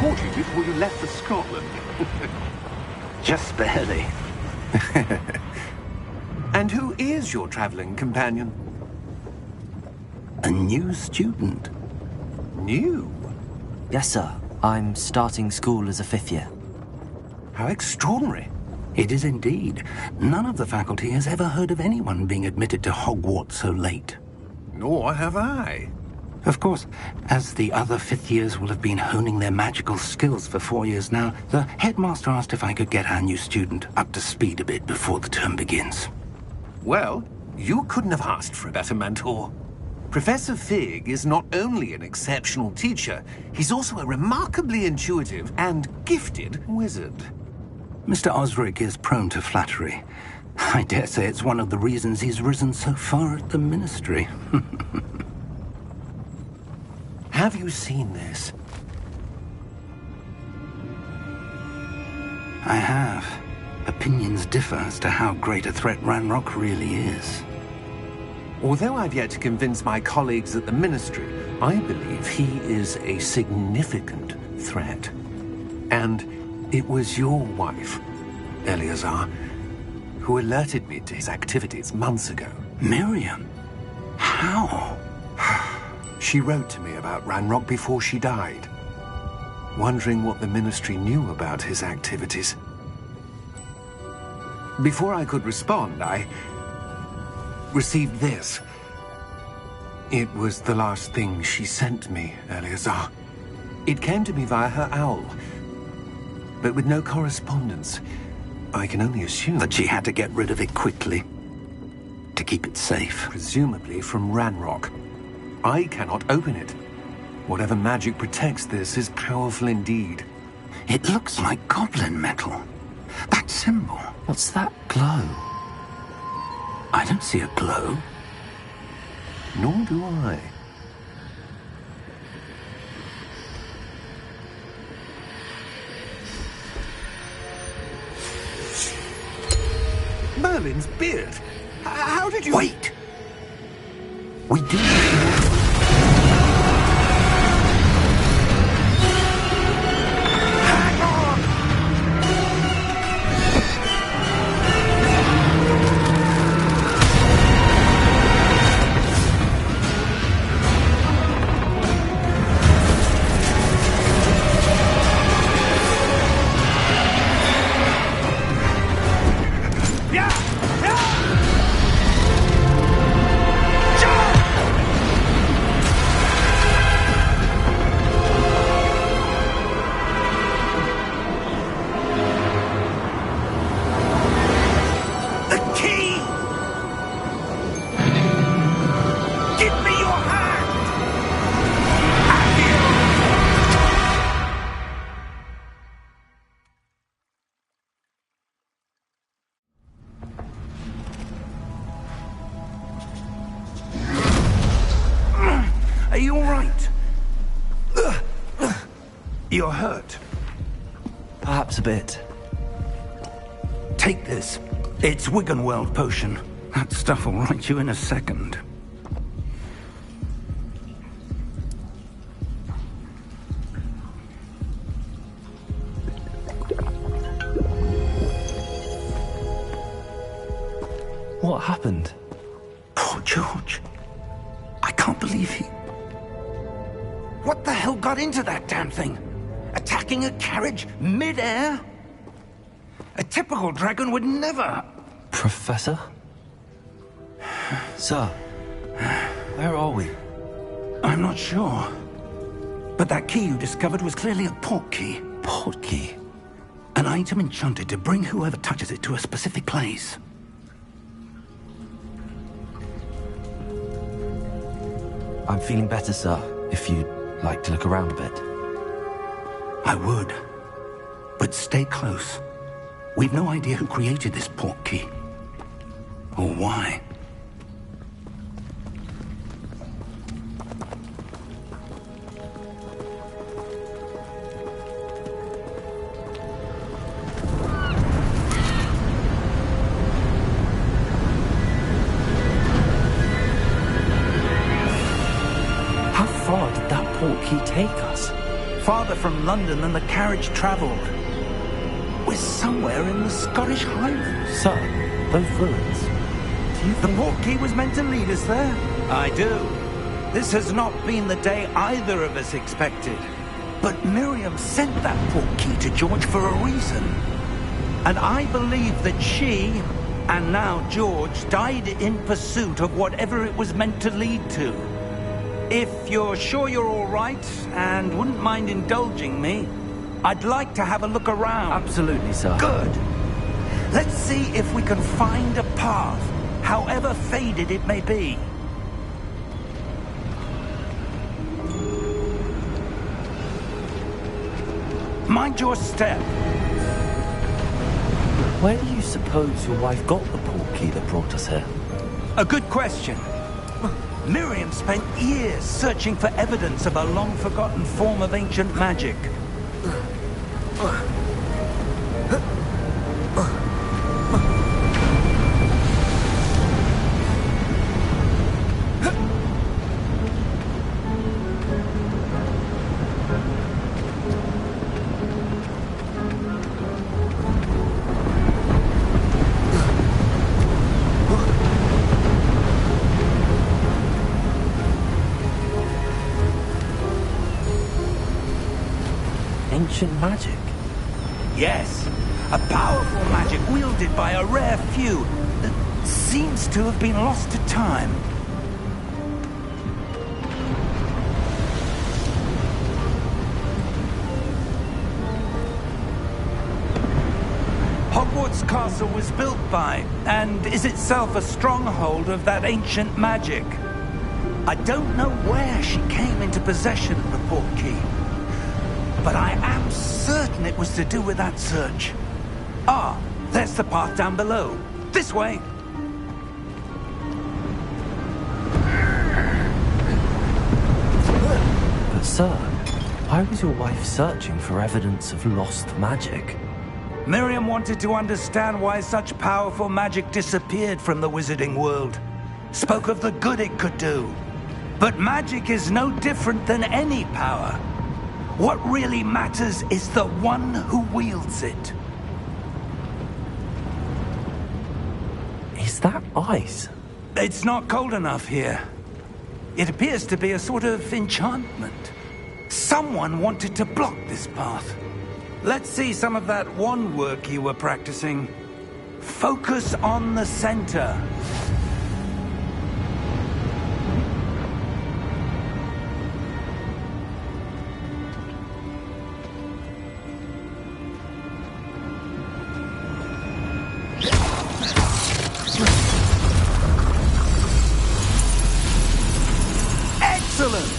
caught you before you left for Scotland. Just barely. And who is your traveling companion? A new student. New? Yes, sir. I'm starting school as a 5th year. How extraordinary. It is indeed. None of the faculty has ever heard of anyone being admitted to Hogwarts so late. Nor have I. Of course, as the other 5th years will have been honing their magical skills for 4 years now, the headmaster asked if I could get our new student up to speed a bit before the term begins. Well, you couldn't have asked for a better mentor. Professor Fig is not only an exceptional teacher, he's also a remarkably intuitive and gifted wizard. Mr. Osric is prone to flattery. I dare say it's one of the reasons he's risen so far at the Ministry. Have you seen this? I have. Opinions differ as to how great a threat Ranrock really is. Although I've yet to convince my colleagues at the Ministry, I believe he is a significant threat. And it was your wife, Eleazar, who alerted me to his activities months ago. Miriam? How? She wrote to me about Ranrock before she died, wondering what the Ministry knew about his activities. Before I could respond, I received this. It was the last thing she sent me, Eleazar. It came to me via her owl, but with no correspondence. I can only assume that she had to get rid of it quickly, to keep it safe. Presumably from Ranrock. I cannot open it. Whatever magic protects this is powerful indeed. It looks like goblin metal. That symbol. What's that glow? I don't see a glow. Nor do I. Merlin's beard? How did you... Wait! We do... Are you all right? You're hurt. Perhaps a bit. Take this. It's Wiggenweld potion. That stuff will right you in a second. What happened? Poor George. I can't believe he... What the hell got into that damn thing? Attacking a carriage mid-air? A typical dragon would never... Professor? Sir, where are we? I'm not sure. But that key you discovered was clearly a port key. Port key? An item enchanted to bring whoever touches it to a specific place. I'm feeling better, sir, if you'd like to look around a bit. I would. But stay close. We've no idea who created this port key. Or why. How far did that port key take us? farther from London than the carriage travelled. We're somewhere in the Scottish Highlands. Sir, those ruins. Do you The Portkey was meant to lead us there? I do. This has not been the day either of us expected. But Miriam sent that Portkey to George for a reason. And I believe that she, and now George, died in pursuit of whatever it was meant to lead to. If you're sure you're all right, and wouldn't mind indulging me, I'd like to have a look around. Absolutely, sir. Good. Let's see if we can find a path, however faded it may be. Mind your step. Where do you suppose your wife got the Portkey that brought us here? A good question. Miriam spent years searching for evidence of a long-forgotten form of ancient magic. Ancient magic? Yes, a powerful magic wielded by a rare few that seems to have been lost to time. Hogwarts Castle was built by, and is itself a stronghold of that ancient magic. I don't know where she came into possession of the Portkey, but I am certain it was to do with that search. Ah, there's the path down below. This way. But sir, why was your wife searching for evidence of lost magic? Miriam wanted to understand why such powerful magic disappeared from the wizarding world. Spoke of the good it could do. But magic is no different than any power. What really matters is the one who wields it. Is that ice? It's not cold enough here. It appears to be a sort of enchantment. Someone wanted to block this path. Let's see some of that wand work you were practicing. Focus on the center. Excellent!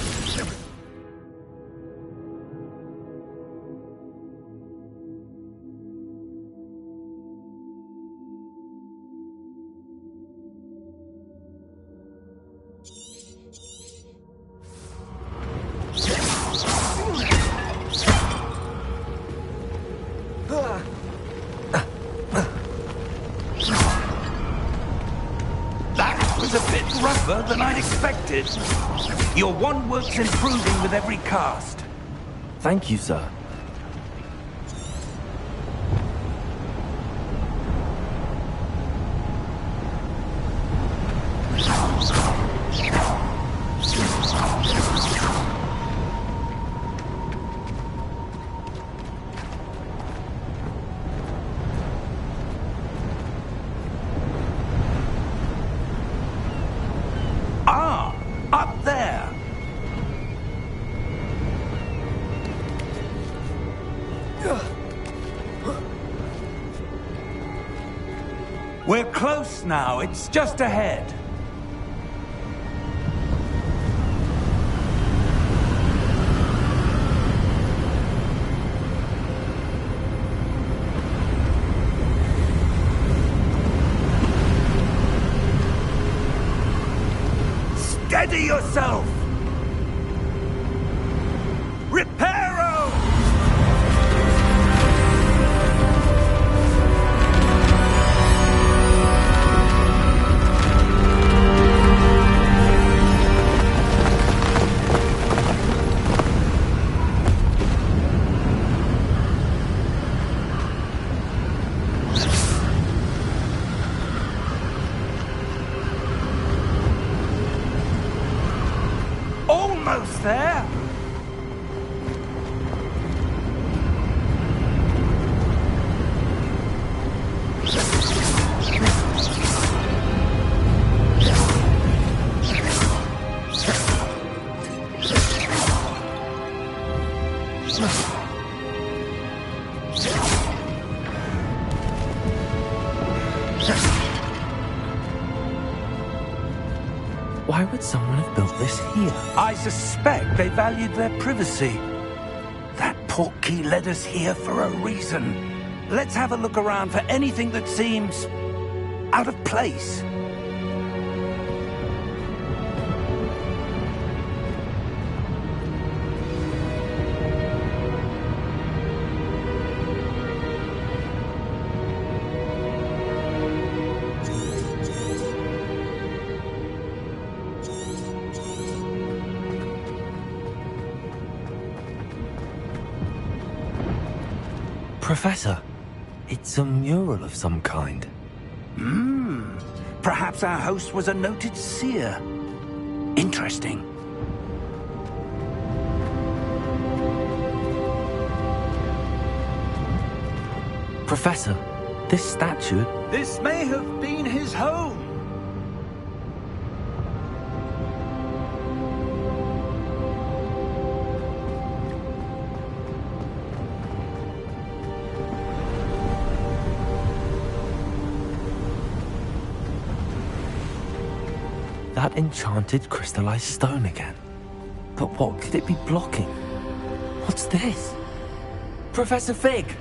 That was a bit rougher than I'd expected. Your wand work's improving with every cast. Thank you, sir. Ah, up there. We're close now. It's just ahead. Steady yourself! Reparo! Almost there. Why would someone have built this here? I suspect they valued their privacy. That portkey led us here for a reason. Let's have a look around for anything that seems out of place. Professor, it's a mural of some kind. Perhaps our host was a noted seer. Interesting. Professor, this statue... This may have been his home. That enchanted crystallized stone again. But what could it be blocking? What's this? Professor Fig!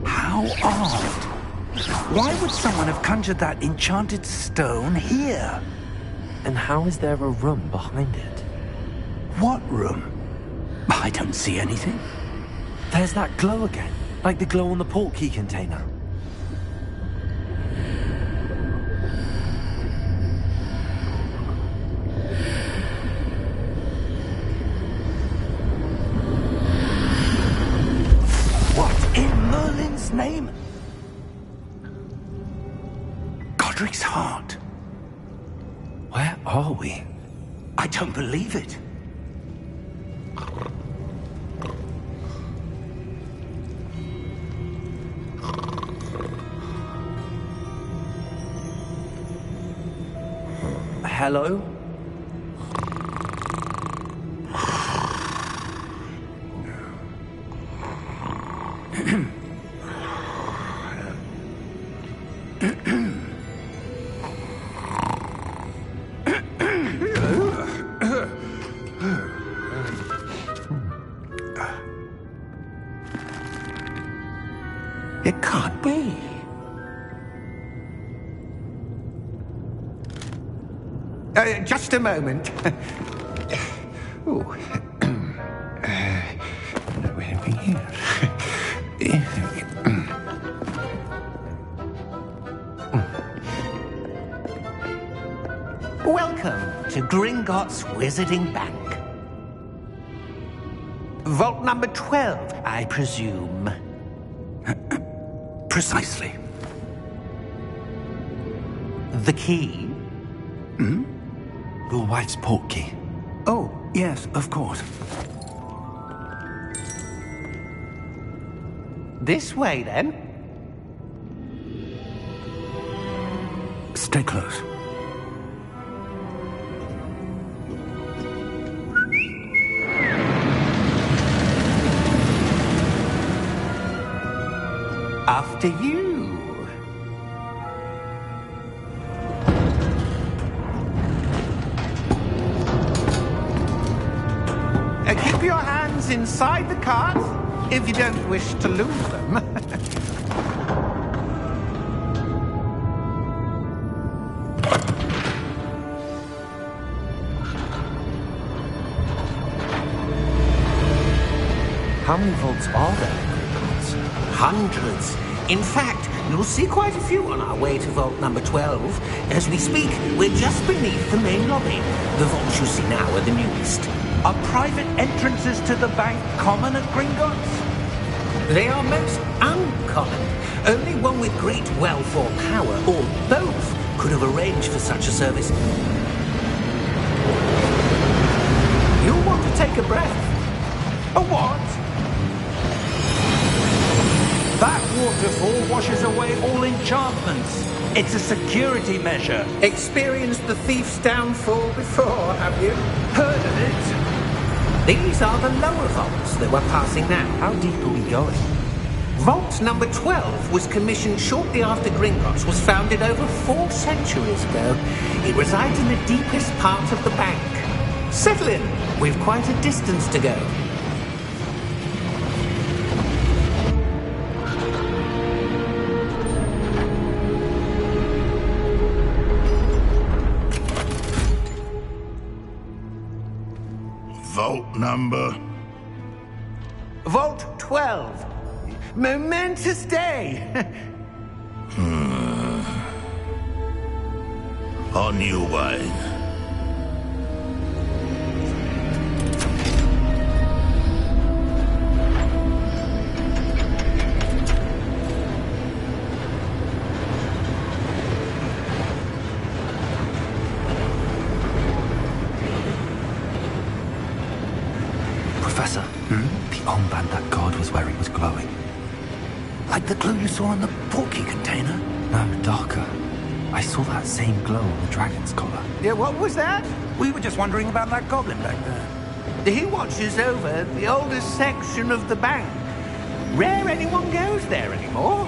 How odd. Why would someone have conjured that enchanted stone here? And how is there a room behind it? What room? I don't see anything. There's that glow again, like the glow on the portkey container. What in Merlin's name? Godric's heart. Where are we? I don't believe it. Hello? It can't be. Just a moment. Oh. Where are we here? Welcome to Gringotts Wizarding Bank. Vault number 12, I presume. Precisely. The key? Your wife's portkey. Oh, yes, of course. This way, then. Stay close. After you. Keep your hands inside the cart if you don't wish to lose them. How many vaults are there in Gringotts? Hundreds. In fact, You'll see quite a few on our way to vault number 12. As we speak, we're just beneath the main lobby. The vaults you see now are the newest. Are private entrances to the bank common at Gringotts? They are most uncommon. Only one with great wealth or power, or both, could have arranged for such a service. You'll want to take a breath. A what? That waterfall washes away all enchantments. It's a security measure. Experienced the thief's downfall before, have you? Heard of it? These are the lower vaults that we're passing now. How deep are we going? Vault number 12 was commissioned shortly after Gringotts was founded over 4 centuries ago. It resides in the deepest part of the bank. Settle in. We've quite a distance to go. Vault number? Vault 12. Momentous day. On you, Wayne. Professor, the armband that guard was wearing was glowing. Like the glue you saw on the porky container? No, darker. I saw that same glow on the dragon's collar. Yeah, what was that? We were just wondering about that goblin back there. He watches over the oldest section of the bank. Rare anyone goes there anymore.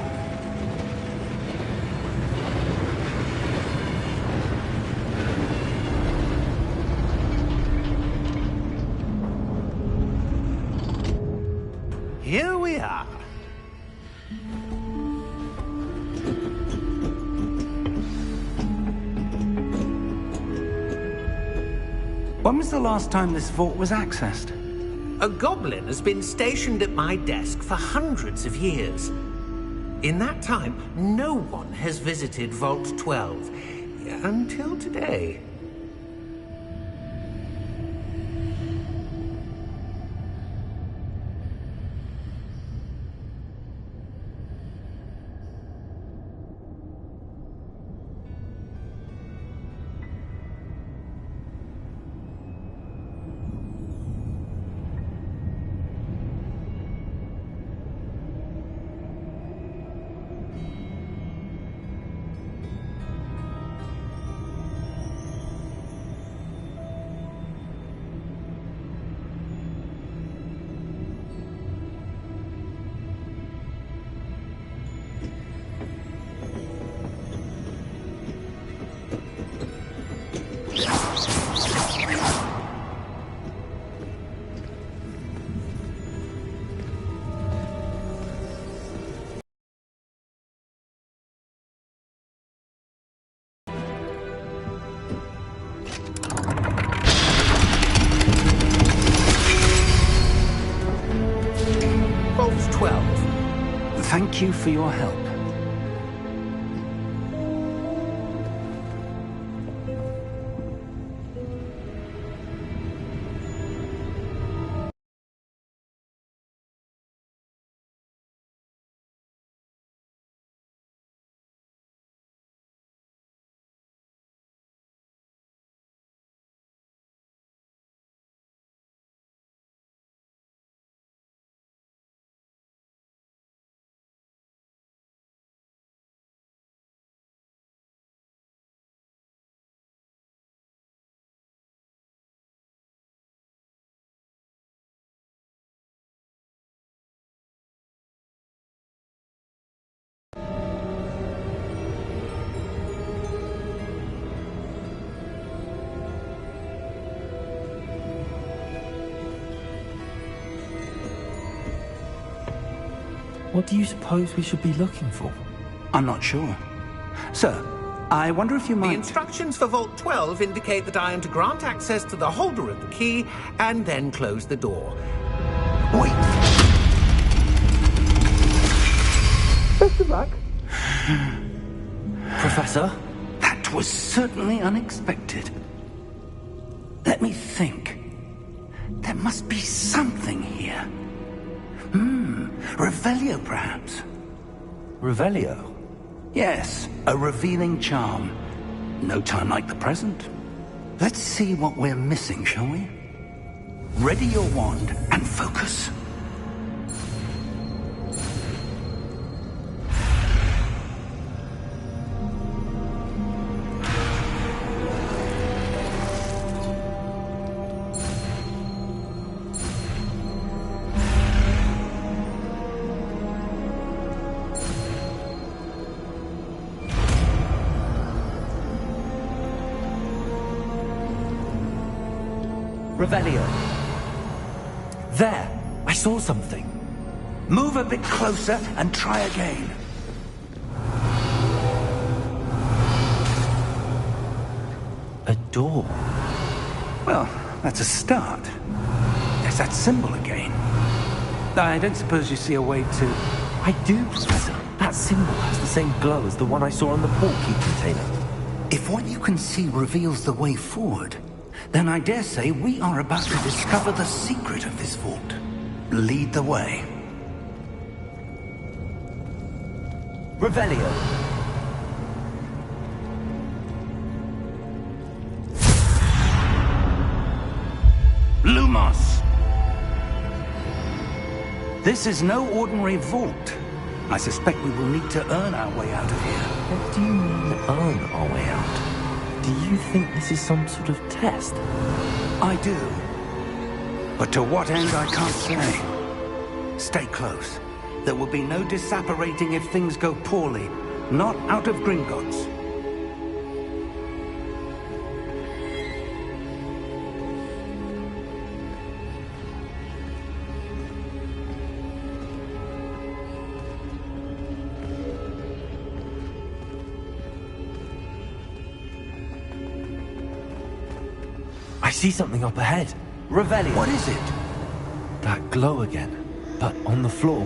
Here we are. When was the last time this vault was accessed? A goblin has been stationed at my desk for hundreds of years. In that time, no one has visited Vault 12. Until today. Vault 12. Thank you for your help. What do you suppose we should be looking for? I'm not sure. Sir, I wonder if you The might... instructions for Vault 12 indicate that I am to grant access to the holder of the key and then close the door. Wait! Best of luck. Professor? That was certainly unexpected. Let me think. There must be something here. Revelio, perhaps. Revelio? Yes, a revealing charm. No time like the present. Let's see what we're missing, shall we? Ready your wand and focus. Revelio. There! I saw something. Move a bit closer and try again. A door. Well, that's a start. There's that symbol again. I don't suppose you see a way to... I do, Professor. That symbol has the same glow as the one I saw on the portkey container. If what you can see reveals the way forward, then I dare say we are about to discover the secret of this vault. Lead the way. Revelio. Lumos! This is no ordinary vault. I suspect we will need to earn our way out of here. What do you mean, earn our way out? Do you think this is some sort of test? I do. But to what end, I can't say. Stay close. There will be no disapparating if things go poorly. Not out of Gringotts. I see something up ahead. Revelio. What is it? That glow again, but on the floor.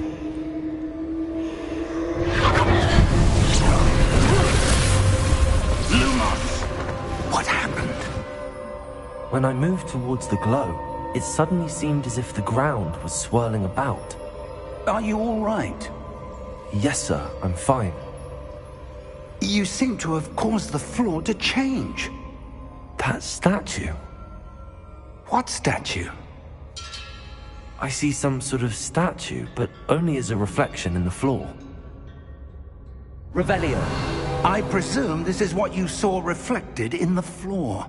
Lumos! What happened? When I moved towards the glow, it suddenly seemed as if the ground was swirling about. Are you all right? Yes, sir, I'm fine. You seem to have caused the floor to change. That statue. What statue? I see some sort of statue, but only as a reflection in the floor. Revelio. I presume this is what you saw reflected in the floor.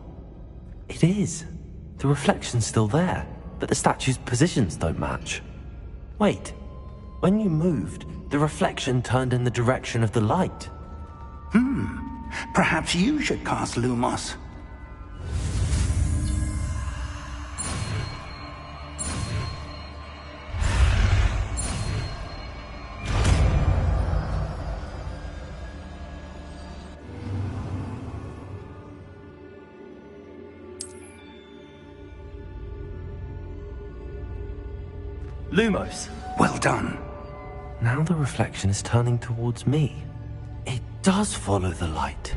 It is. The reflection's still there, but the statue's positions don't match. Wait. When you moved, the reflection turned in the direction of the light. Perhaps you should cast Lumos. Lumos. Well done. Now the reflection is turning towards me. It does follow the light.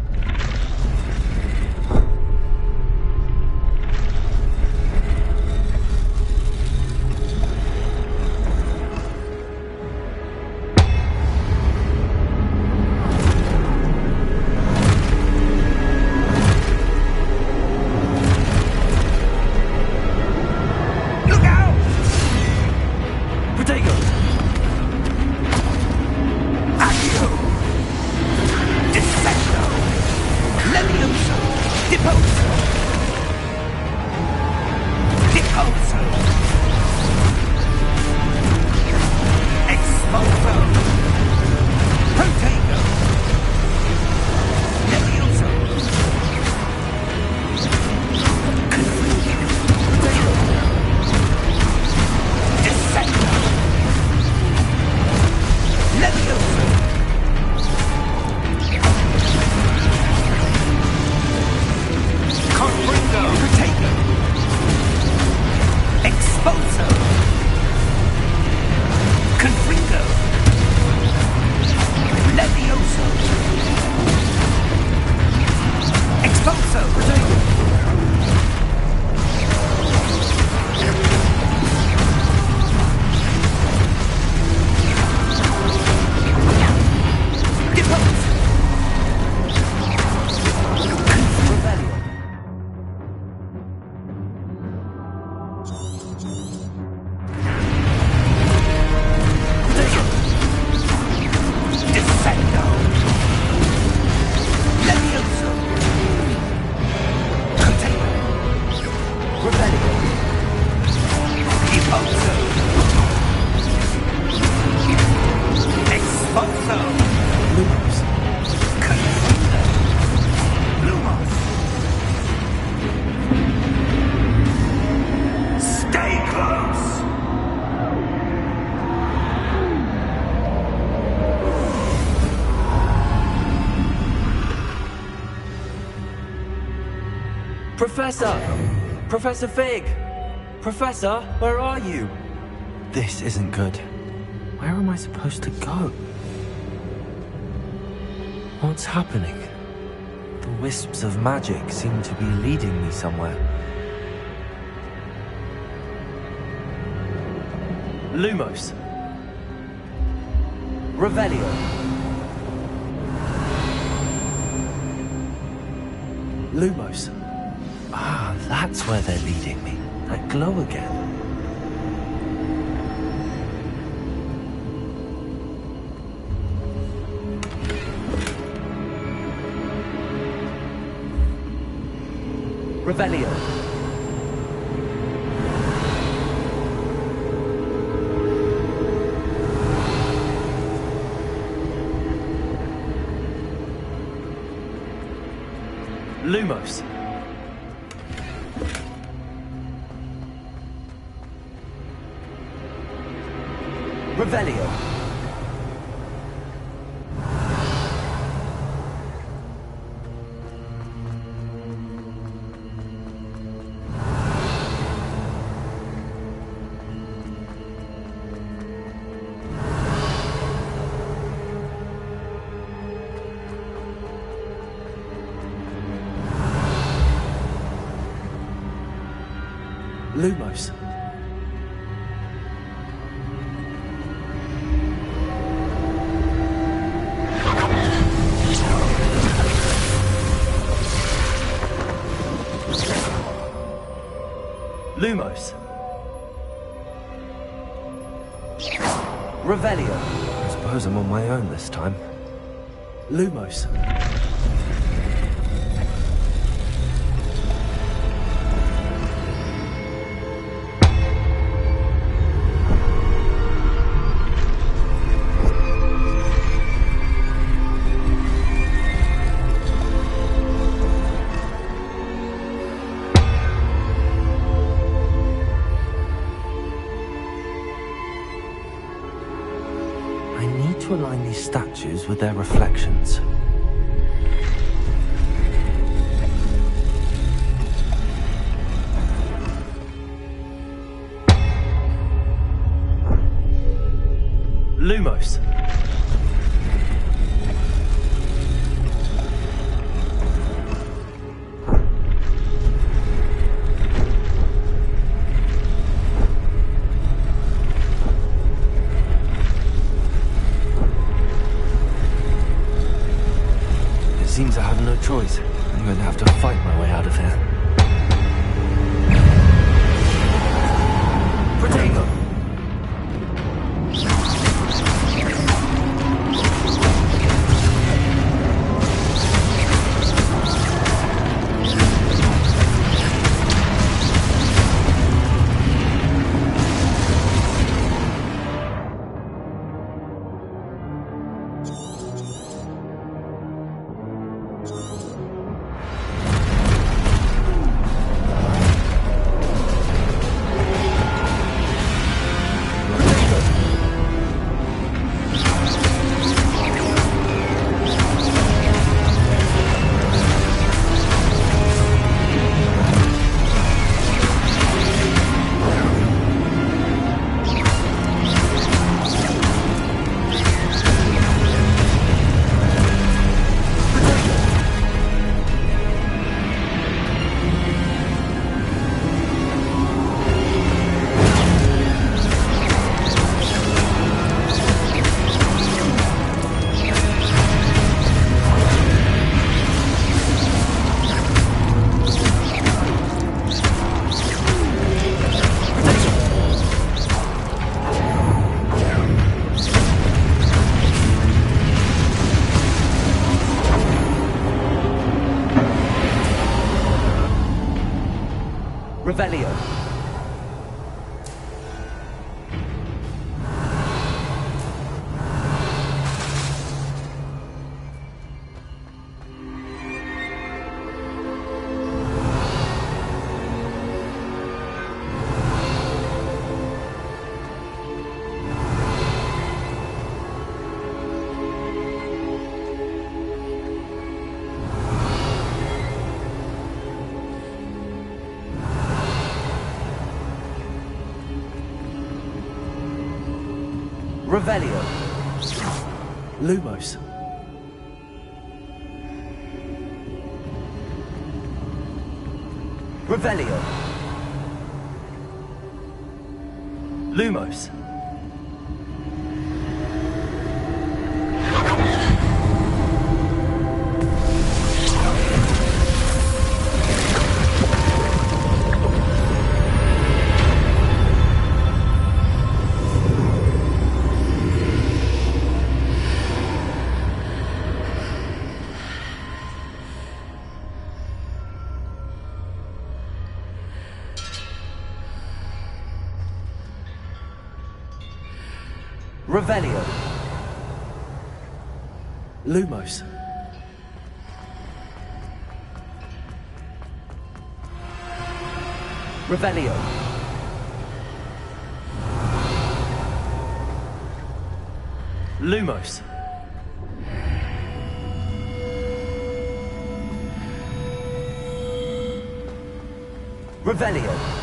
Levioso! Exposo! Lumos. Lumos! Stay close! Professor! Professor Fig! Professor, where are you? This isn't good. Where am I supposed to go? What's happening? The wisps of magic seem to be leading me somewhere. Lumos. Revelio. Lumos. Ah, that's where they're leading me. That glow again. Revelio. Lumos. Revelio. Lumos. Lumos. Revelio. I suppose I'm on my own this time. Lumos. To align these statues with their reflections. Lumos. Seems I have no choice. I'm going to have to fight my way out of here. Protego! Revelio. Lumos. Revelio. Lumos. Revelio. Lumos. Revelio. Lumos. Revelio.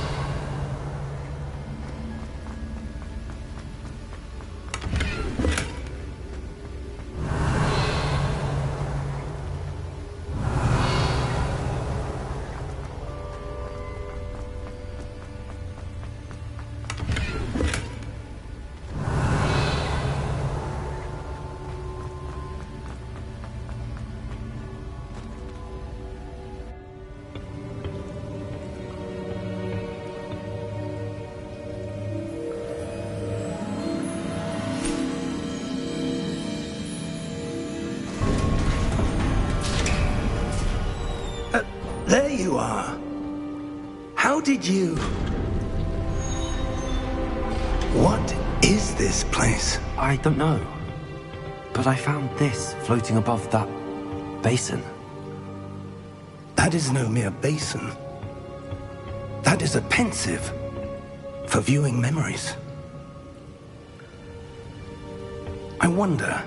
There you are. How did you... What is this place? I don't know. But I found this floating above that basin. That is no mere basin. That is a pensive for viewing memories. I wonder...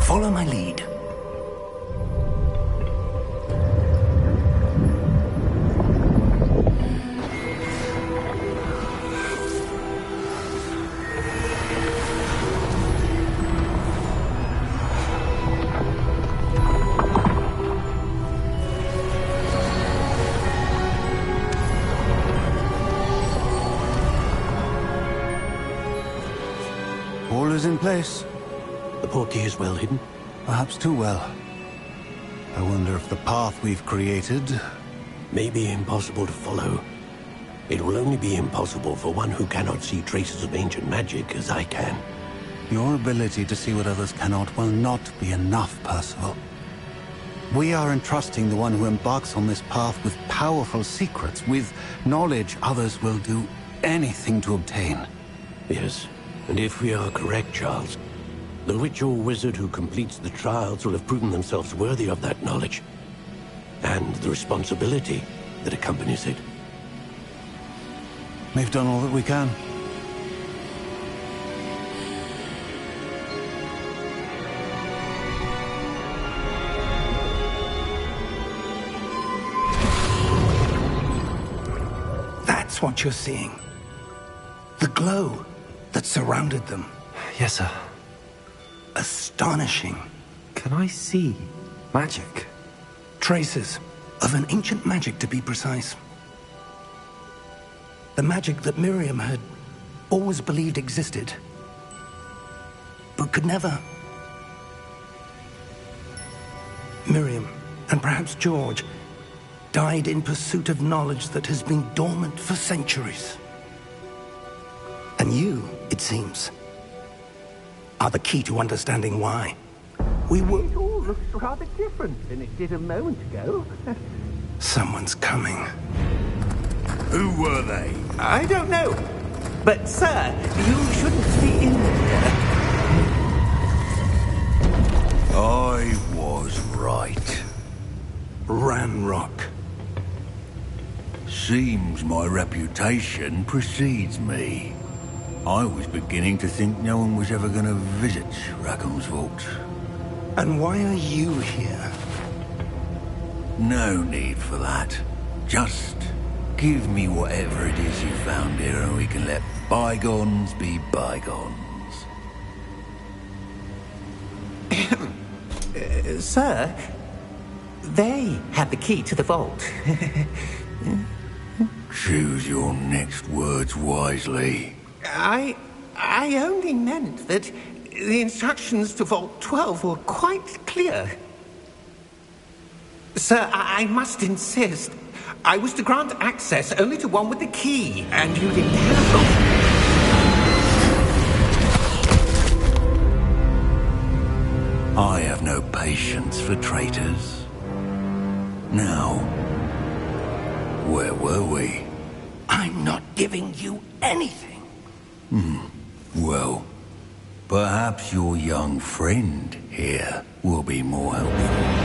Follow my lead. All is in place. The portkey is well hidden. Perhaps too well. I wonder if the path we've created... May be impossible to follow. It will only be impossible for one who cannot see traces of ancient magic as I can. Your ability to see what others cannot will not be enough, Percival. We are entrusting the one who embarks on this path with powerful secrets, with knowledge others will do anything to obtain. Yes, and if we are correct, Charles, the witch or wizard who completes the trials will have proven themselves worthy of that knowledge, and the responsibility that accompanies it. We've done all that we can. That's what you're seeing. The glow that surrounded them. Yes, sir. Astonishing. Can I see magic? Traces of an ancient magic, to be precise. The magic that Miriam had always believed existed, but could never. Miriam, and perhaps George, died in pursuit of knowledge that has been dormant for centuries. And you, it seems, are the key to understanding why. It all looks rather different than it did a moment ago. Someone's coming. Who were they? I don't know. But, sir, you shouldn't be in here. I was right. Ranrock. Seems my reputation precedes me. I was beginning to think no one was ever going to visit Rackham's vault. And why are you here? No need for that. Just give me whatever it is you found here and we can let bygones be bygones. Sir, they had the key to the vault. Choose your next words wisely. I only meant that the instructions to Vault 12 were quite clear. Sir, I must insist. I was to grant access only to one with the key, and you didn't have it. I have no patience for traitors. Now, where were we? I'm not giving you anything. Well, perhaps your young friend here will be more helpful.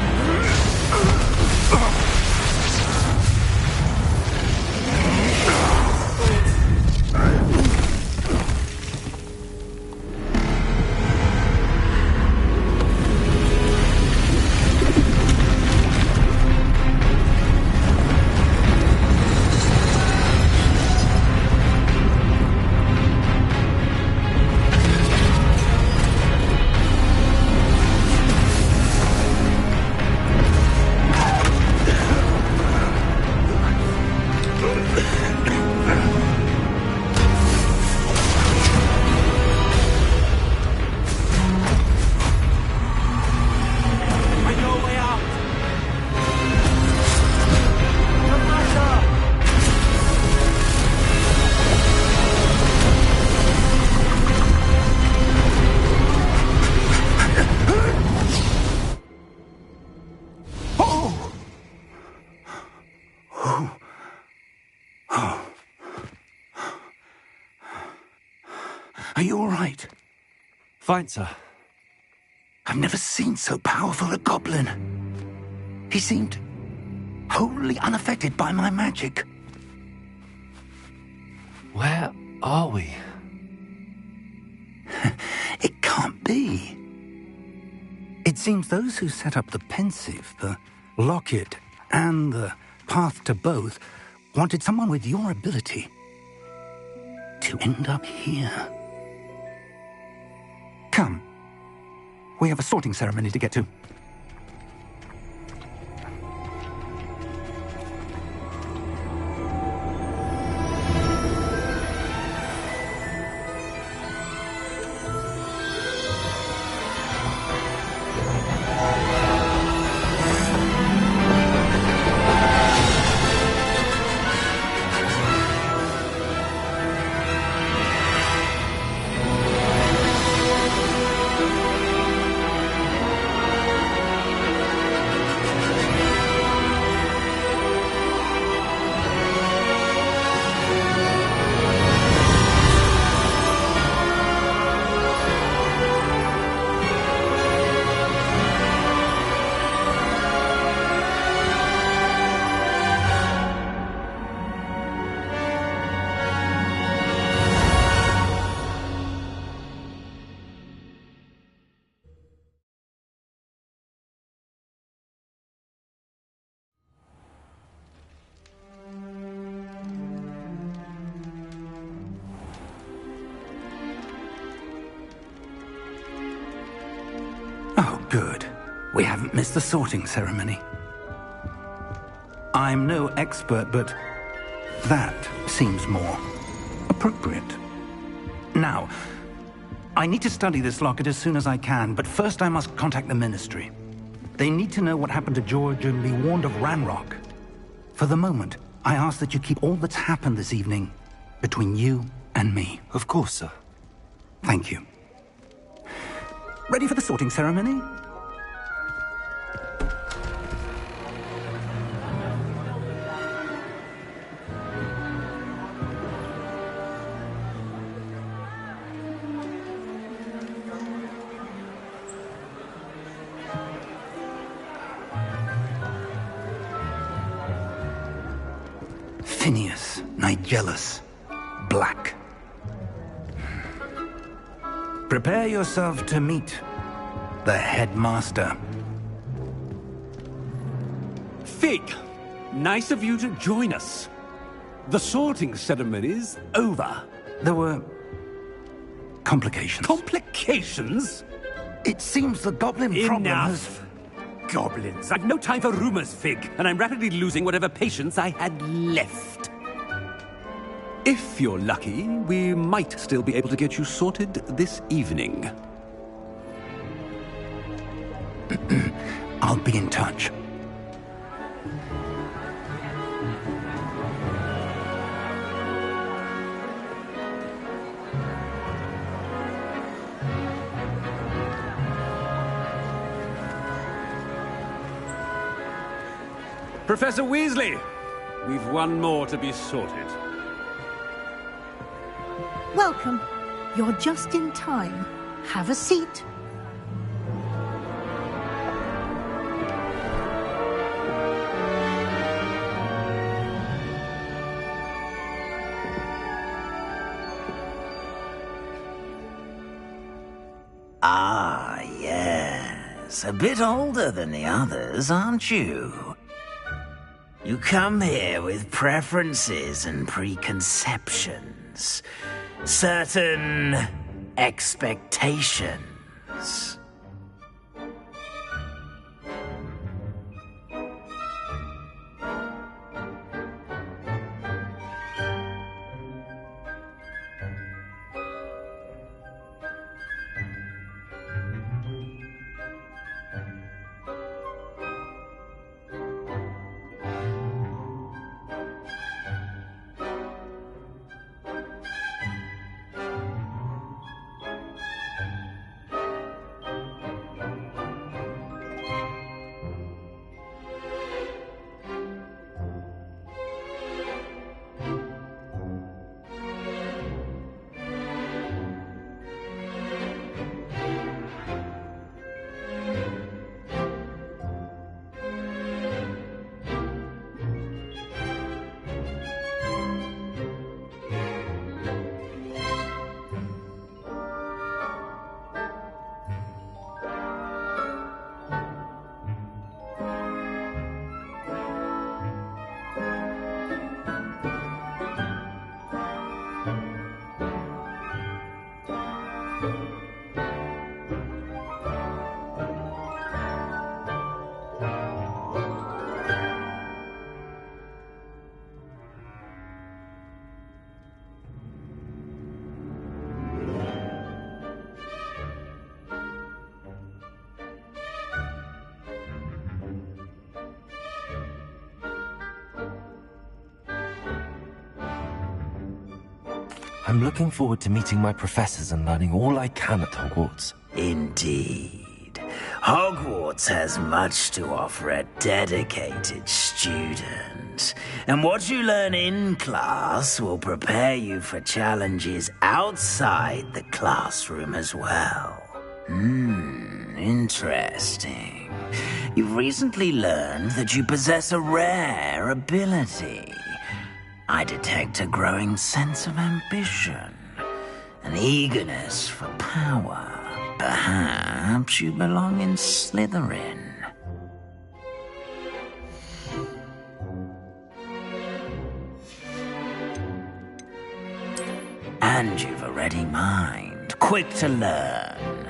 Are you all right? Fine, sir. I've never seen so powerful a goblin. He seemed wholly unaffected by my magic. Where are we? It can't be. It seems those who set up the Pensieve, the Locket, and the Path to Both wanted someone with your ability to end up here. Come. We have a sorting ceremony to get to. Oh, good. We haven't missed the sorting ceremony. I'm no expert, but that seems more appropriate. Now, I need to study this locket as soon as I can, but first I must contact the Ministry. They need to know what happened to George and be warned of Ranrock. For the moment, I ask that you keep all that's happened this evening between you and me. Of course, sir. Thank you. Ready for the sorting ceremony? Phineas Nigellus Black. Prepare yourself to meet the headmaster. Fig, nice of you to join us. The sorting ceremony's over. There were complications. Complications? It seems the goblin problem has... Enough! Goblins. I've no time for rumors, Fig, and I'm rapidly losing whatever patience I had left. If you're lucky, we might still be able to get you sorted this evening. I'll be in touch. Professor Weasley, we've one more to be sorted. Welcome. You're just in time. Have a seat. Ah, yes. A bit older than the others, aren't you? You come here with preferences and preconceptions. Certain expectations. I'm looking forward to meeting my professors and learning all I can at Hogwarts. Indeed. Hogwarts has much to offer a dedicated student. And what you learn in class will prepare you for challenges outside the classroom as well. Interesting. You've recently learned that you possess a rare ability. I detect a growing sense of ambition, an eagerness for power. Perhaps you belong in Slytherin. And you've a ready mind, quick to learn.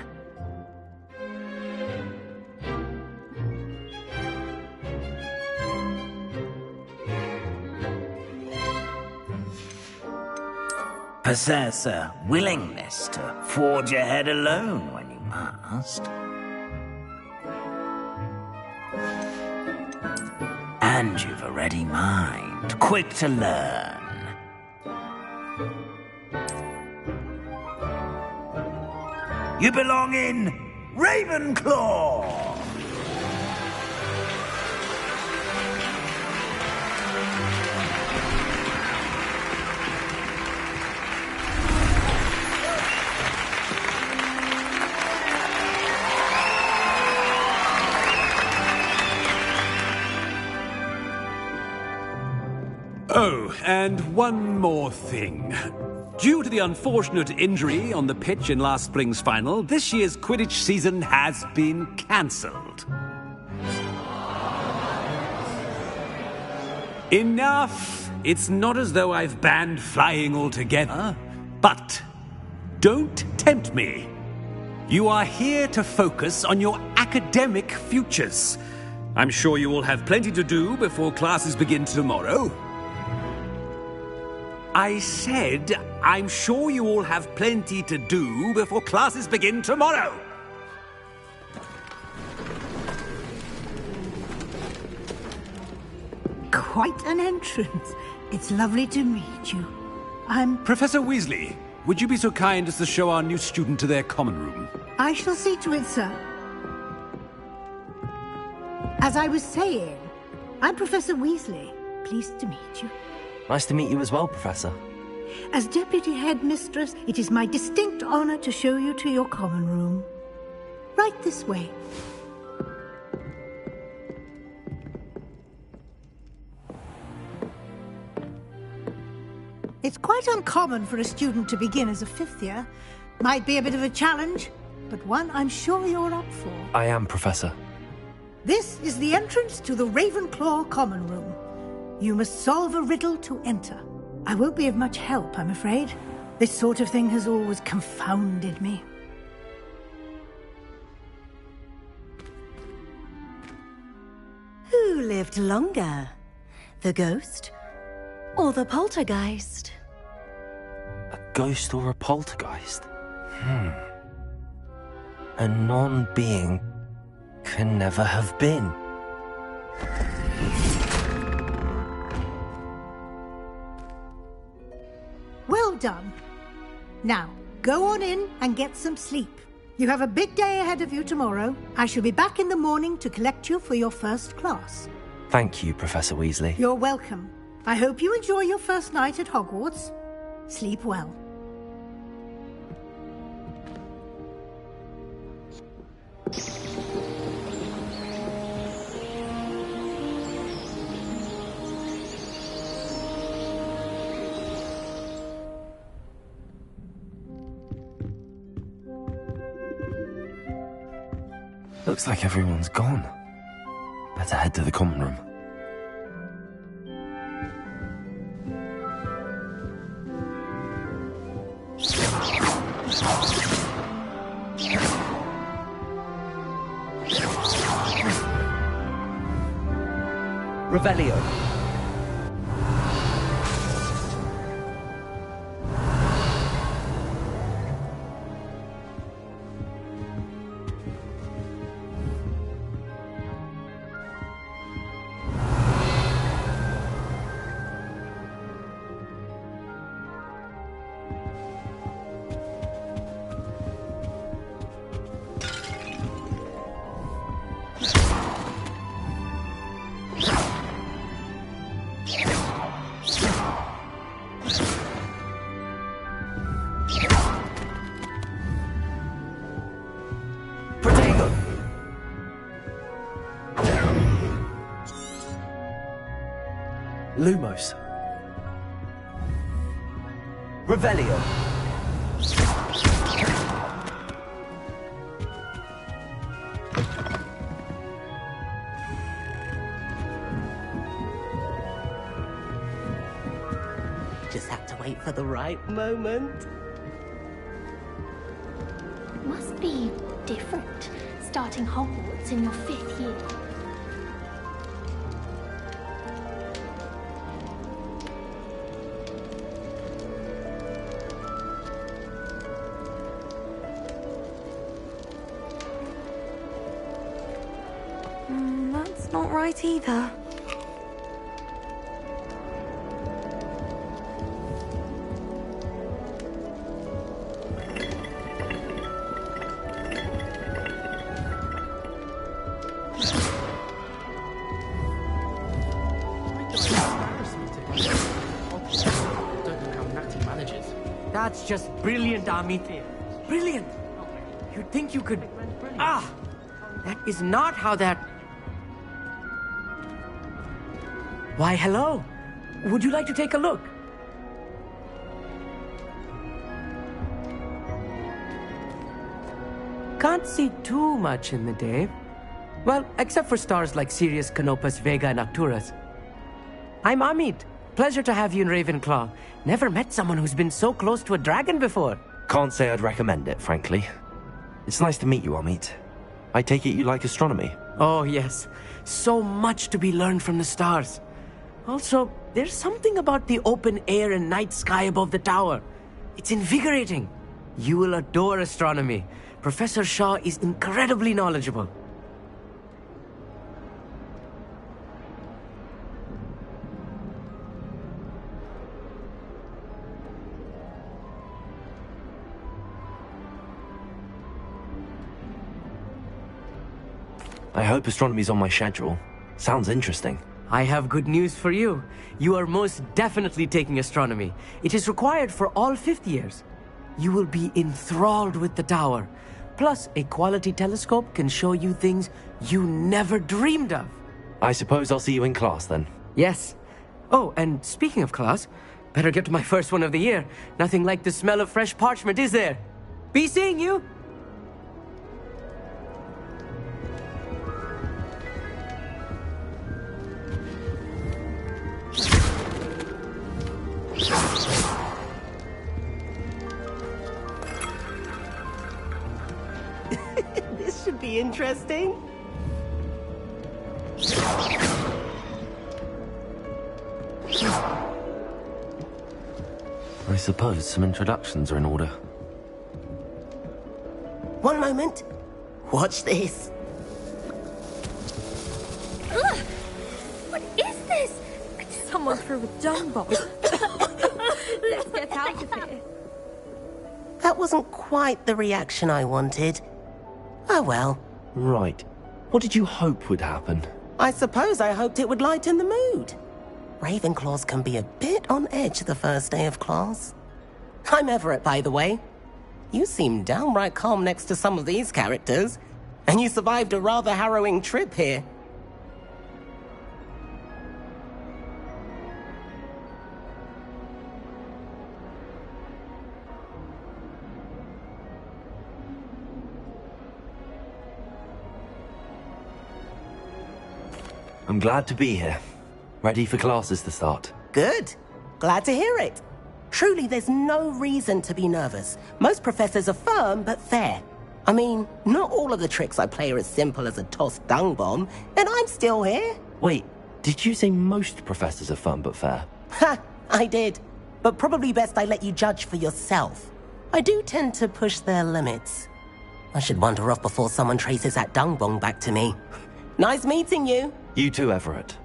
Possess a willingness to forge ahead alone when you must. And you've a ready mind, quick to learn. You belong in Ravenclaw! Oh, and one more thing. Due to the unfortunate injury on the pitch in last spring's final, this year's Quidditch season has been cancelled. Enough! It's not as though I've banned flying altogether, but don't tempt me. You are here to focus on your academic futures. I'm sure you will have plenty to do before classes begin tomorrow. I said, I'm sure you all have plenty to do before classes begin tomorrow. Quite an entrance. It's lovely to meet you. I'm... Professor Weasley, would you be so kind as to show our new student to their common room? I shall see to it, sir. As I was saying, I'm Professor Weasley. Pleased to meet you. Nice to meet you as well, Professor. As Deputy Headmistress, it is my distinct honor to show you to your common room. Right this way. It's quite uncommon for a student to begin as a fifth year. Might be a bit of a challenge, but one I'm sure you're up for. I am, Professor. This is the entrance to the Ravenclaw common room. You must solve a riddle to enter. I won't be of much help, I'm afraid. This sort of thing has always confounded me. Who lived longer? The ghost or the poltergeist? A ghost or a poltergeist? A non-being can never have been. Well done. Now, go on in and get some sleep. You have a big day ahead of you tomorrow. I shall be back in the morning to collect you for your first class. Thank you, Professor Weasley. You're welcome. I hope you enjoy your first night at Hogwarts. Sleep well. Looks like everyone's gone. Better head to the common room. Revelio. Lumos. Revelio. Just have to wait for the right moment. Must be different, starting Hogwarts in your 5th year. That's not right either. That's just brilliant, Amity. Brilliant! You'd think you could... Ah! That is not how that... Why, hello. Would you like to take a look? Can't see too much in the day. Well, except for stars like Sirius, Canopus, Vega, and Arcturus. I'm Amit. Pleasure to have you in Ravenclaw. Never met someone who's been so close to a dragon before. Can't say I'd recommend it, frankly. It's nice to meet you, Amit. I take it you like astronomy? Oh, yes. So much to be learned from the stars. Also, there's something about the open air and night sky above the tower. It's invigorating. You will adore astronomy. Professor Shaw is incredibly knowledgeable. I hope astronomy's on my schedule. Sounds interesting. I have good news for you. You are most definitely taking astronomy. It is required for all 5th years. You will be enthralled with the tower. Plus, a quality telescope can show you things you never dreamed of. I suppose I'll see you in class then. Yes. Oh, and speaking of class, better get to my first one of the year. Nothing like the smell of fresh parchment, is there? Be seeing you! This should be interesting. I suppose some introductions are in order. One moment. Watch this. Ugh! What is this? Someone threw a dung bomb. Let's get out of here. That wasn't quite the reaction I wanted. Oh well. Right. What did you hope would happen? I suppose I hoped it would lighten the mood. Ravenclaws can be a bit on edge the first day of class. I'm Everett, by the way. You seem downright calm next to some of these characters, and you survived a rather harrowing trip here. I'm glad to be here. Ready for classes to start. Good. Glad to hear it. Truly, there's no reason to be nervous. Most professors are firm but fair. I mean, not all of the tricks I play are as simple as a tossed dung bomb, and I'm still here. Wait, did you say most professors are fun but fair? Ha! I did. But probably best I let you judge for yourself. I do tend to push their limits. I should wander off before someone traces that dung bomb back to me. Nice meeting you. You too, Everett.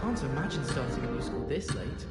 Can't imagine starting a new school this late.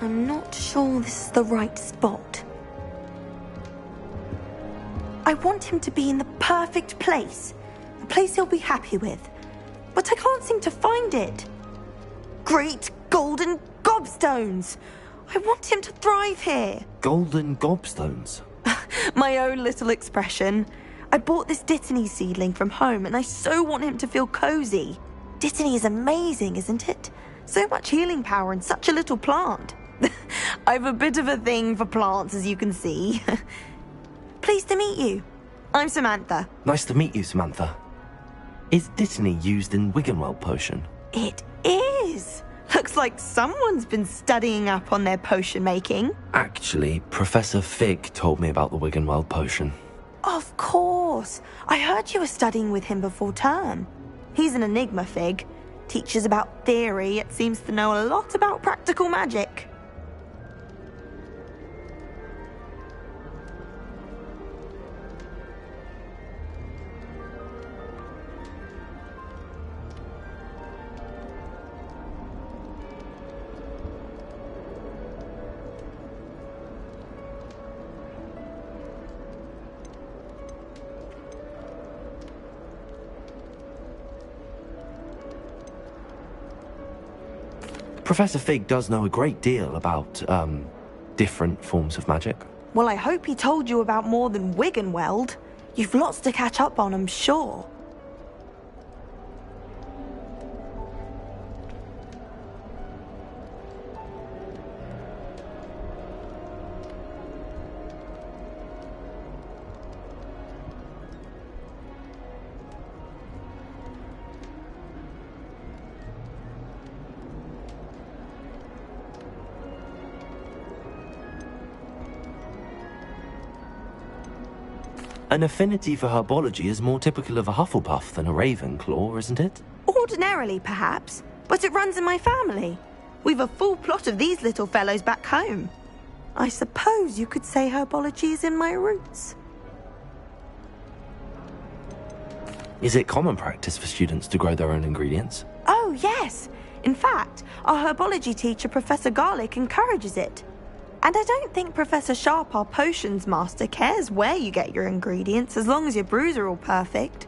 I'm not sure this is the right spot. I want him to be in the perfect place. A place he'll be happy with. But I can't seem to find it. Great golden gobstones! I want him to thrive here. Golden gobstones? My own little expression. I bought this Dittany seedling from home and I so want him to feel cozy. Dittany is amazing, isn't it? So much healing power in such a little plant. I've a bit of a thing for plants, as you can see. Pleased to meet you. I'm Samantha. Nice to meet you, Samantha. Is Dittany used in Wiggenweld potion? It is. Looks like someone's been studying up on their potion making. Actually, Professor Fig told me about the Wiggenweld potion. Of course. I heard you were studying with him before term. He's an enigma, Fig. Teaches about theory, yet seems to know a lot about practical magic. Professor Fig does know a great deal about, different forms of magic. Well, I hope he told you about more than Wiggenweld. You've lots to catch up on, I'm sure. An affinity for herbology is more typical of a Hufflepuff than a Ravenclaw, isn't it? Ordinarily, perhaps, but it runs in my family. We've a full plot of these little fellows back home. I suppose you could say herbology is in my roots. Is it common practice for students to grow their own ingredients? Oh, yes. In fact, our herbology teacher, Professor Garlick, encourages it. And I don't think Professor Sharp, our potions master, cares where you get your ingredients, as long as your brews are all perfect.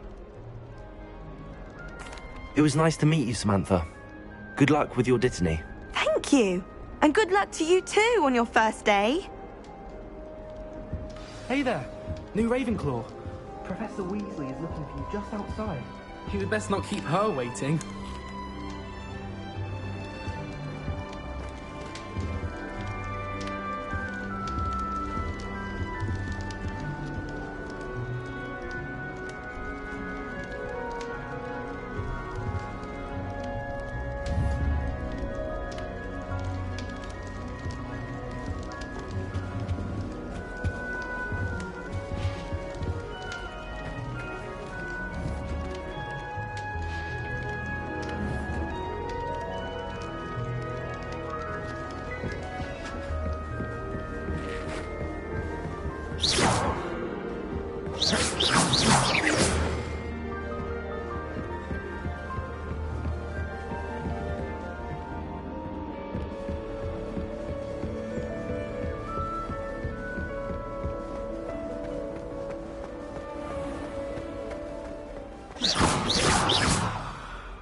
It was nice to meet you, Samantha. Good luck with your Dittany. Thank you. And good luck to you too on your first day. Hey there, new Ravenclaw. Professor Weasley is looking for you just outside. You would best not keep her waiting.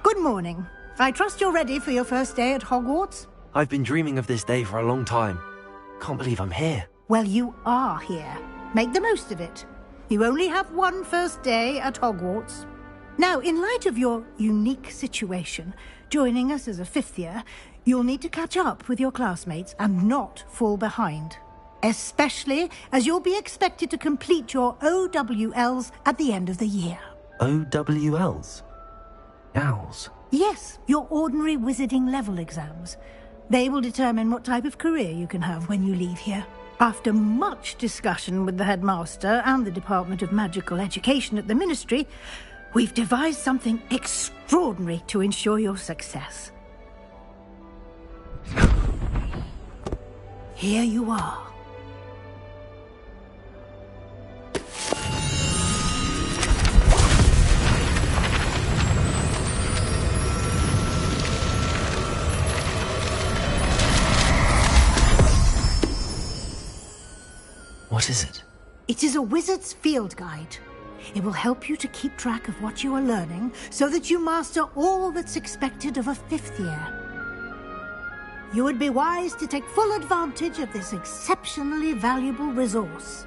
Good morning. I trust you're ready for your first day at Hogwarts? I've been dreaming of this day for a long time. Can't believe I'm here. Well, you are here. Make the most of it. You only have one first day at Hogwarts. Now, in light of your unique situation, joining us as a fifth year, you'll need to catch up with your classmates and not fall behind. Especially as you'll be expected to complete your OWLs at the end of the year. OWLs? Owls? Yes, your ordinary wizarding level exams. They will determine what type of career you can have when you leave here. After much discussion with the headmaster and the Department of Magical Education at the Ministry, we've devised something extraordinary to ensure your success. Here you are. What is it? It is a wizard's field guide. It will help you to keep track of what you are learning so that you master all that's expected of a 5th year. You would be wise to take full advantage of this exceptionally valuable resource.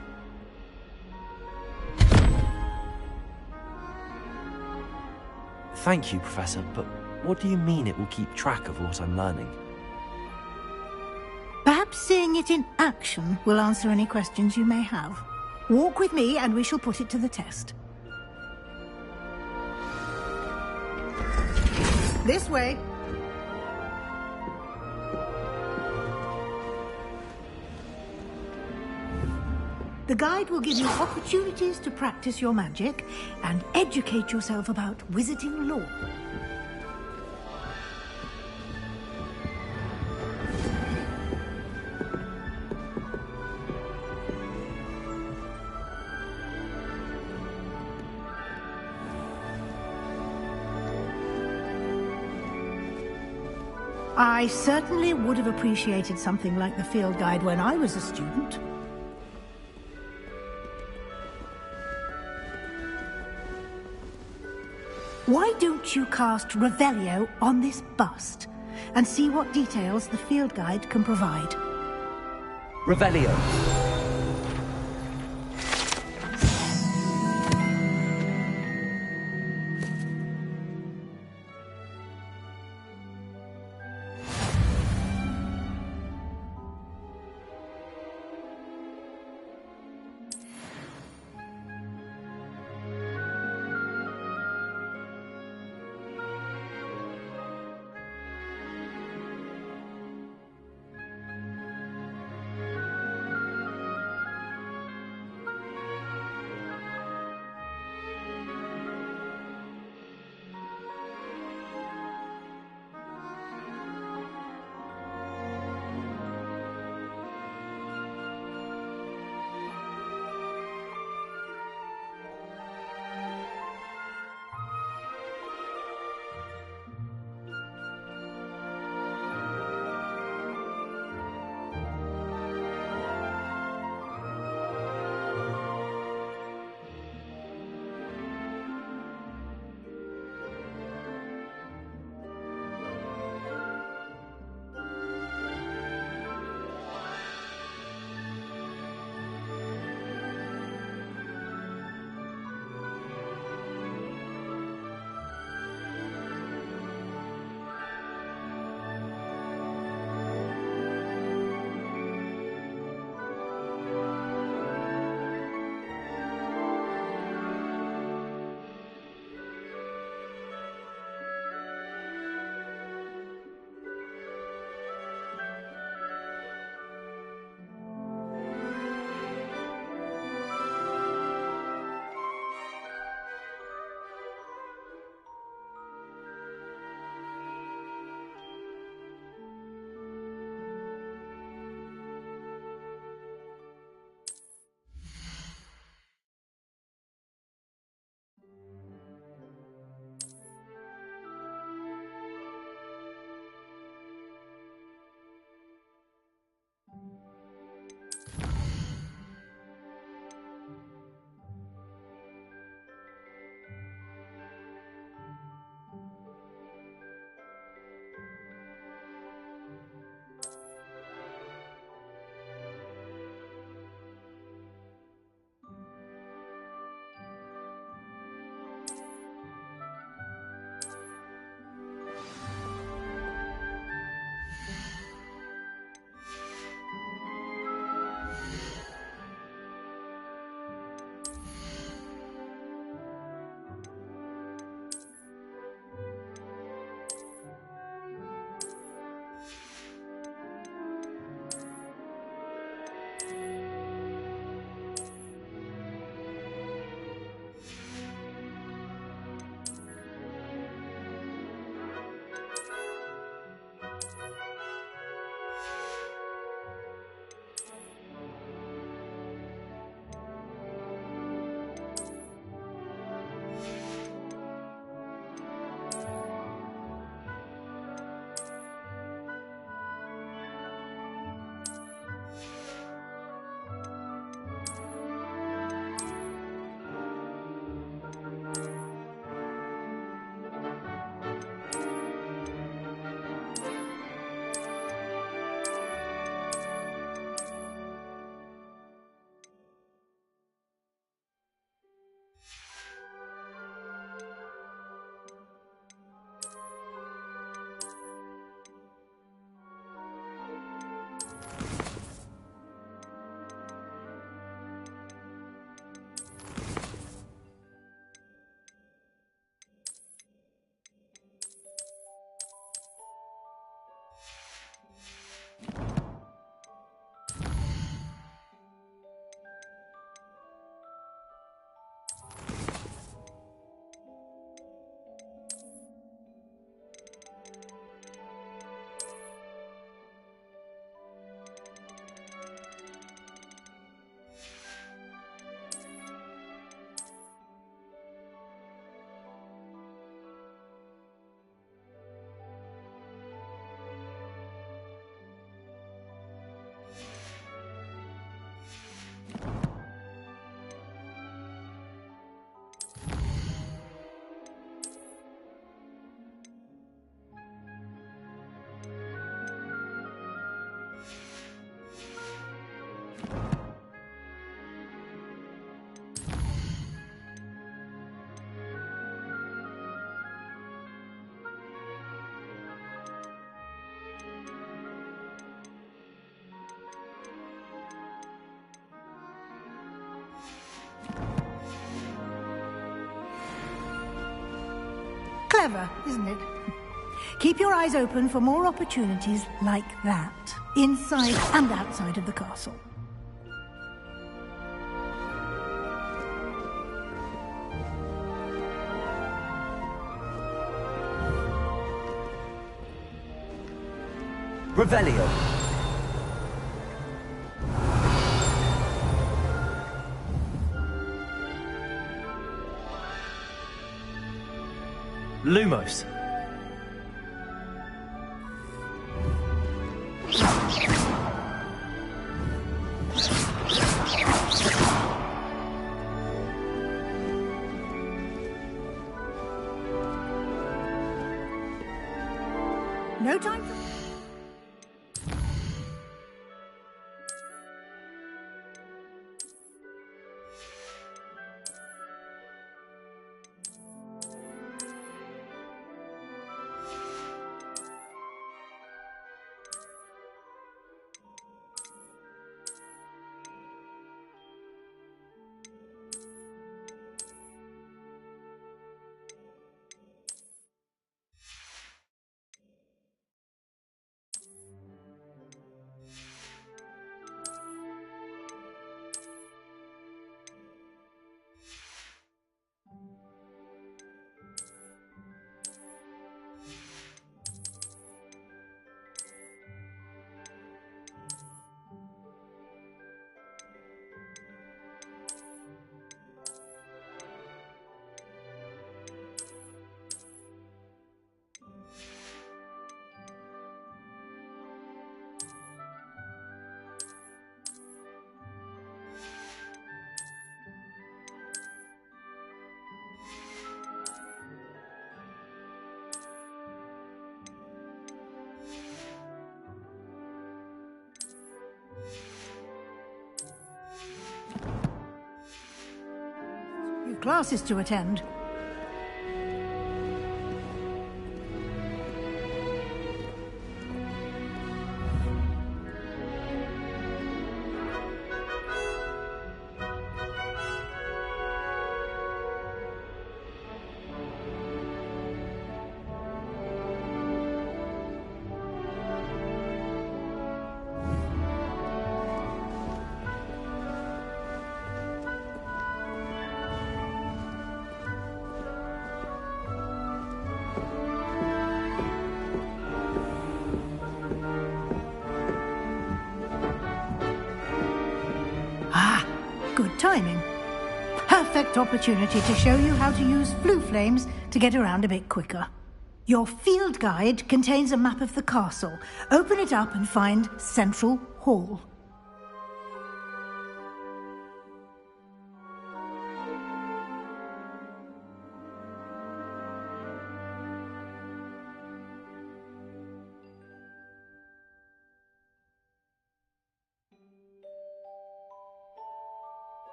Thank you, Professor, but what do you mean it will keep track of what I'm learning? Perhaps seeing it in action will answer any questions you may have. Walk with me and we shall put it to the test. This way. The guide will give you opportunities to practice your magic and educate yourself about wizarding lore. I certainly would have appreciated something like the field guide when I was a student. Why don't you cast Revelio on this bust and see what details the field guide can provide? Revelio. Clever, isn't it? Keep your eyes open for more opportunities like that, inside and outside of the castle. Revelio. Lumos. No time for... You've classes to attend. Good timing. Perfect opportunity to show you how to use flue flames to get around a bit quicker. Your field guide contains a map of the castle. Open it up and find Central Hall.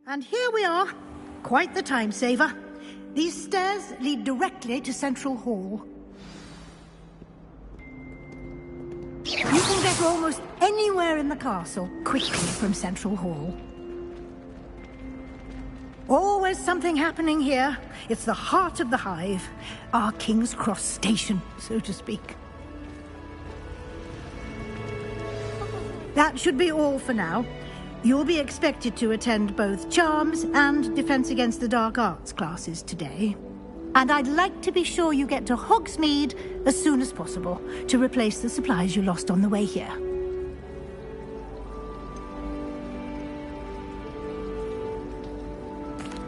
And here we are. Quite the time saver. These stairs lead directly to Central Hall. You can get almost anywhere in the castle quickly from Central Hall. Always something happening here. It's the heart of the Hive. Our King's Cross station, so to speak. That should be all for now. You'll be expected to attend both Charms and Defense Against the Dark Arts classes today. And I'd like to be sure you get to Hogsmeade as soon as possible to replace the supplies you lost on the way here.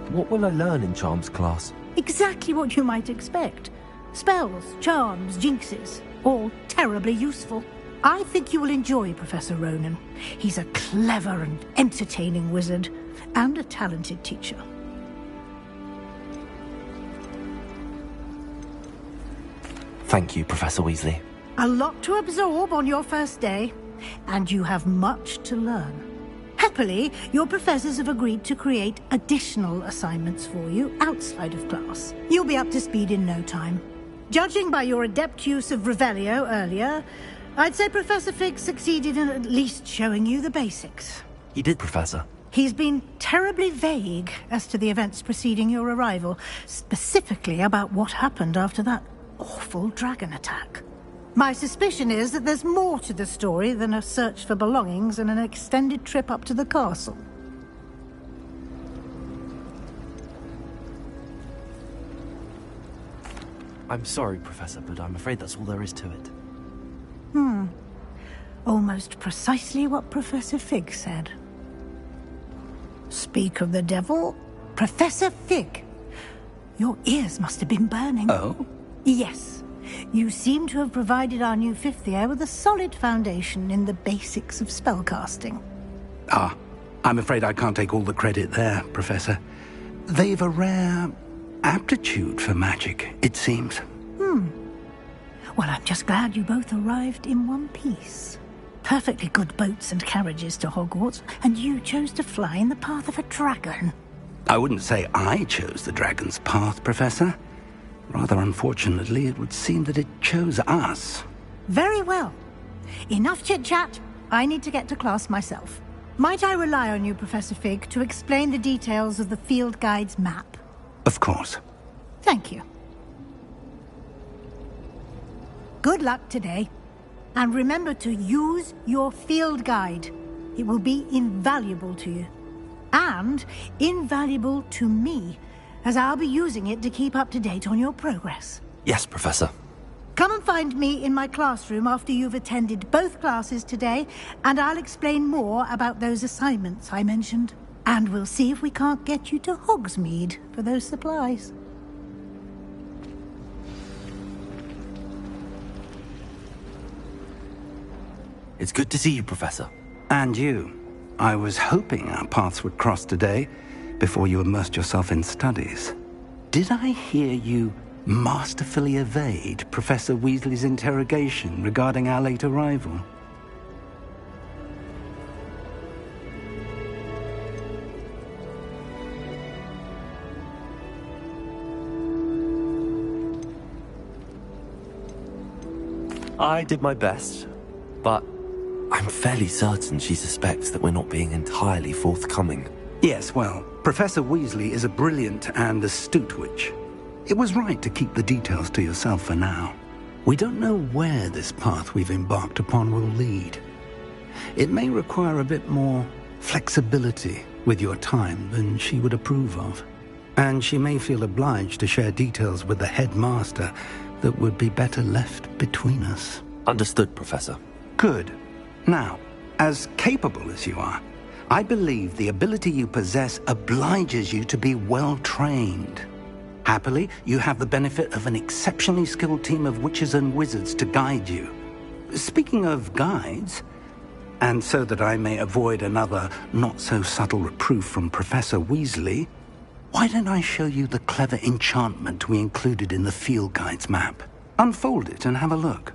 What will I learn in Charms class? Exactly what you might expect. Spells, charms, jinxes, all terribly useful. I think you will enjoy Professor Ronen. He's a clever and entertaining wizard, and a talented teacher. Thank you, Professor Weasley. A lot to absorb on your first day, and you have much to learn. Happily, your professors have agreed to create additional assignments for you outside of class. You'll be up to speed in no time. Judging by your adept use of Revelio earlier, I'd say Professor Fig succeeded in at least showing you the basics. He did, Professor. He's been terribly vague as to the events preceding your arrival, specifically about what happened after that awful dragon attack. My suspicion is that there's more to the story than a search for belongings and an extended trip up to the castle. I'm sorry, Professor, but I'm afraid that's all there is to it. Almost precisely what Professor Fig said. Speak of the devil, Professor Fig. Your ears must have been burning. Oh? Yes. You seem to have provided our new fifth year with a solid foundation in the basics of spellcasting. Ah, I'm afraid I can't take all the credit there, Professor. They've a rare aptitude for magic, it seems. Well, I'm just glad you both arrived in one piece. Perfectly good boats and carriages to Hogwarts, and you chose to fly in the path of a dragon. I wouldn't say I chose the dragon's path, Professor. Rather unfortunately, it would seem that it chose us. Very well. Enough chit-chat. I need to get to class myself. Might I rely on you, Professor Fig, to explain the details of the field guide's map? Of course. Thank you. Good luck today. And remember to use your field guide. It will be invaluable to you. And invaluable to me, as I'll be using it to keep up to date on your progress. Yes, Professor. Come and find me in my classroom after you've attended both classes today, and I'll explain more about those assignments I mentioned. And we'll see if we can't get you to Hogsmeade for those supplies. It's good to see you, Professor. And you. I was hoping our paths would cross today, before you immersed yourself in studies. Did I hear you masterfully evade Professor Weasley's interrogation regarding our late arrival? I did my best, but I'm fairly certain she suspects that we're not being entirely forthcoming. Yes, well, Professor Weasley is a brilliant and astute witch. It was right to keep the details to yourself for now. We don't know where this path we've embarked upon will lead. It may require a bit more flexibility with your time than she would approve of. And she may feel obliged to share details with the headmaster that would be better left between us. Understood, Professor. Good. Now, as capable as you are, I believe the ability you possess obliges you to be well-trained. Happily, you have the benefit of an exceptionally skilled team of witches and wizards to guide you. Speaking of guides, and so that I may avoid another not-so-subtle reproof from Professor Weasley, why don't I show you the clever enchantment we included in the field guide's map? Unfold it and have a look.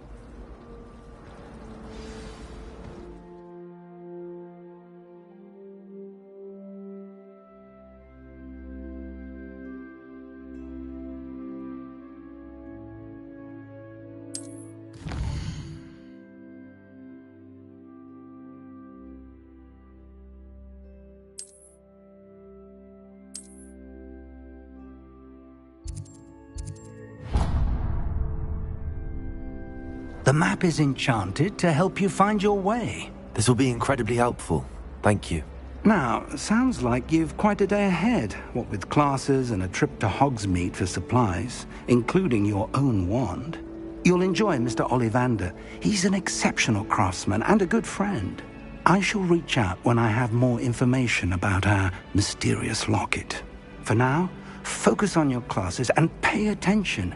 The map is enchanted to help you find your way. This will be incredibly helpful. Thank you. Now, sounds like you've quite a day ahead, what with classes and a trip to Hogsmeade for supplies, including your own wand. You'll enjoy Mr. Ollivander. He's an exceptional craftsman and a good friend. I shall reach out when I have more information about our mysterious locket. For now, focus on your classes and pay attention.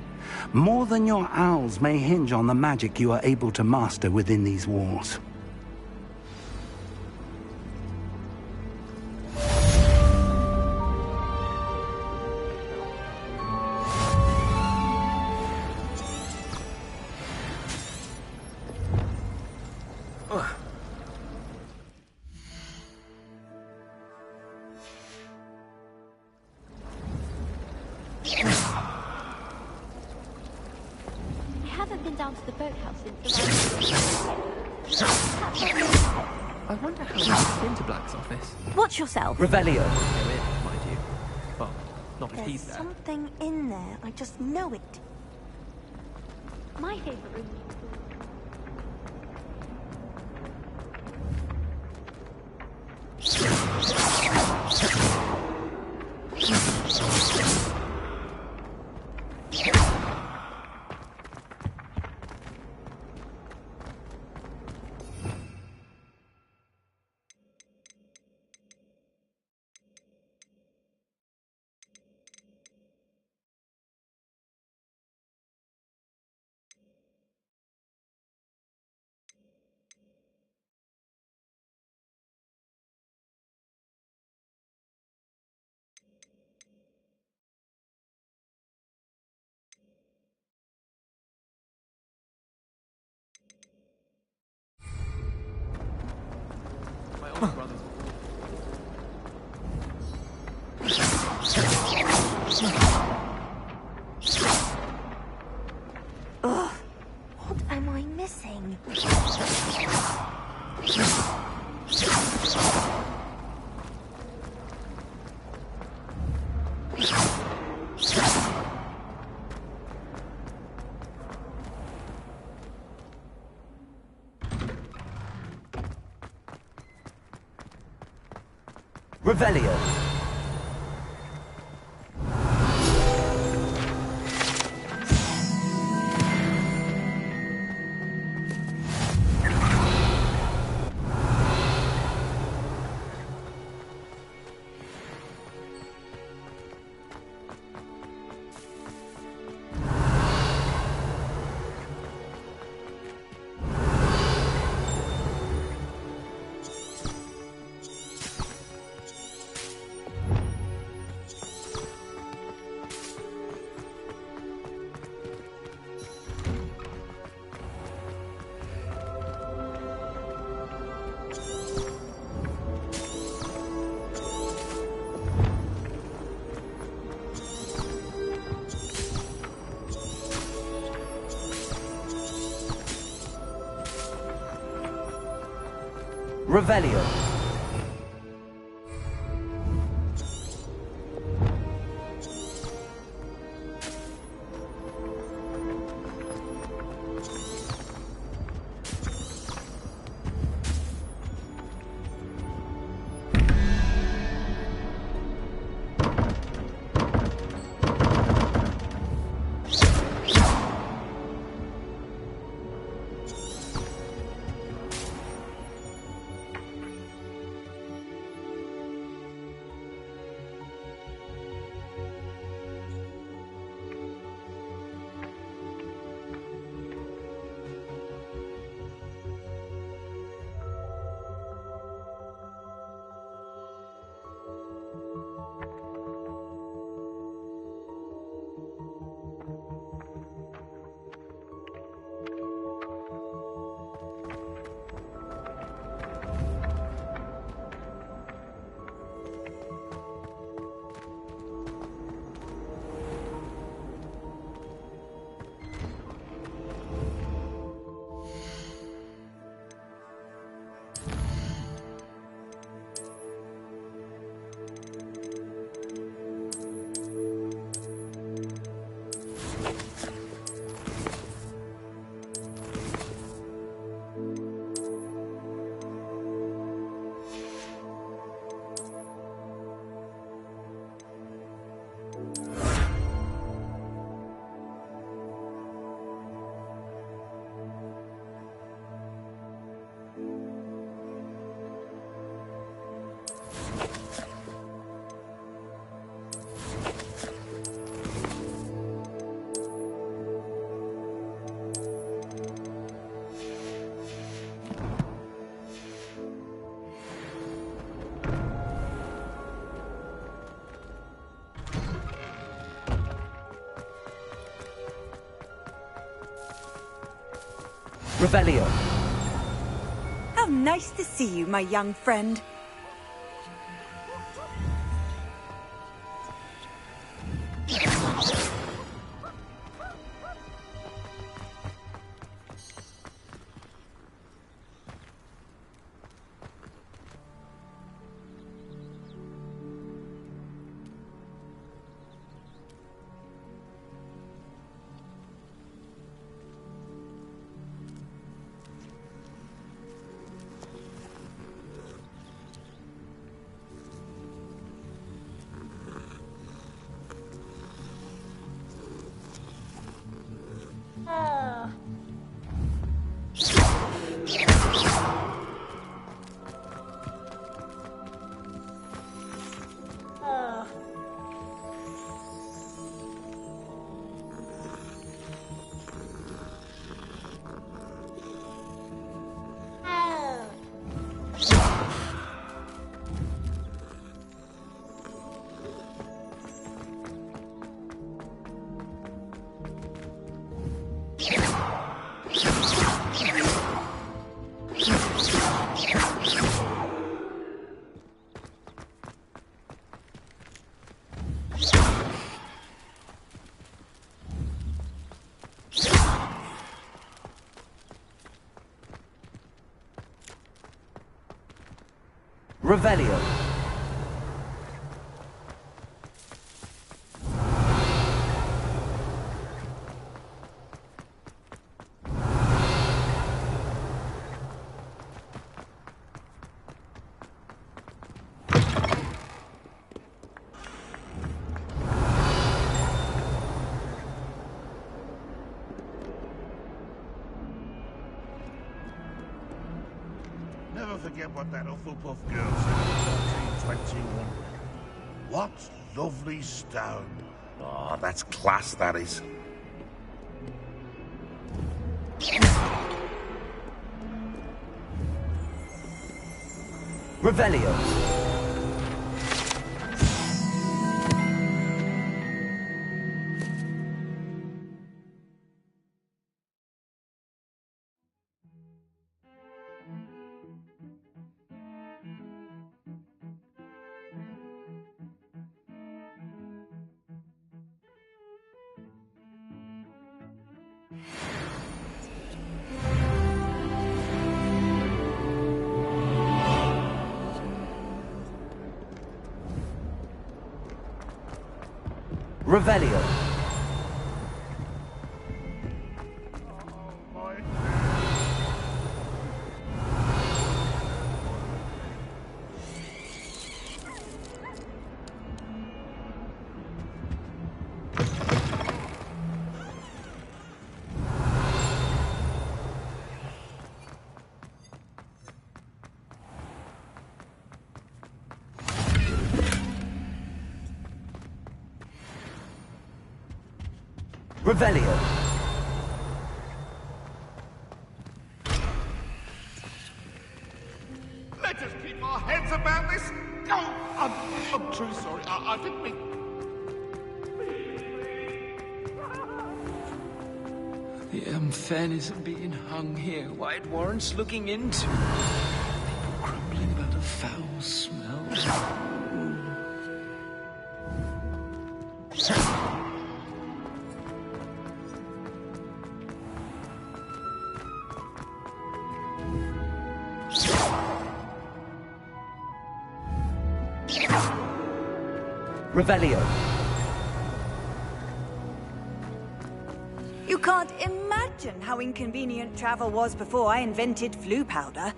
More than your owls may hinge on the magic you are able to master within these walls. I wonder how we got into Black's office. Watch yourself. Revelio. Mind you. Well, not if he's There's there. something in there. I just know it. My favorite room. My older brother's. Ugh. What am I missing? Revelio. Revelio. Revelio. How nice to see you, my young friend. Revelio. Never forget what that Hufflepuff girl said in 1421. What lovely stone. Oh, that's class, that is. Revelio. Revelio. Revelio. Let us keep our heads about this. Oh, I'm truly sorry. I didn't mean... The Fen isn't being hung here. Why it warrants looking into. People grumbling about a foul smell. Revelio. You can't imagine how inconvenient travel was before I invented Floo powder.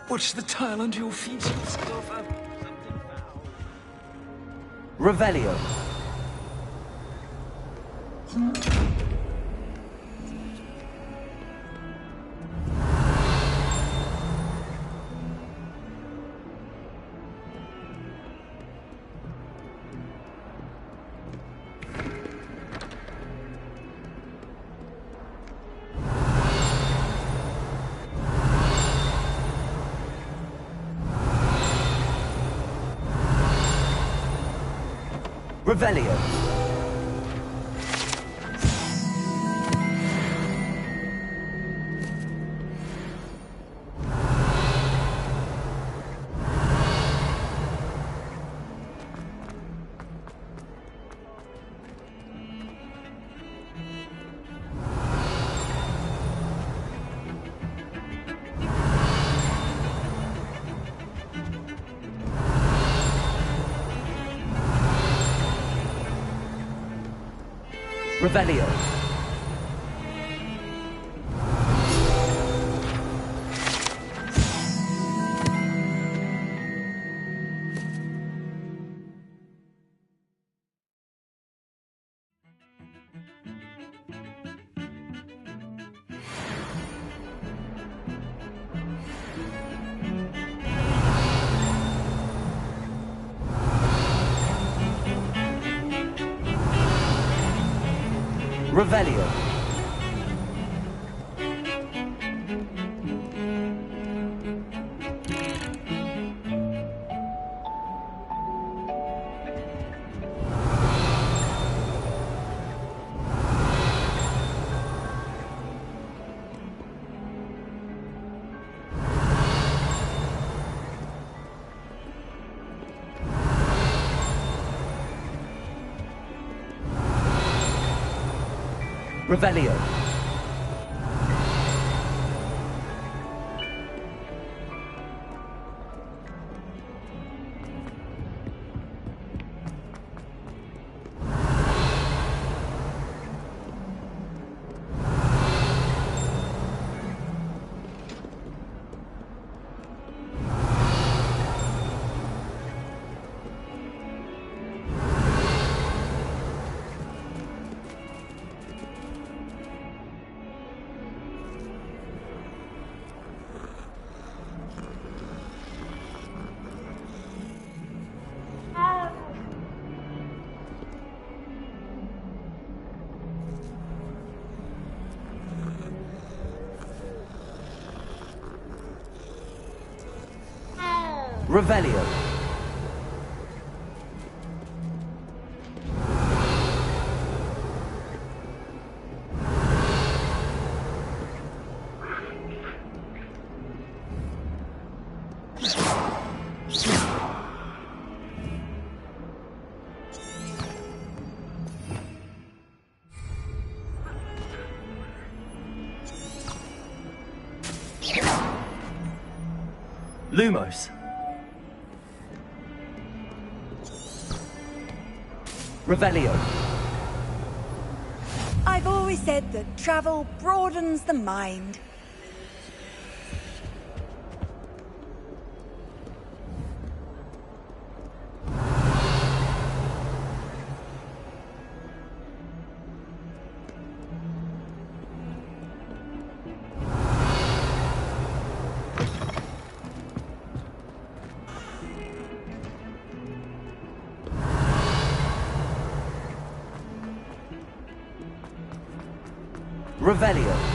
Watch the tile under your feet. Revelio. Revelio. Revelio. Revelio. Revelio. Revelio. Lumos. Revelio. I've always said that travel broadens the mind. Revelio.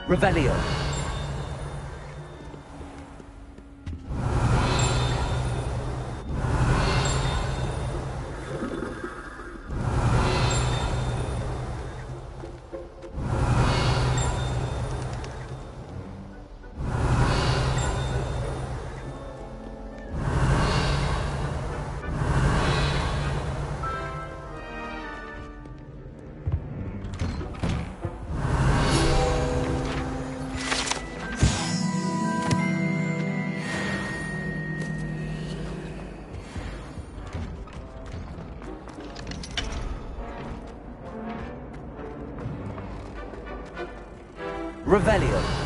Revelio. Revelio.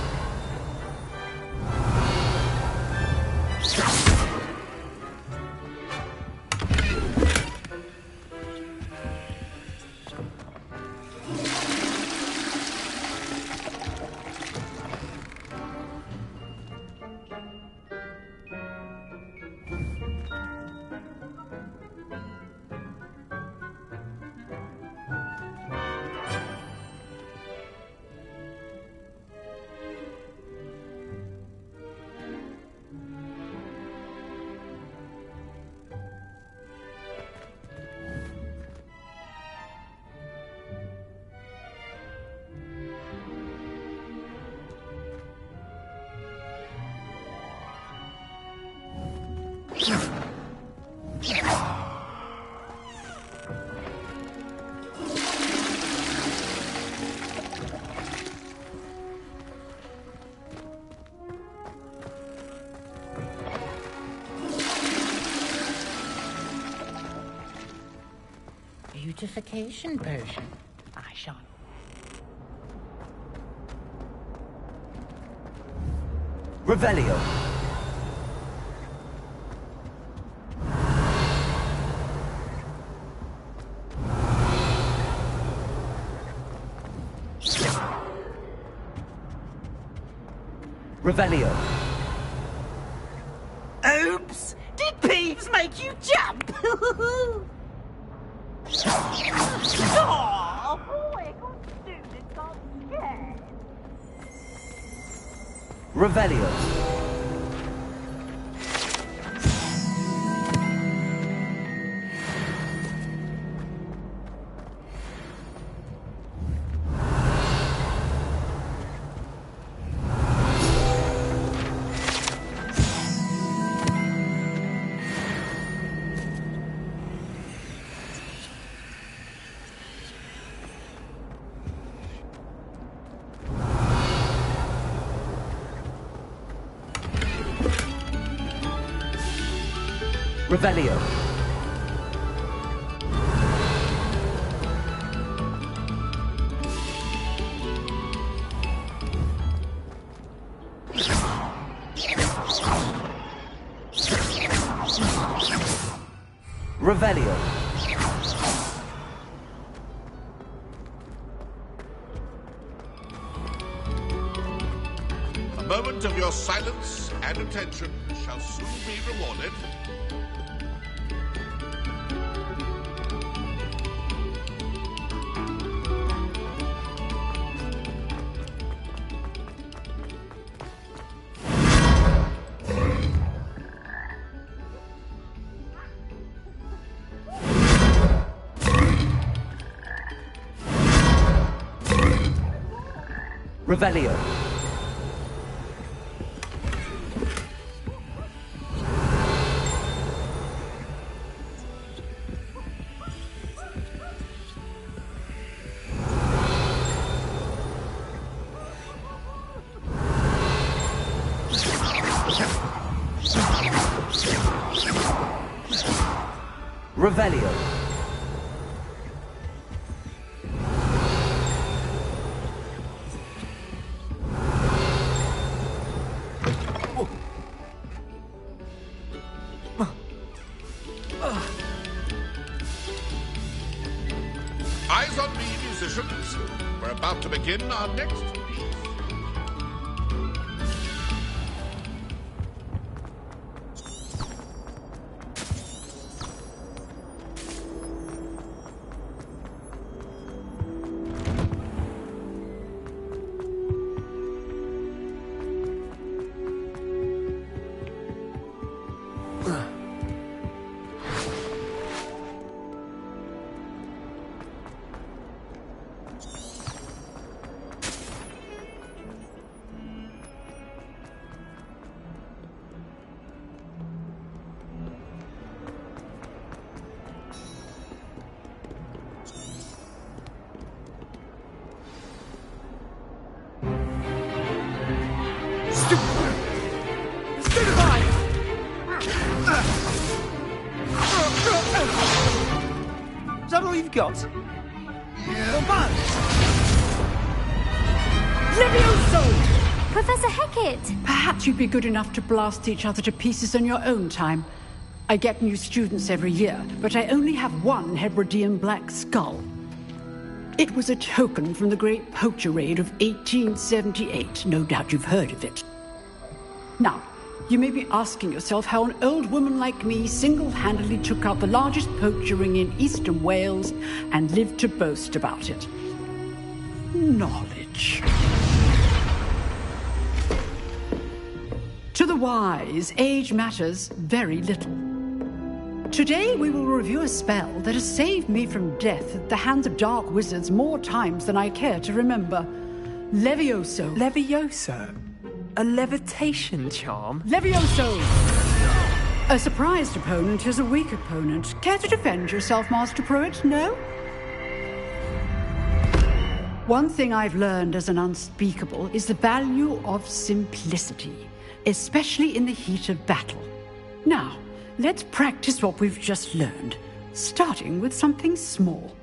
Beautification potion. I shall. Revelio. Revelio. Oops! Did Peeves make you jump? Oh, boy, students got scared. Revelio. Revelio. Revelio. A moment of your silence and attention shall soon be rewarded. Revelio. Revelio. Eyes on me, musicians. We're about to begin our next piece. Is that all you've got? Yeah. Levioso! Professor Hecat! Perhaps you'd be good enough to blast each other to pieces in your own time. I get new students every year, but I only have one Hebridean black skull. It was a token from the Great Poacher Raid of 1878. No doubt you've heard of it. Now, you may be asking yourself how an old woman like me single-handedly took out the largest poacher ring in eastern Wales and lived to boast about it. Knowledge. To the wise, age matters very little. Today we will review a spell that has saved me from death at the hands of dark wizards more times than I care to remember. A surprised opponent is a weak opponent. Care to defend yourself, Master Pruitt? No? One thing I've learned as an unspeakable is the value of simplicity, especially in the heat of battle. Now, let's practice what we've just learned, starting with something small.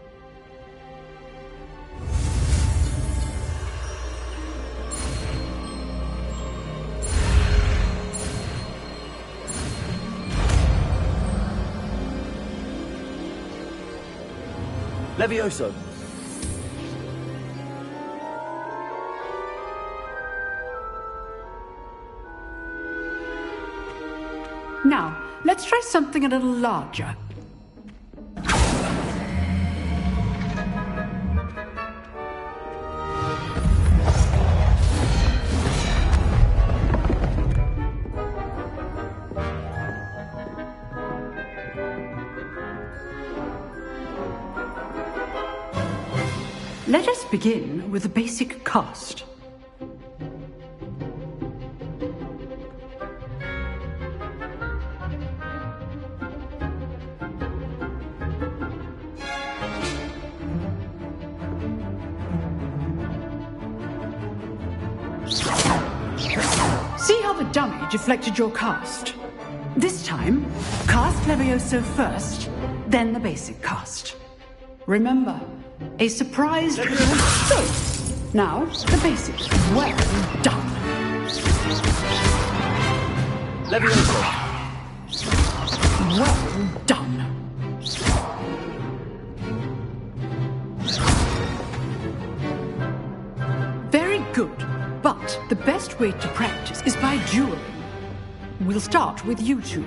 Levioso! Now, let's try something a little larger. Let us begin with a basic cast. See how the dummy deflected your cast? This time, cast Levioso first, then the basic cast. Remember, a surprised... So, now, the basics. Well done. Levioso! Well done. Very good. But the best way to practice is by dueling. We'll start with you two.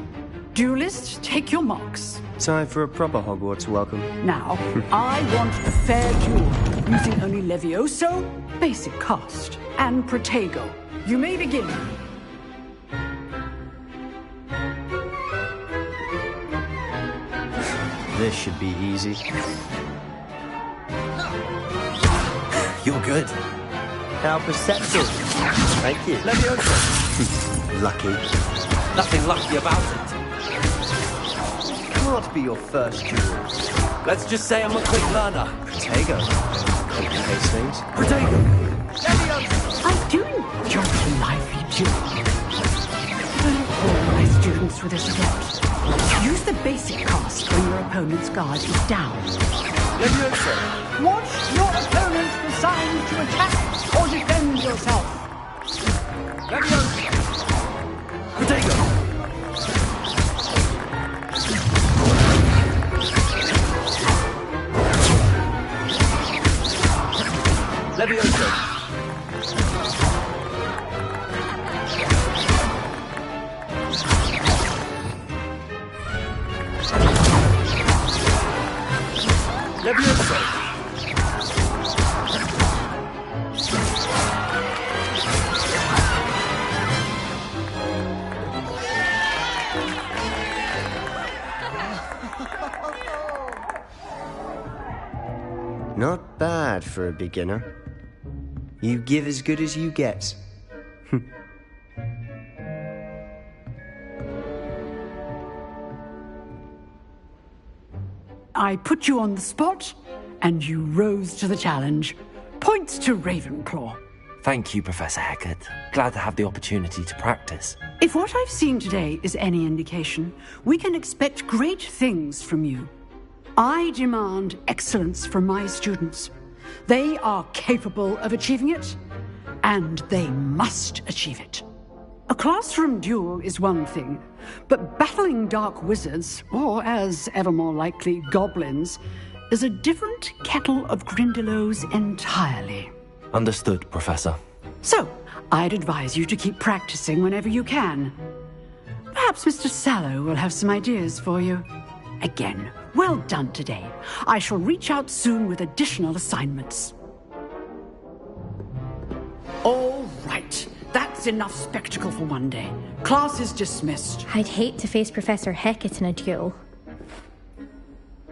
Duelists, take your marks. Time for a proper Hogwarts welcome. Now, I want a fair duel, using only Levioso, basic cast, and Protego. You may begin. This should be easy. You're good. How perceptive. Thank you. Levioso! Lucky. Nothing lucky about it. Can't be your first duel. Let's just say I'm a quick learner. Protego. Complicates things. Protego! I do enjoy a lively duel. All my students with this adept. Use the basic cast when your opponent's guard is down. Levioso! Watch your opponent decide to attack or defend yourself. Levioso! Protego! Levioso! Levioso! Not bad for a beginner. You give as good as you get. I put you on the spot, and you rose to the challenge. Points to Ravenclaw. Thank you, Professor Hecat. Glad to have the opportunity to practice. If what I've seen today is any indication, we can expect great things from you. I demand excellence from my students. They are capable of achieving it, and they must achieve it. A classroom duel is one thing, but battling dark wizards, or as ever more likely, goblins, is a different kettle of Grindylows entirely. Understood, Professor. So, I'd advise you to keep practicing whenever you can. Perhaps Mr. Sallow will have some ideas for you. Again, well done today. I shall reach out soon with additional assignments. All right. That's enough spectacle for one day. Class is dismissed. I'd hate to face Professor Hecat in a duel.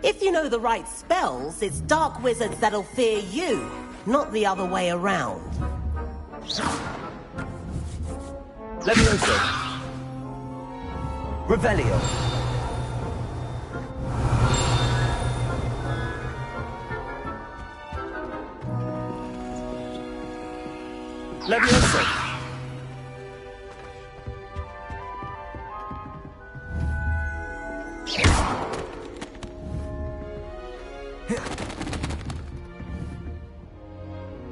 If you know the right spells, it's dark wizards that'll fear you, not the other way around. Levioso! Revelio. Levioso.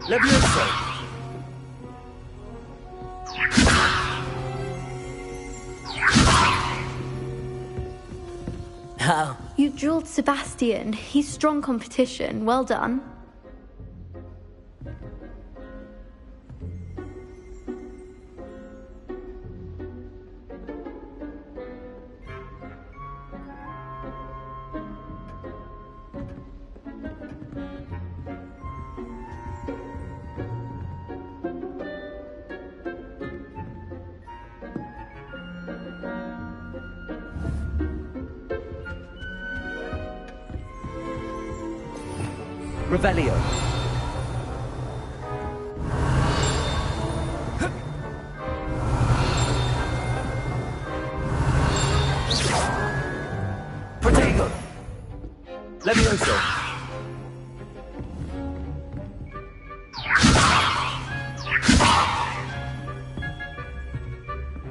Levioso. Oh. You drilled Sebastian. He's strong competition. Well done. Revelio. Protego. Levioso.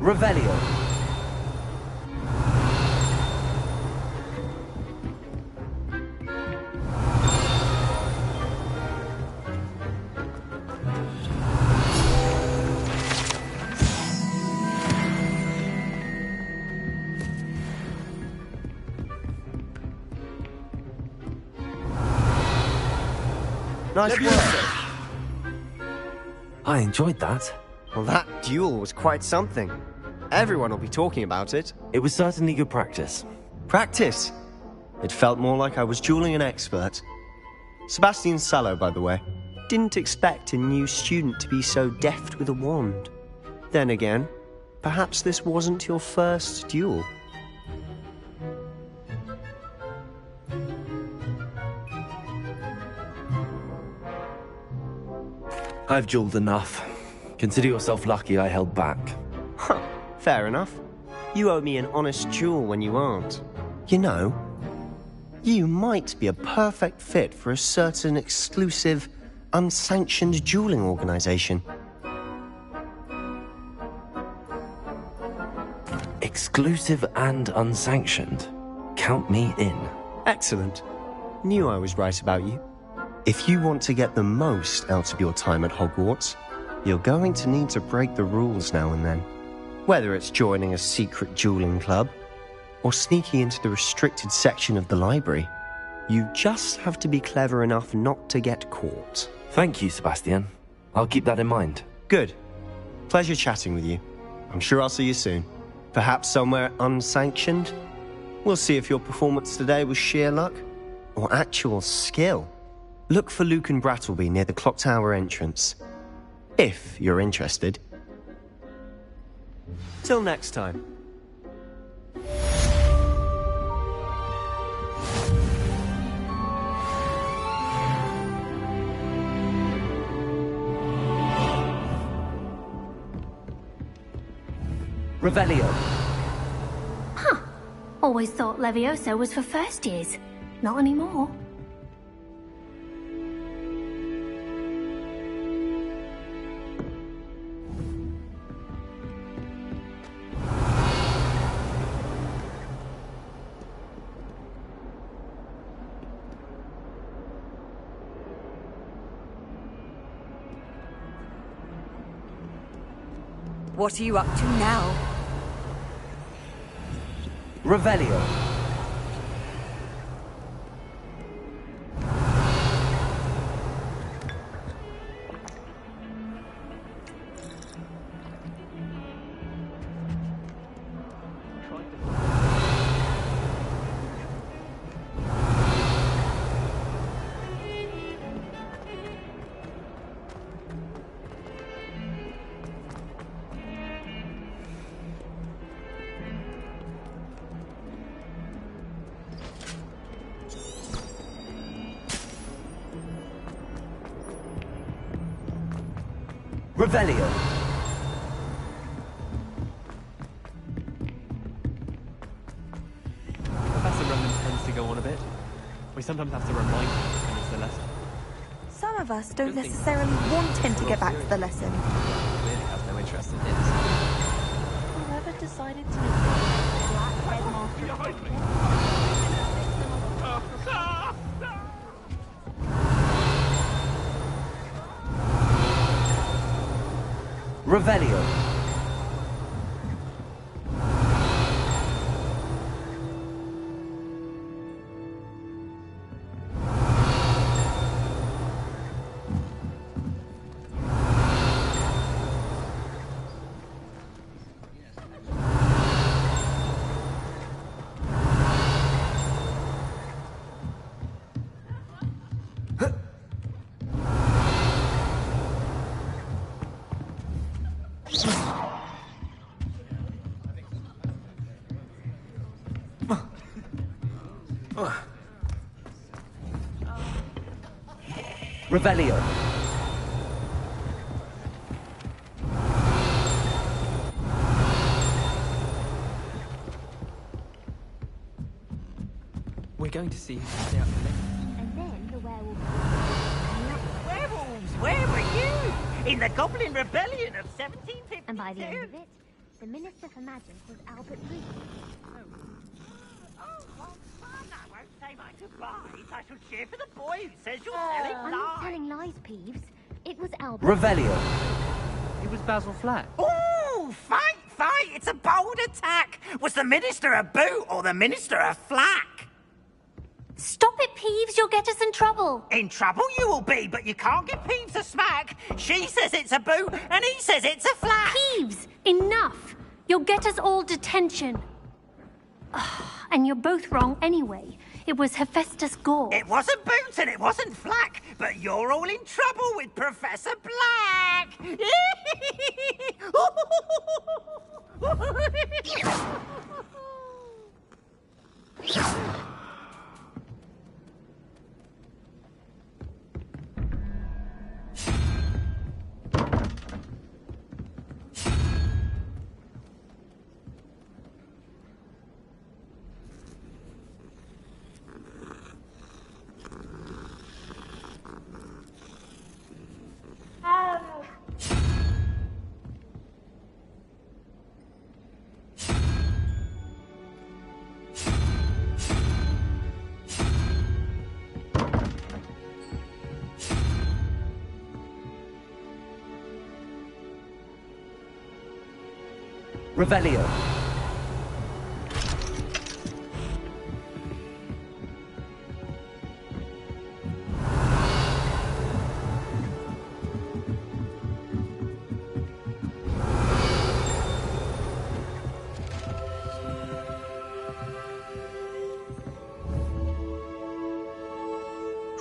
Revelio. Nice work. I enjoyed that. Well, that duel was quite something. Everyone will be talking about it. It was certainly good practice. Practice? It felt more like I was dueling an expert. Sebastian Sallow, by the way. Didn't expect a new student to be so deft with a wand. Then again, perhaps this wasn't your first duel. I've dueled enough. Consider yourself lucky I held back. Huh, fair enough. You owe me an honest duel when you aren't. You know, you might be a perfect fit for a certain exclusive, unsanctioned dueling organization. Exclusive and unsanctioned. Count me in. Excellent. Knew I was right about you. If you want to get the most out of your time at Hogwarts, you're going to need to break the rules now and then. Whether it's joining a secret dueling club, or sneaking into the restricted section of the library, you just have to be clever enough not to get caught. Thank you, Sebastian. I'll keep that in mind. Good. Pleasure chatting with you. I'm sure I'll see you soon. Perhaps somewhere unsanctioned? We'll see if your performance today was sheer luck, or actual skill. Look for Lucan Brattleby near the Clock Tower entrance. If you're interested. Till next time. Revelio. Huh. Always thought Levioso was for first years. Not anymore. What are you up to now? Revelio. Revelio. We sometimes have to remind him to finish the lesson. Some of us don't necessarily want him to get back to the lesson. Clearly has no interest in this. Whoever decided to make the black headmaster... Revelio. Revelio. We're going to see who can stay up for later. And then the werewolf... Werewolves, where were you? In the Goblin Rebellion of 1752? And by the end of it, the Minister for Magic was Albert Reed. Say my goodbyes. I shall cheer for the boy who says you're telling I'm lies. not telling lies, Peeves. It was Albert. Revelio. It was Basil Flack. Ooh, fight! It's a bold attack. Was the Minister a boot or the Minister a flack? Stop it, Peeves. You'll get us in trouble. In trouble you will be, but you can't give Peeves a smack. She says it's a boot and he says it's a flack. Peeves, enough. You'll get us all detention. And you're both wrong anyway. It was Hephaestus Gore. It wasn't Boots and it wasn't Flack, but you're all in trouble with Professor Black. Revelio.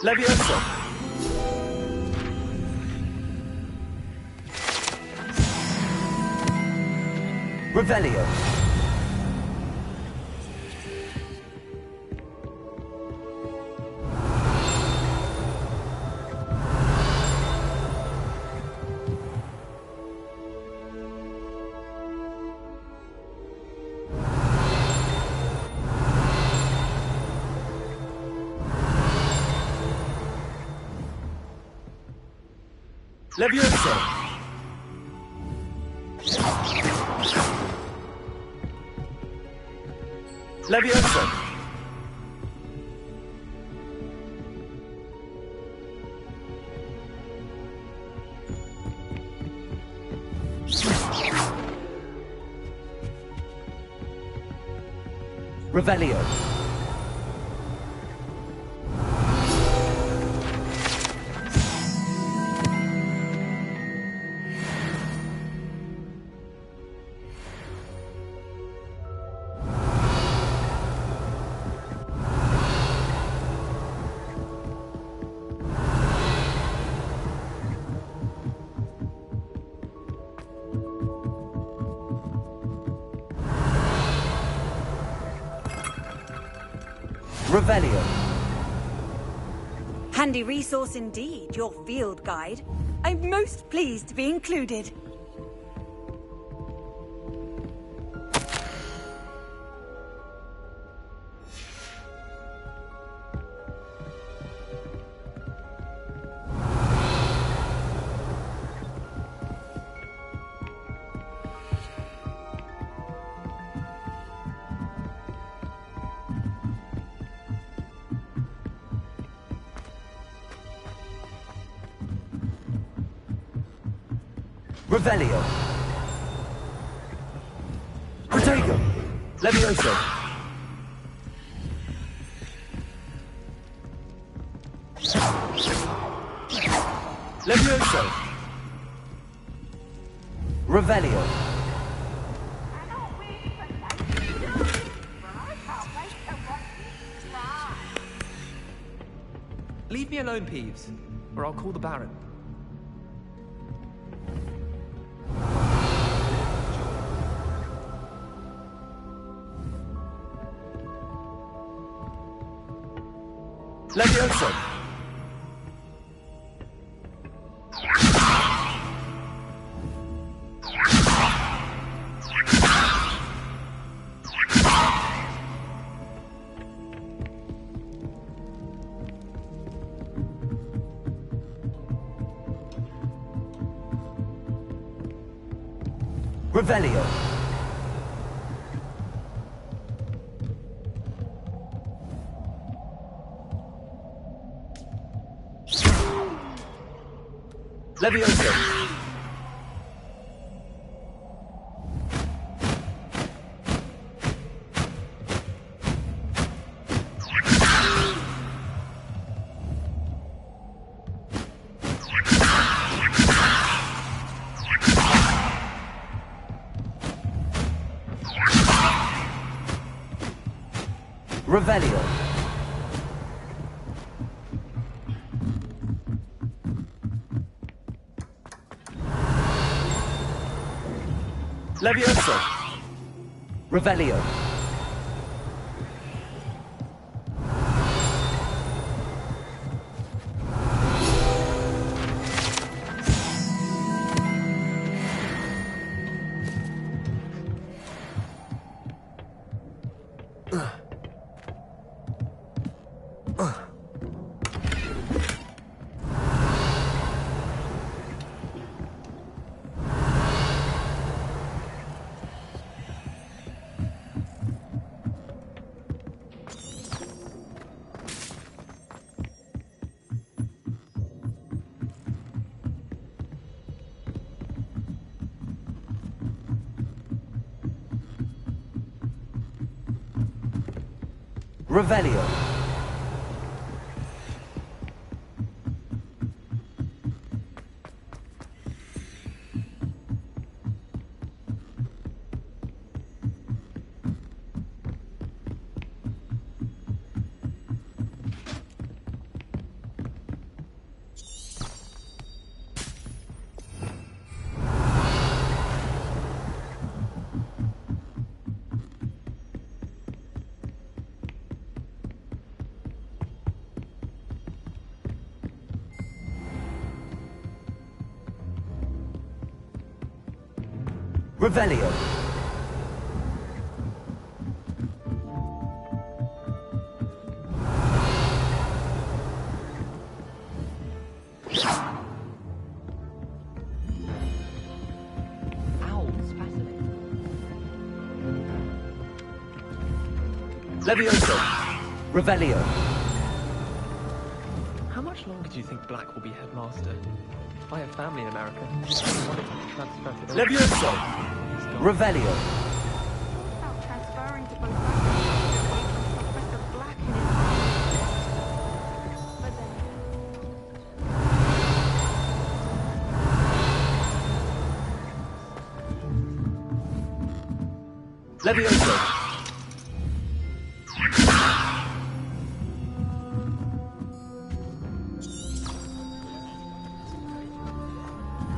Leviosa. Revelio. Leviosa. Leviosa. Revelio. Revelio. Handy resource indeed, your field guide. I'm most pleased to be included. Revelio. Protego. Levioso. Levioso. Revelio. Leave me alone, Peeves, or I'll call the Baron. Levioso. Revelio. Levioso. Revelio. Levioso. Revelio. Revelio. Revelio. Levioso. Revelio. How much longer do you think Black will be headmaster? I have family in America. I wanted to transfer to them. Levioso. Revelio. Levioso.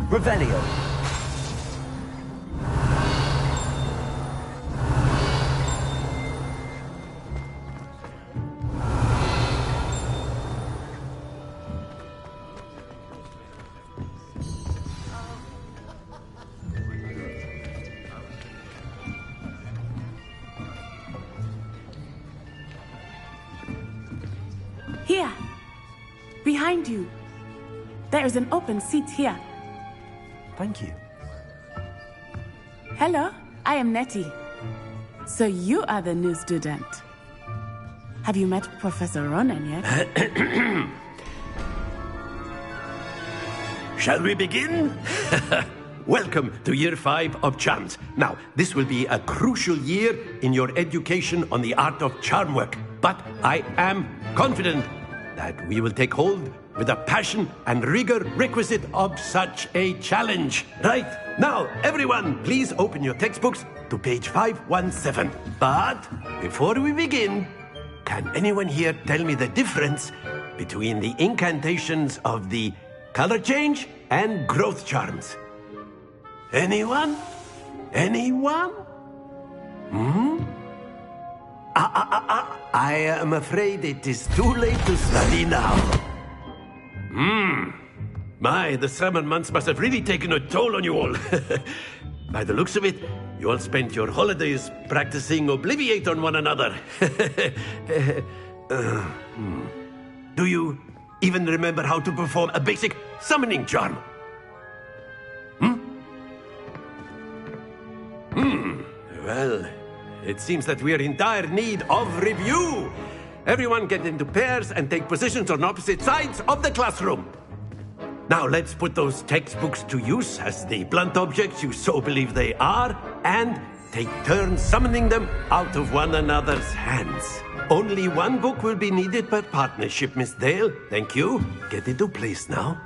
Revelio. Here. Behind you. There is an open seat here. Thank you. Hello, I am Nettie. So you are the new student. Have you met Professor Ronan yet? Shall we begin? welcome to Year 5 of Charms. Now, this will be a crucial year in your education on the art of charm work, but I am confident that we will take hold with the passion and rigor requisite of such a challenge. Right, now, everyone, please open your textbooks to page 517. But before we begin, can anyone here tell me the difference between the incantations of the color change and growth charms? Anyone? Anyone? I am afraid it is too late to study now. My, the summer months must have really taken a toll on you all. By the looks of it, you all spent your holidays practicing Obliviate on one another. Do you even remember how to perform a basic summoning charm? Well, it seems that we are in dire need of review. Everyone get into pairs and take positions on opposite sides of the classroom. Now let's put those textbooks to use as the blunt objects you so believe they are, and take turns summoning them out of one another's hands. Only one book will be needed per partnership, Miss Dale. Thank you. Get into place now.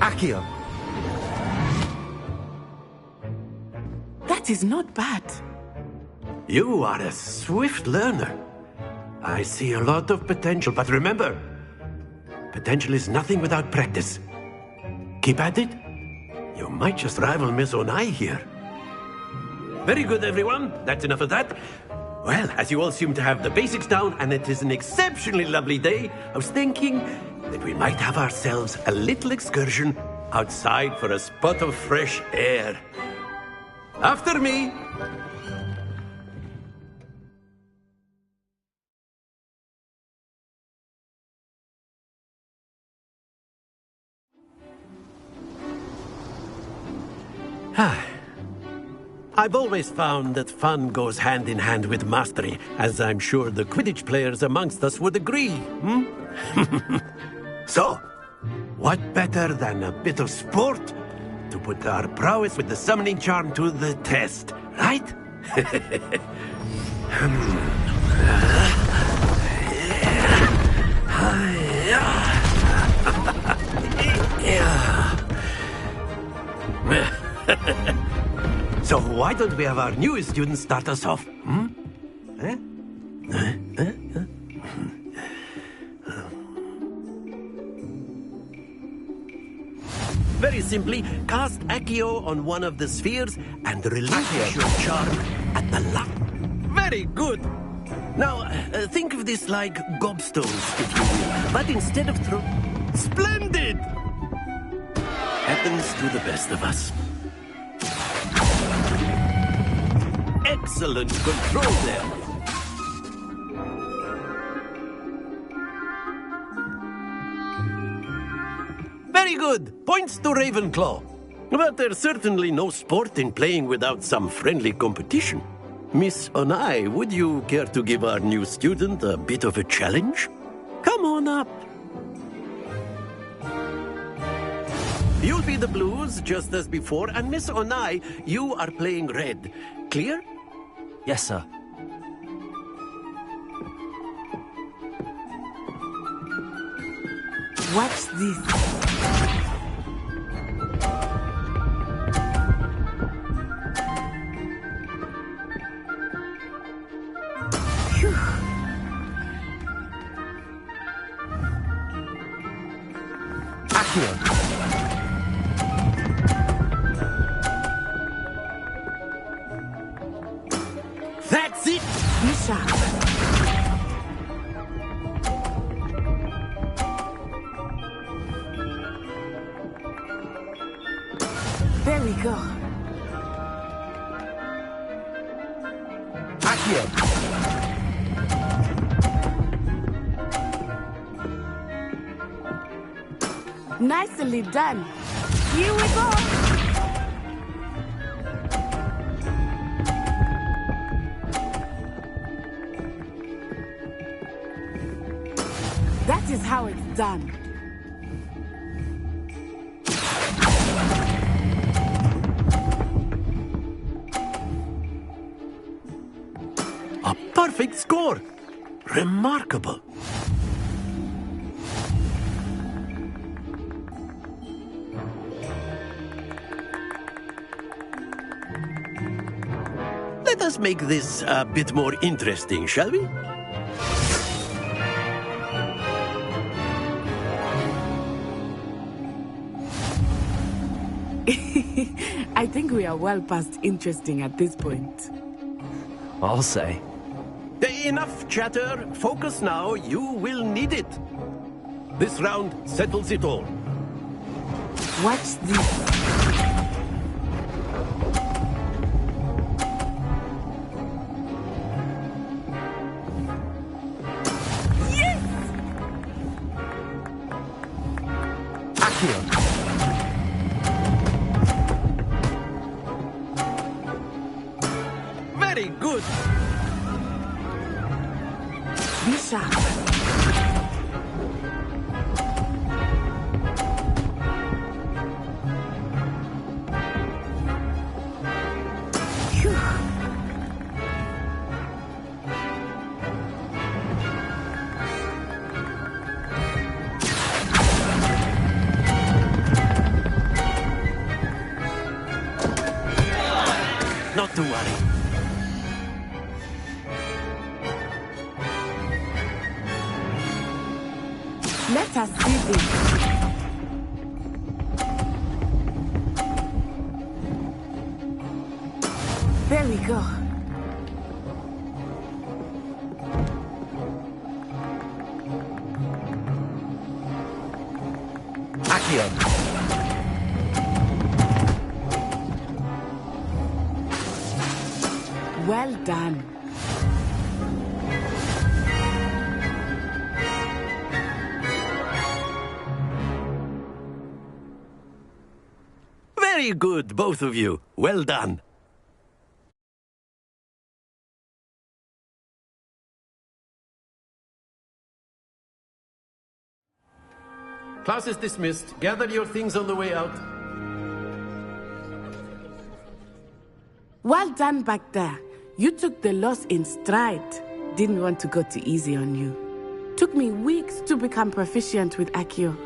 Accio. That is not bad. You are a swift learner. I see a lot of potential, but remember, potential is nothing without practice. Keep at it. You might just rival Miss Onai here. Very good, everyone. That's enough of that. Well, as you all seem to have the basics down, and it is an exceptionally lovely day, I was thinking that we might have ourselves a little excursion outside for a spot of fresh air. After me. I've always found that fun goes hand in hand with mastery, as I'm sure the Quidditch players amongst us would agree. So, what better than a bit of sport to put our prowess with the summoning charm to the test, right? So why don't we have our newest student start us off? Very simply, cast Accio on one of the spheres and release your charm at the lock. Very good. Now, think of this like gobstones, if you will. But instead of Splendid! Happens to the best of us. Excellent control there. Very good. Points to Ravenclaw. But there's certainly no sport in playing without some friendly competition. Miss Onai, would you care to give our new student a bit of a challenge? Come on up. You'll be the blues, just as before, and Miss Onai, you are playing red. Clear? Yes, sir. What's this? Accio. That's it! Misha. There we go. Accio. Nicely done. Here we go. That is how it's done. A perfect score. Remarkable. Let us make this a bit more interesting, shall we? I think we are well past interesting at this point. I'll say. Enough chatter. Focus now. You will need it. This round settles it all. Watch this. Very good. Be sharp. Not to worry. Let us see this. There we go. Accio. Well done. Very good, both of you. Well done. Class is dismissed. Gather your things on the way out. Well done back there. You took the loss in stride. Didn't want to go too easy on you. Took me weeks to become proficient with Accio.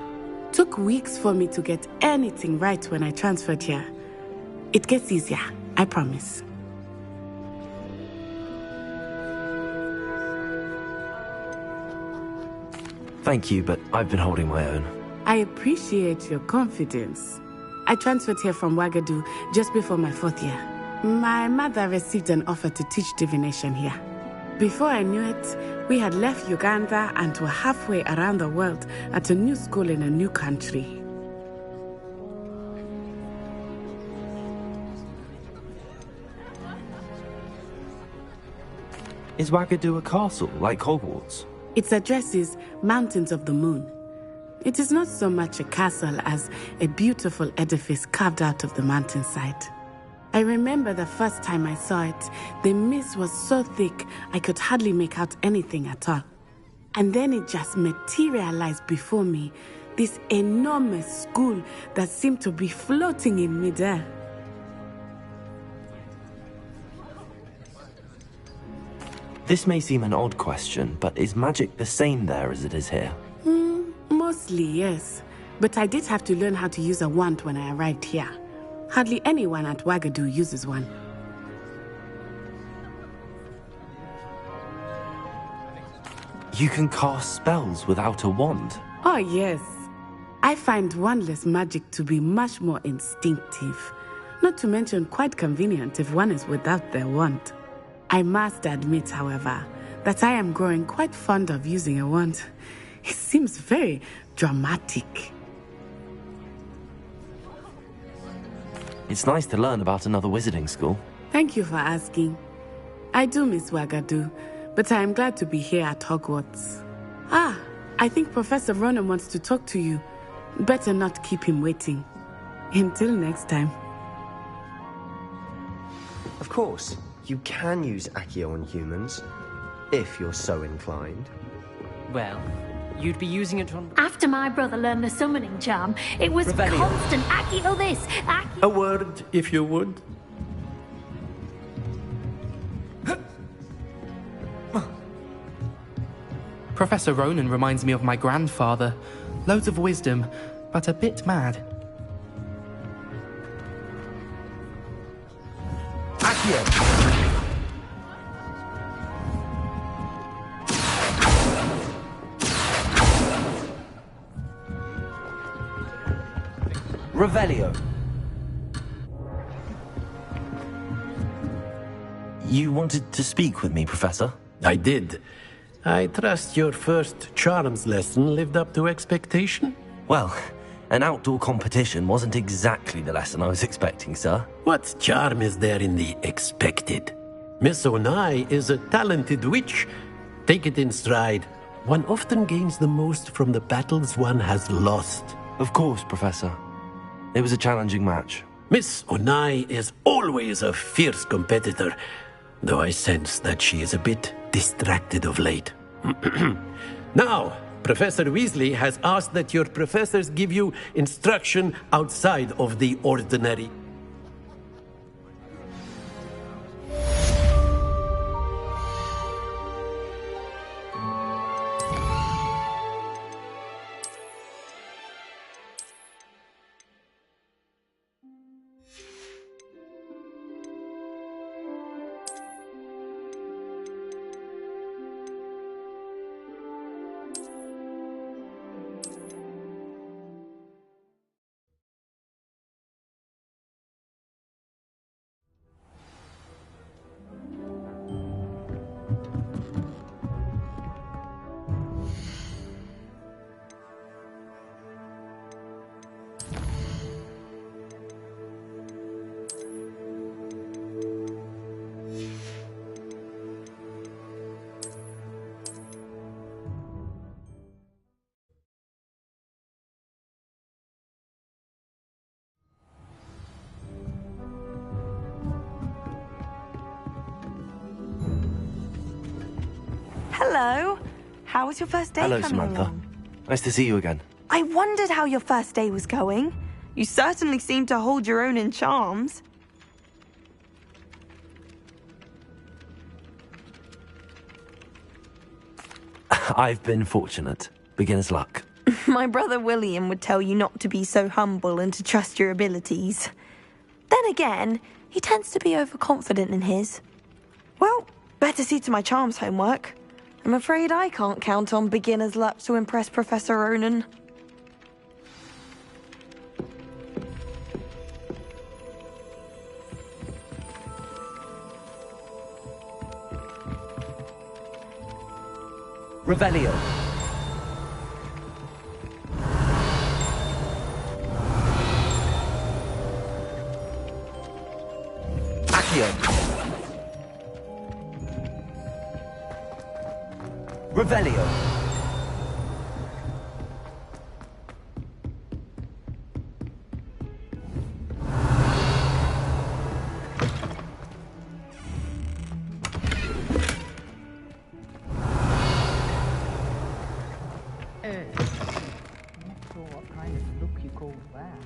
Took weeks for me to get anything right when I transferred here. It gets easier, I promise. Thank you, but I've been holding my own. I appreciate your confidence. I transferred here from Wagadu just before my 4th year. My mother received an offer to teach divination here. Before I knew it, we had left Uganda and were halfway around the world at a new school in a new country. Is Wagadu a castle, like Hogwarts? Its address is Mountains of the Moon. It is not so much a castle as a beautiful edifice carved out of the mountainside. I remember the first time I saw it, the mist was so thick I could hardly make out anything at all. And then it just materialized before me, this enormous school that seemed to be floating in midair. This may seem an odd question, but is magic the same there as it is here? Mostly, yes. But I did have to learn how to use a wand when I arrived here. Hardly anyone at Wagadu uses one. You can cast spells without a wand? Oh, yes. I find wandless magic to be much more instinctive. Not to mention quite convenient if one is without their wand. I must admit, however, that I am growing quite fond of using a wand. It seems very dramatic. It's nice to learn about another wizarding school. Thank you for asking. I do miss Wagadu, but I am glad to be here at Hogwarts. Ah, I think Professor Ronen wants to talk to you. Better not keep him waiting. Until next time. Of course, you can use Accio on humans, if you're so inclined. Well, you'd be using it on... After my brother learned the summoning charm, it was Revelio. constant Accio this, Accio... A word, if you would. Professor Ronan reminds me of my grandfather. Loads of wisdom, but a bit mad. Accio! Revelio. You wanted to speak with me, Professor? I did. I trust your first charms lesson lived up to expectation? Well, an outdoor competition wasn't exactly the lesson I was expecting, sir. What charm is there in the expected? Miss Onai is a talented witch. Take it in stride. One often gains the most from the battles one has lost. Of course, Professor. It was a challenging match. Miss Onai is always a fierce competitor, though I sense that she is a bit distracted of late. Now, Professor Weasley has asked that your professors give you instruction outside of the ordinary. Hello. How was your first day Hello, coming Samantha. along? Nice to see you again. I wondered how your first day was going. You certainly seem to hold your own in charms. I've been fortunate. Beginner's luck. My brother William would tell you not to be so humble and to trust your abilities. Then again, he tends to be overconfident in his. Well, better see to my charms homework. I'm afraid I can't count on beginner's luck to impress Professor Ronan. Revelio. Accio. Revelio. Not sure what kind of look you call that.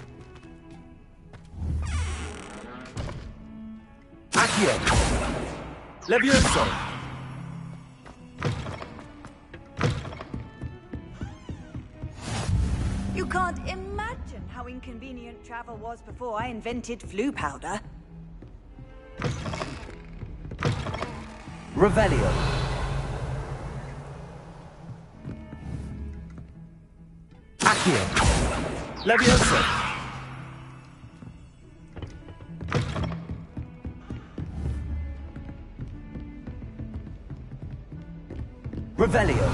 Accio! Levioso! You can't imagine how inconvenient travel was before I invented flu powder. Revelio. Accio! Levioso! Revelio.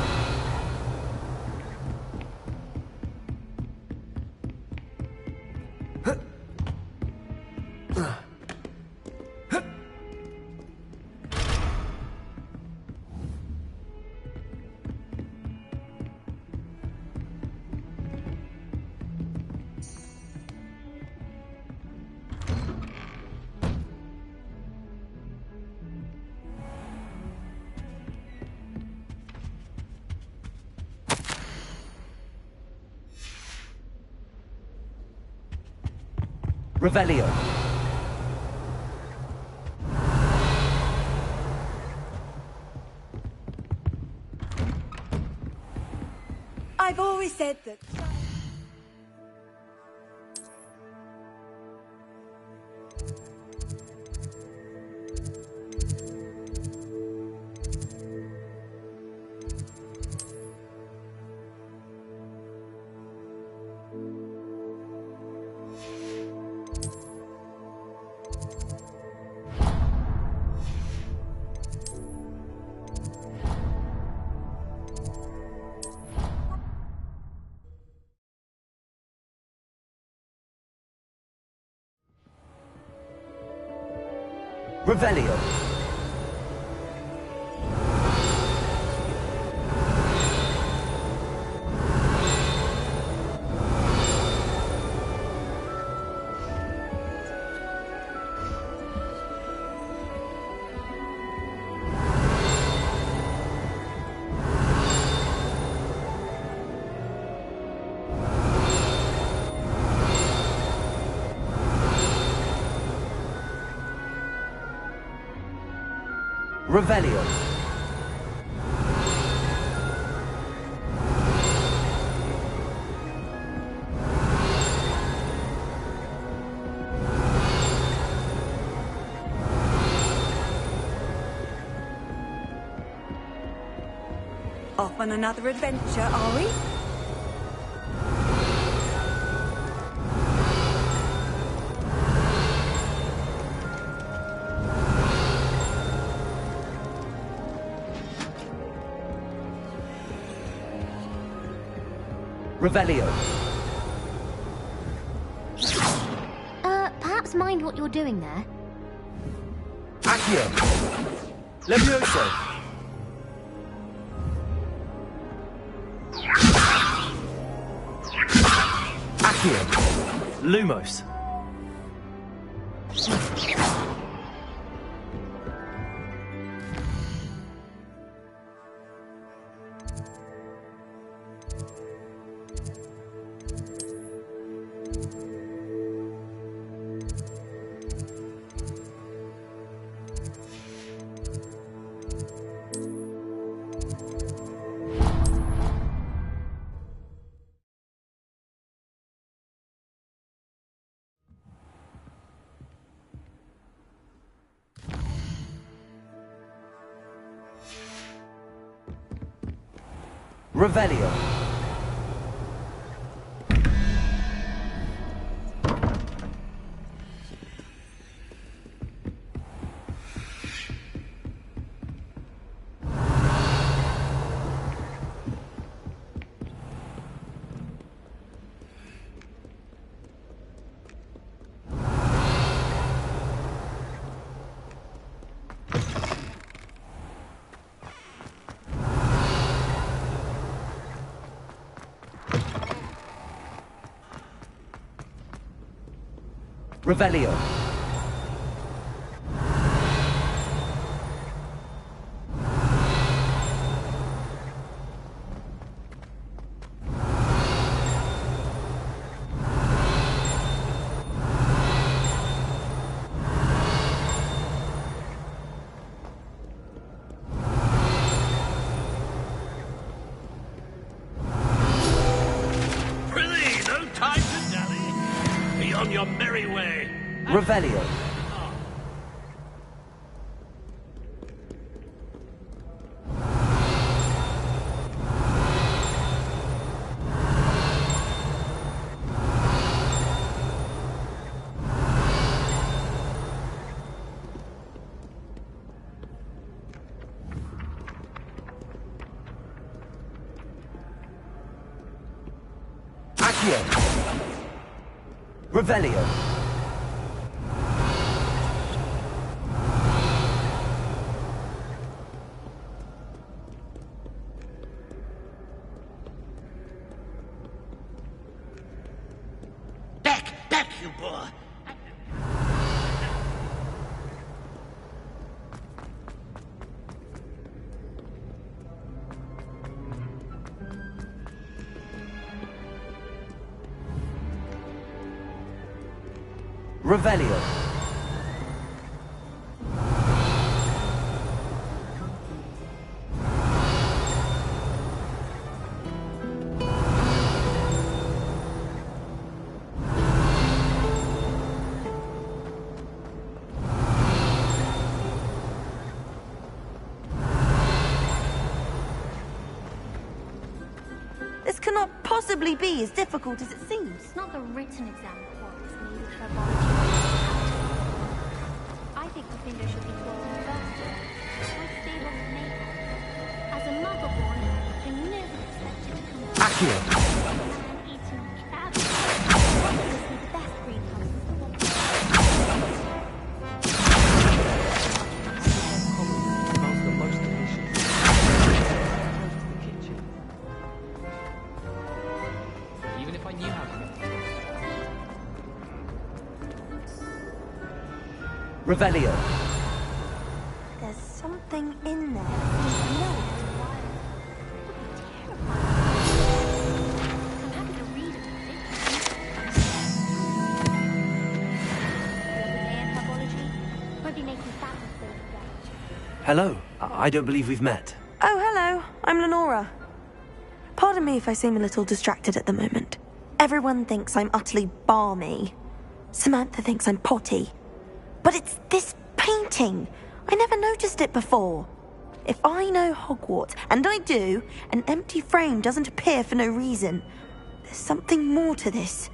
Revelio. I've always said that... Revelio. Revelio. Off on another adventure, are we? Revelio. Perhaps mind what you're doing there. Accio. Levioso. Accio. Lumos. Revelio. Revelio. Prithee, no time to dally. Be on your merry way. Revelio. Accio. Revelio. Back, you boy. Revelio. This cannot possibly be as difficult as it seems. It's not the written exam qual is needed for biology. I think the finger should be taught in first year. Like stable makeup. As a mother-born, I never expected to come to Accio. man eating cabbage. Obviously the best greenhouse is the one. Smells the most delicious. Even if I knew how to. Revelio. There's something in there that seems to know it's wild. I'm happy to read it. Herbology won't be making fat mistakes again. Hello. I don't believe we've met. Oh, hello. I'm Lenora. Pardon me if I seem a little distracted at the moment. Everyone thinks I'm utterly balmy. Samantha thinks I'm potty. But it's this painting. I never noticed it before. If I know Hogwarts, and I do, an empty frame doesn't appear for no reason. There's something more to this.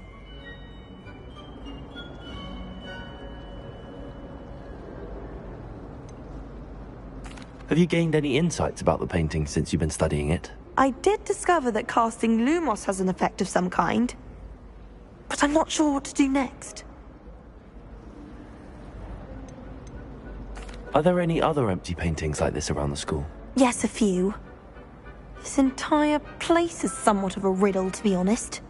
Have you gained any insights about the painting since you've been studying it? I did discover that casting Lumos has an effect of some kind. But I'm not sure what to do next. Are there any other empty paintings like this around the school? Yes, a few. This entire place is somewhat of a riddle, to be honest.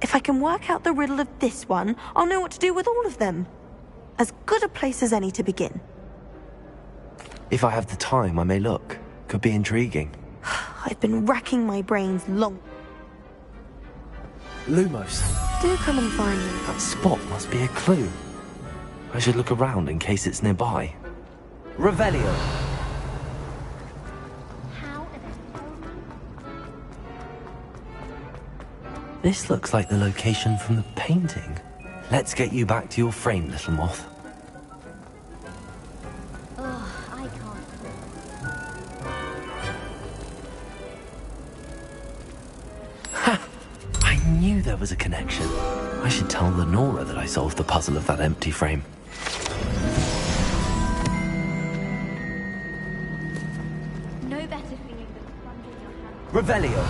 If I can work out the riddle of this one, I'll know what to do with all of them. As good a place as any to begin. If I have the time, I may look. Could be intriguing. I've been racking my brains long. Lumos. Do come and find me. That spot must be a clue. I should look around in case it's nearby. Revelio. This looks like the location from the painting. Let's get you back to your frame, little moth. I can't. I knew there was a connection. I should tell Lenora that I solved the puzzle of that empty frame. No better feeling than plunging your hand. Revelio.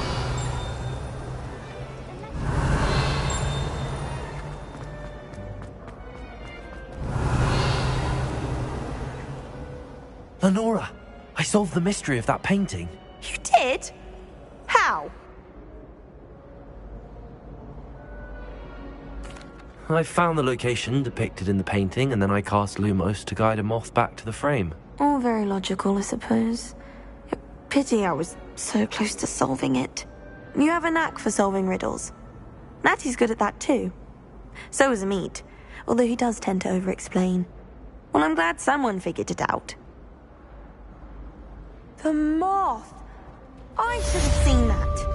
Lenora, I solved the mystery of that painting. You did? How? I found the location depicted in the painting, and then I cast Lumos to guide a moth back to the frame. All very logical, I suppose. Pity I was so close to solving it. You have a knack for solving riddles. Natty's good at that too. So is Amit, although he does tend to over-explain. Well, I'm glad someone figured it out. The moth! I should have seen that.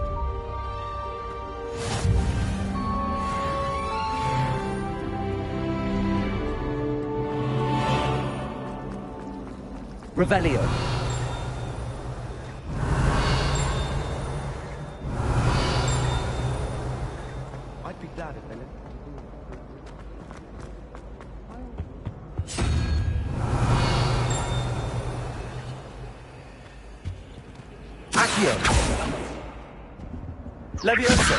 Revelio. I'd be glad if they let me. Accio. Levioso.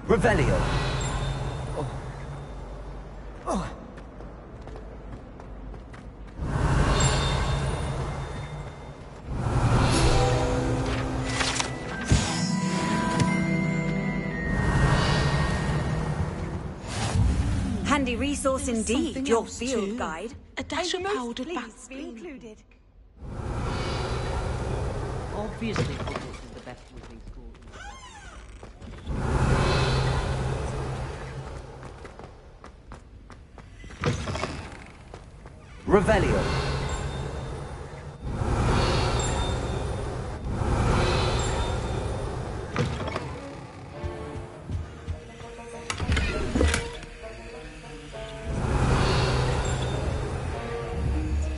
Revelio. Handy resource indeed, your field guide. A dash of powdered Please bath be included. Obviously, Hogwarts is the best wizarding school. Revelio.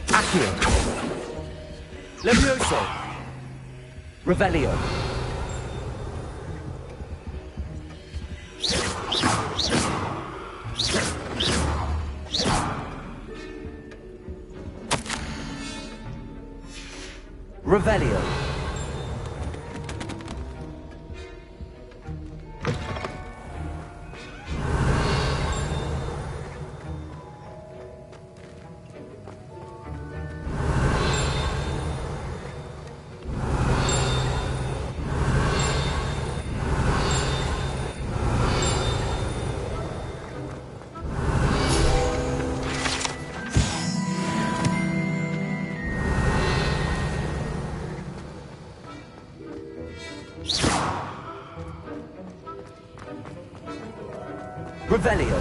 Accio. Levioso. Revelio. Revelio. Revelio.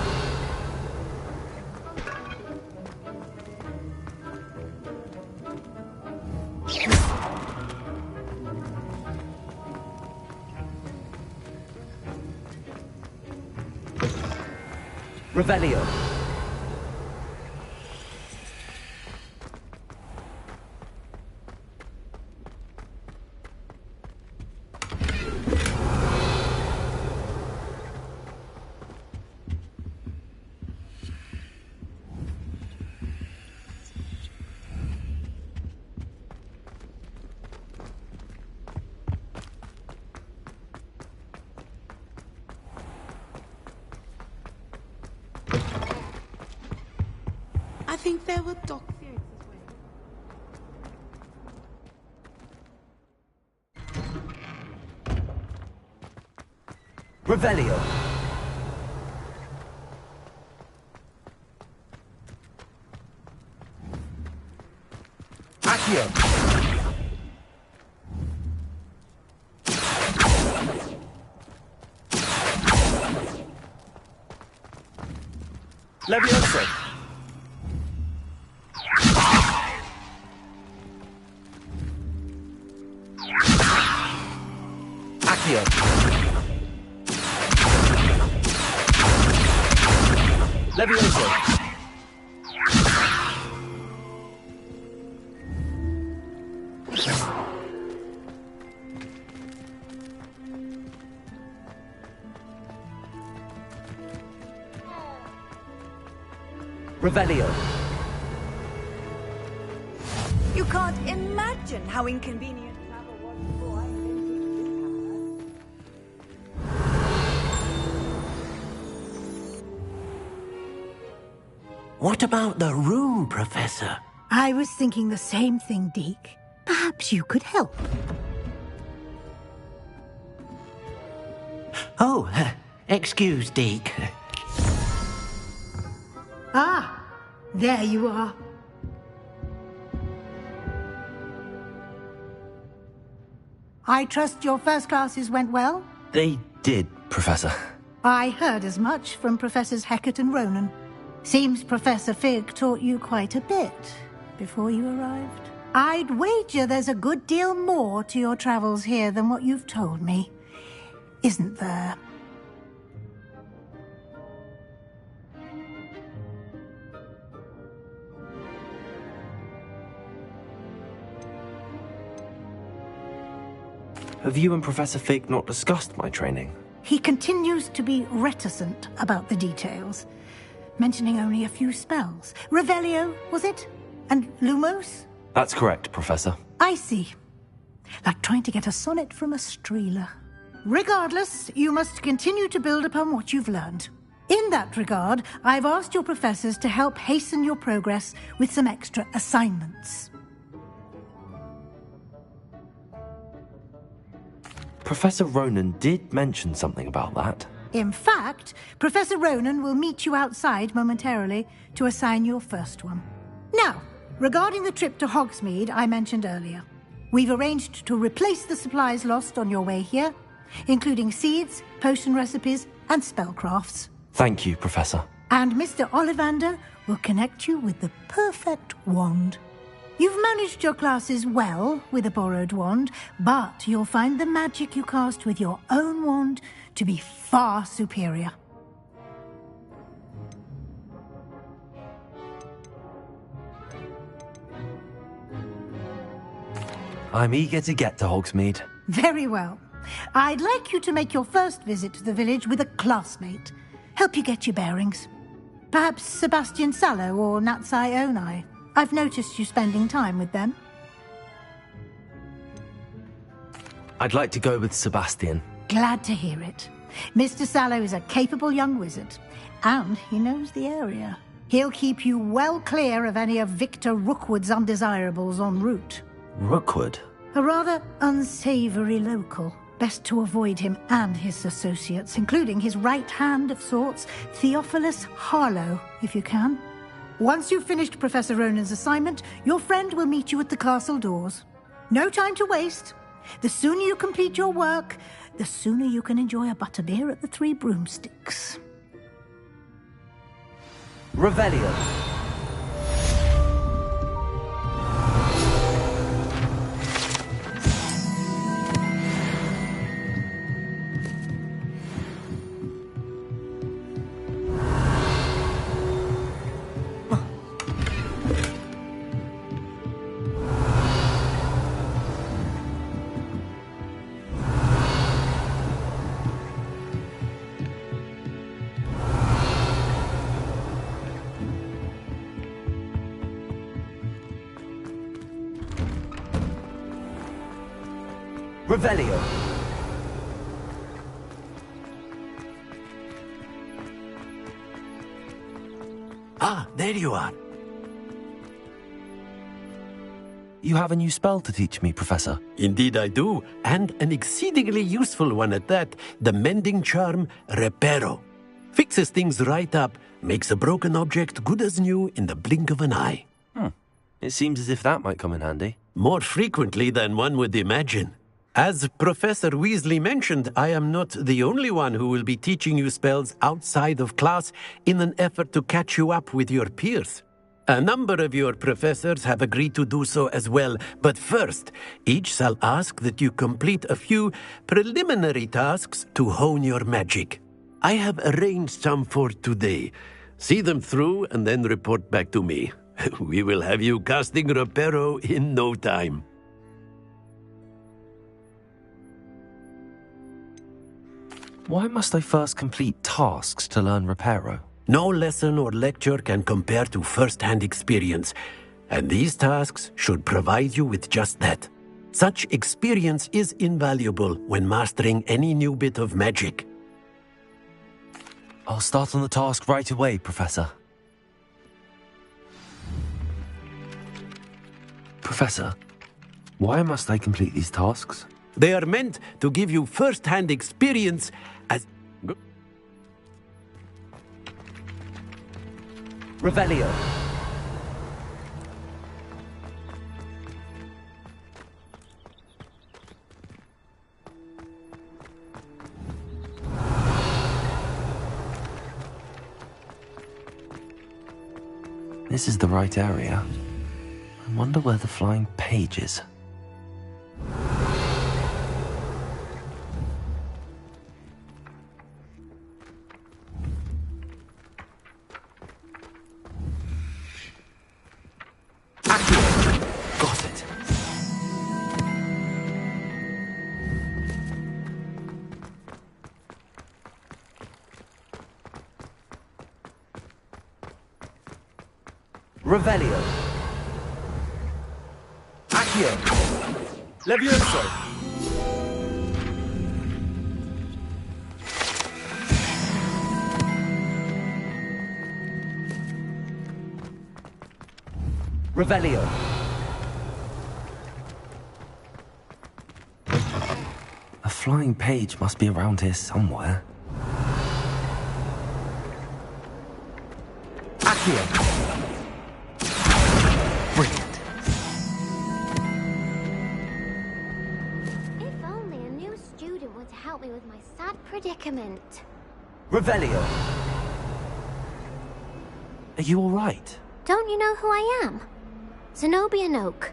Revelio. I think there were dogs. Revelio. Accio. Levioso. Accio. Levioso. Revelio. You can't imagine how inconvenient travel was before I invented flue powder. What about the room, Professor? I was thinking the same thing, Deke. Perhaps you could help. Oh, excuse, Deke. Ah, there you are. I trust your first classes went well? They did, Professor. I heard as much from Professors Hecat and Ronan. Seems Professor Fig taught you quite a bit before you arrived. I'd wager there's a good deal more to your travels here than what you've told me. Isn't there? Have you and Professor Fig not discussed my training? He continues to be reticent about the details, mentioning only a few spells. Revelio, was it? And Lumos? That's correct, Professor. I see. Like trying to get a sonnet from a streeler. Regardless, you must continue to build upon what you've learned. In that regard, I've asked your professors to help hasten your progress with some extra assignments. Professor Ronan did mention something about that. In fact, Professor Ronan will meet you outside momentarily to assign your first one. Now, regarding the trip to Hogsmeade I mentioned earlier, we've arranged to replace the supplies lost on your way here, including seeds, potion recipes, and spellcrafts. Thank you, Professor. And Mr. Ollivander will connect you with the perfect wand. You've managed your classes well with a borrowed wand, but you'll find the magic you cast with your own wand to be far superior. I'm eager to get to Hogsmeade. Very well. I'd like you to make your first visit to the village with a classmate. Help you get your bearings. Perhaps Sebastian Sallow or Natsai Onai. I've noticed you spending time with them. I'd like to go with Sebastian. Glad to hear it. Mr. Sallow is a capable young wizard, and he knows the area. He'll keep you well clear of any of Victor Rookwood's undesirables en route. Rookwood? A rather unsavory local. Best to avoid him and his associates, including his right hand of sorts, Theophilus Harlow, if you can. Once you've finished Professor Ronan's assignment, your friend will meet you at the castle doors. No time to waste. The sooner you complete your work, the sooner you can enjoy a butterbeer at the Three Broomsticks. Revelio. Revelio. Ah, there you are. You have a new spell to teach me, Professor. Indeed I do, and an exceedingly useful one at that. The mending charm, Reparo. Fixes things right up, makes a broken object good as new in the blink of an eye. It seems as if that might come in handy. More frequently than one would imagine. As Professor Weasley mentioned, I am not the only one who will be teaching you spells outside of class in an effort to catch you up with your peers. A number of your professors have agreed to do so as well, but first, each shall ask that you complete a few preliminary tasks to hone your magic. I have arranged some for today. See them through and then report back to me. We will have you casting Reparo in no time. Why must I first complete tasks to learn Reparo? No lesson or lecture can compare to first-hand experience, and these tasks should provide you with just that. Such experience is invaluable when mastering any new bit of magic. I'll start on the task right away, Professor. Professor, why must I complete these tasks? They are meant to give you first-hand experience as... Revelio. This is the right area. I wonder where the flying page is. Got it. Revelio. Accio. Levioso. Revelio. A flying page must be around here somewhere. Accio. Brilliant. If only a new student would help me with my sad predicament. Revelio. Are you all right? Don't you know who I am? Zenobia Noak,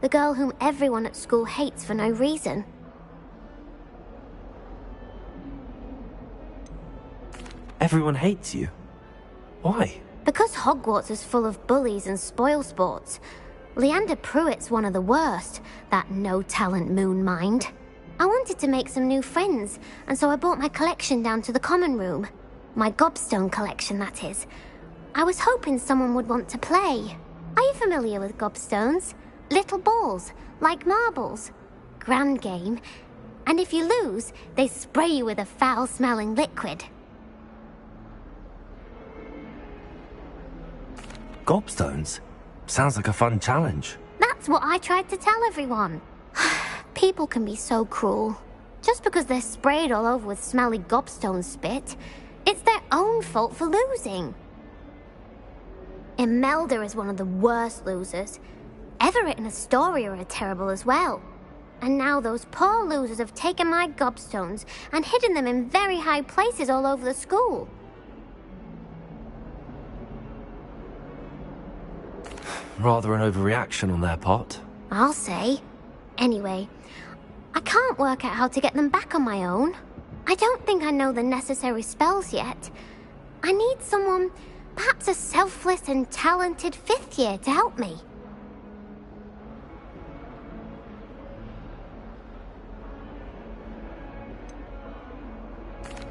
the girl whom everyone at school hates for no reason. Everyone hates you. Why? Because Hogwarts is full of bullies and spoilsports. Leander Pruitt's one of the worst, that no-talent moon mind. I wanted to make some new friends, and so I brought my collection down to the common room. My gobstone collection, that is. I was hoping someone would want to play. Are you familiar with gobstones? Little balls, like marbles. Grand game. And if you lose, they spray you with a foul-smelling liquid. Gobstones? Sounds like a fun challenge. That's what I tried to tell everyone. People can be so cruel. Just because they're sprayed all over with smelly gobstone spit, it's their own fault for losing. Imelda is one of the worst losers. Everett and Astoria are terrible as well. And now those poor losers have taken my gobstones and hidden them in very high places all over the school. Rather an overreaction on their part. I'll say. Anyway, I can't work out how to get them back on my own. I don't think I know the necessary spells yet. I need someone, perhaps a selfless and talented 5th year to help me.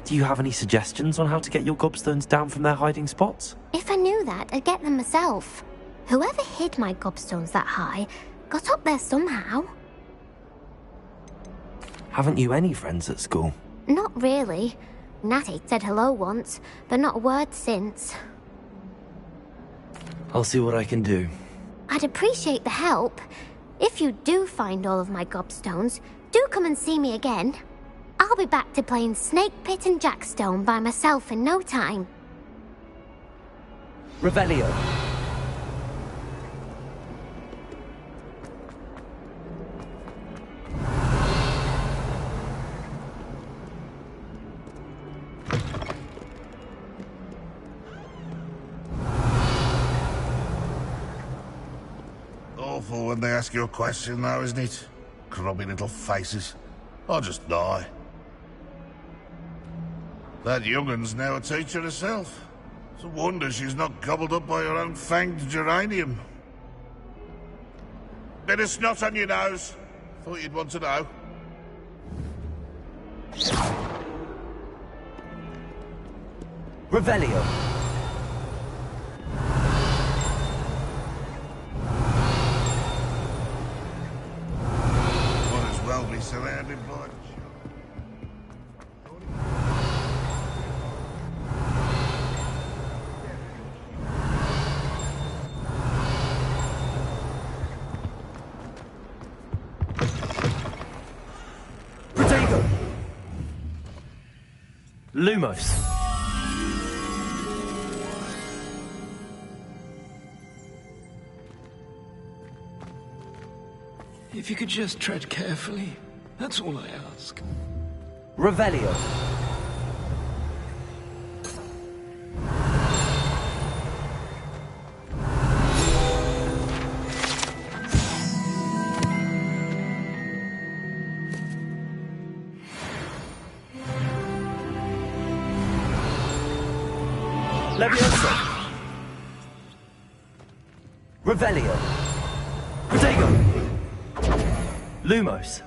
Do you have any suggestions on how to get your gobstones down from their hiding spots? If I knew that, I'd get them myself. Whoever hid my gobstones that high got up there somehow. Haven't you any friends at school? Not really. Natty said hello once, but not a word since. I'll see what I can do. I'd appreciate the help. If you do find all of my gobstones, do come and see me again. I'll be back to playing Snake Pit and Jackstone by myself in no time. Revelio. Awful when they ask you a question now, isn't it? Grubby little faces. I'll just die. That young'un's now a teacher herself. It's a wonder she's not gobbled up by her own fanged geranium. Bit of snot on your nose. Thought you'd want to know. Revelio. Might as well be surrounded by... Protego. Lumos. If you could just tread carefully, that's all I ask. Revelio. Leviosa. Revelio. Protego. Lumos.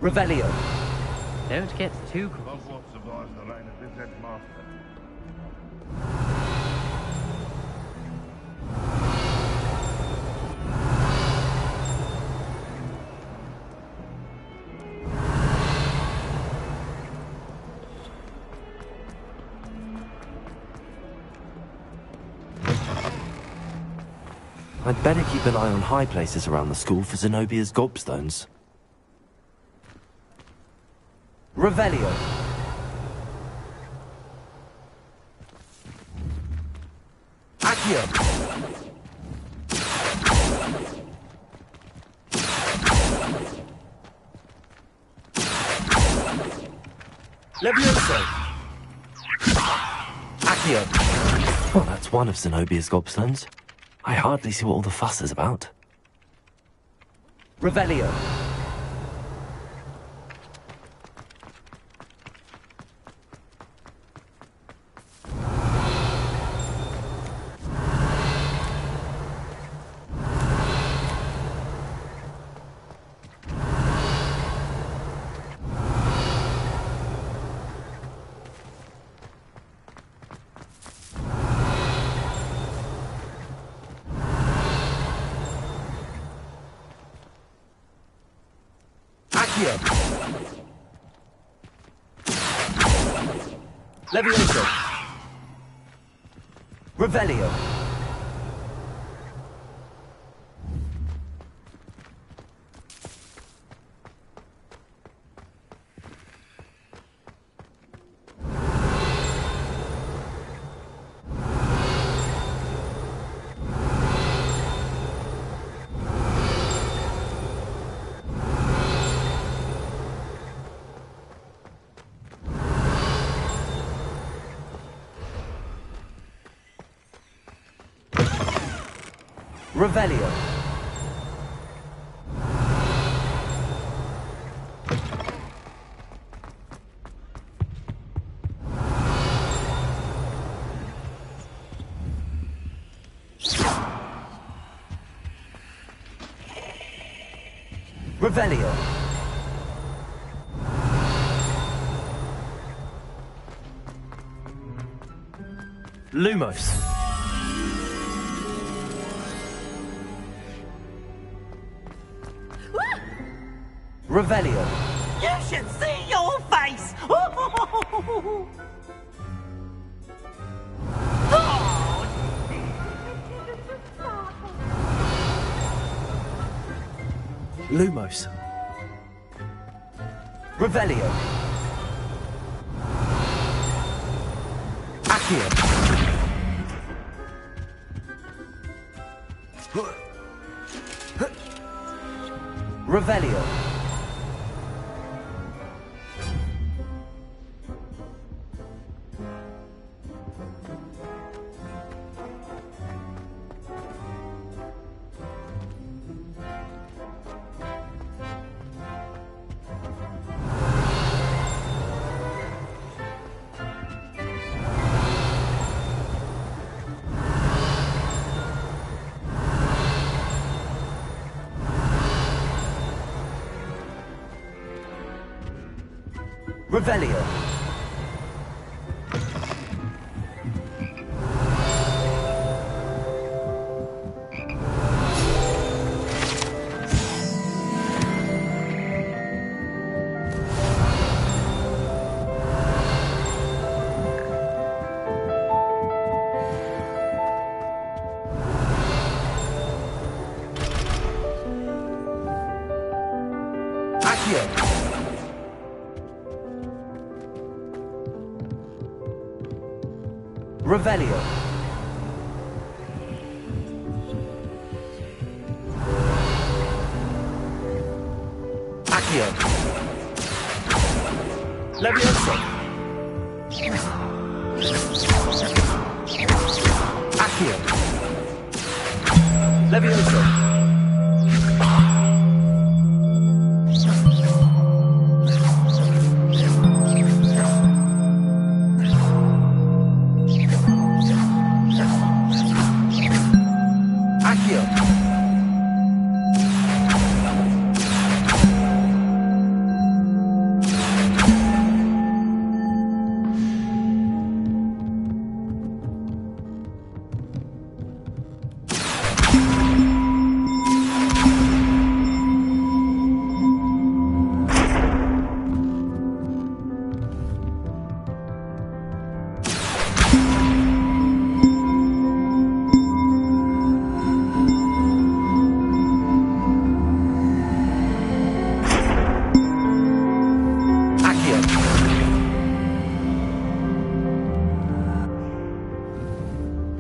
Revelio. Don't get too close. Hogwarts survives the reign of this headmaster. I'd better keep an eye on high places around the school for Zenobia's gobstones. Revelio. Accio. Levioso! Accio! Well, that's one of Zenobia's gobstones. I hardly see what all the fuss is about. Revelio! Levioso! Revelio! Revelio. Revelio. Lumos. Revelio. You should see your face! Lumos. Revelio. Accio. Revelio. Revelio. Accio. Revelio. Accio. Levioso. Accio. Levioso.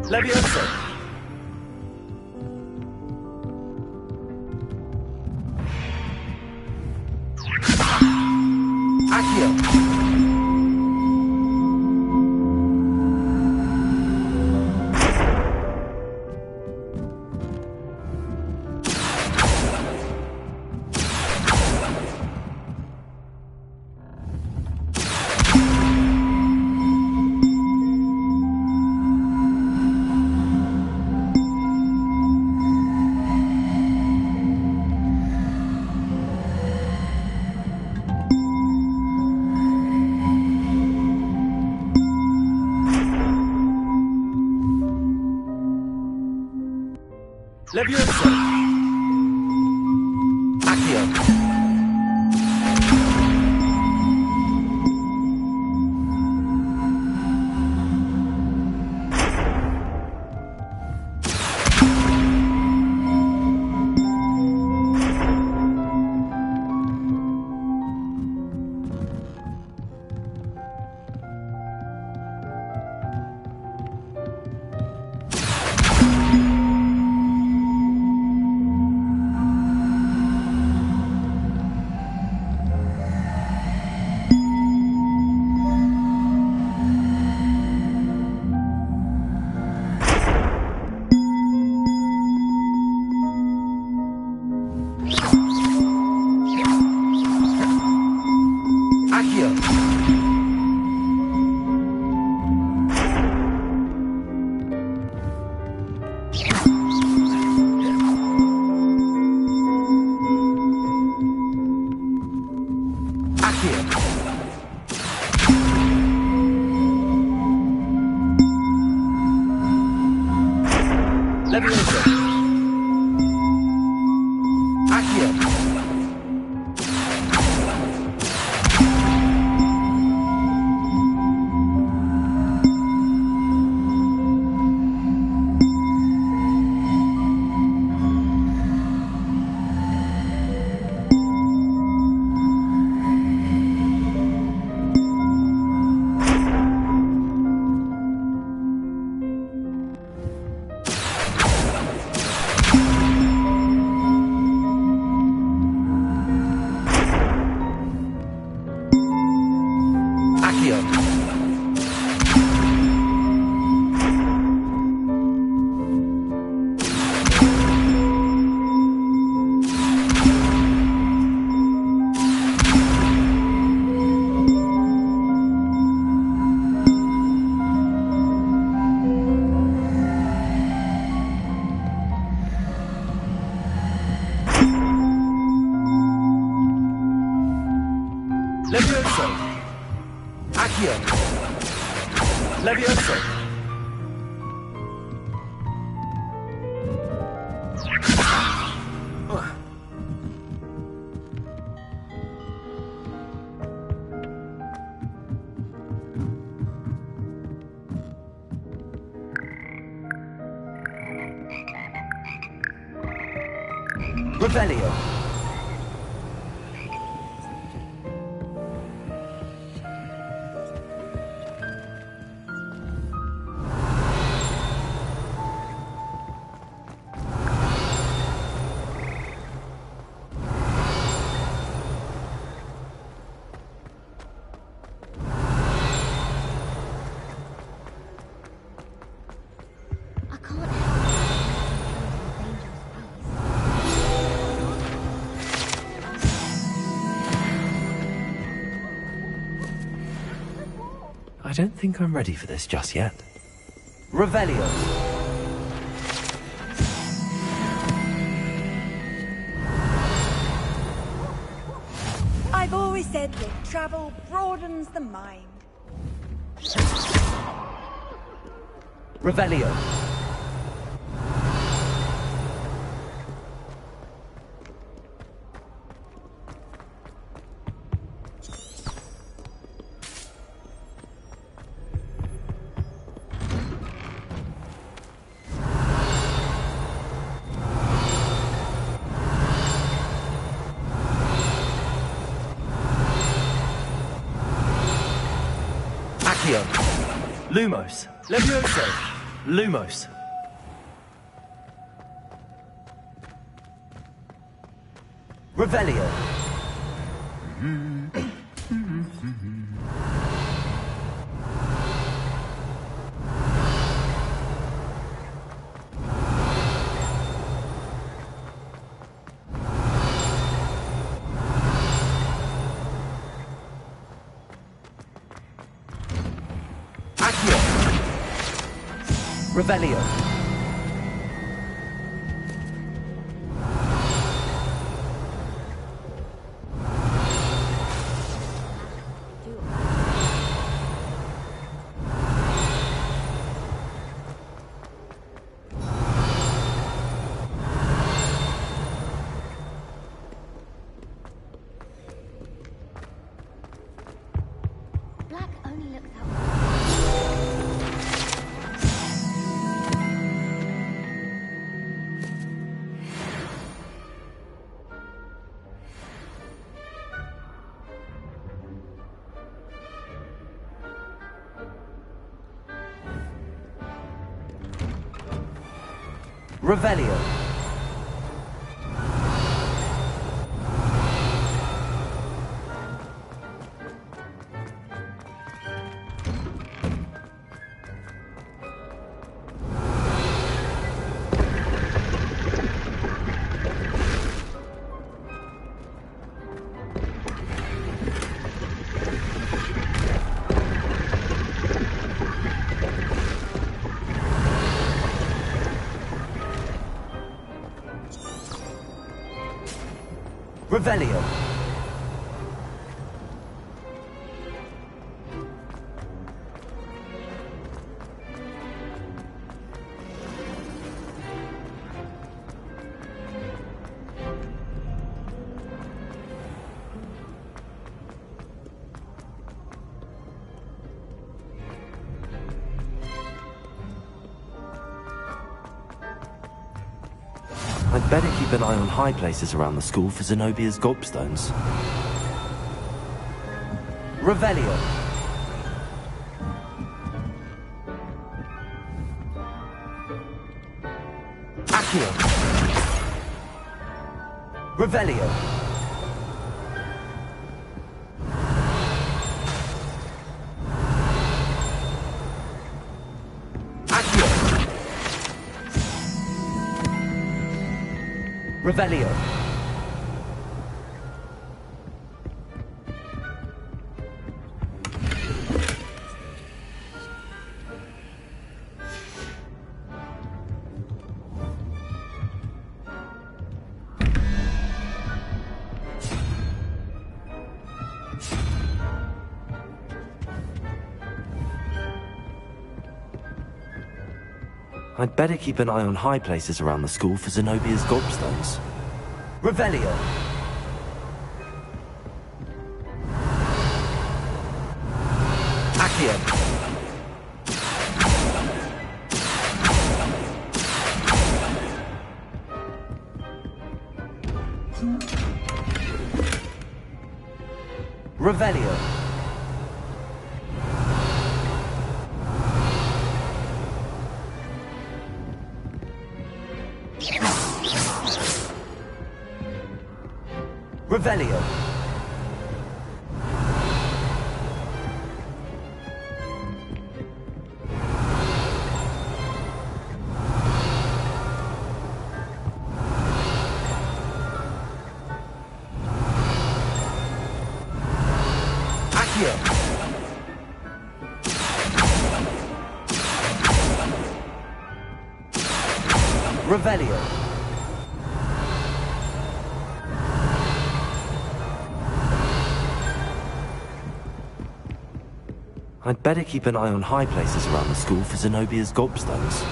Levioso. Accio. Levioso! Accio! Revelio. I don't think I'm ready for this just yet. Revelio. I've always said that travel broadens the mind. Revelio. Lumos. Levioso. Lumos. Revelio. Revelio. Revelio. Revelio. I'd better keep an eye on high places around the school for Zenobia's gobstones. Revelio. Accio. Revelio. Revelio. I'd better keep an eye on high places around the school for Zenobia's gobstones. Revelio. Accio. Revelio. Revelio. Accio. Revelio. I'd better keep an eye on high places around the school for Zenobia's gobstones.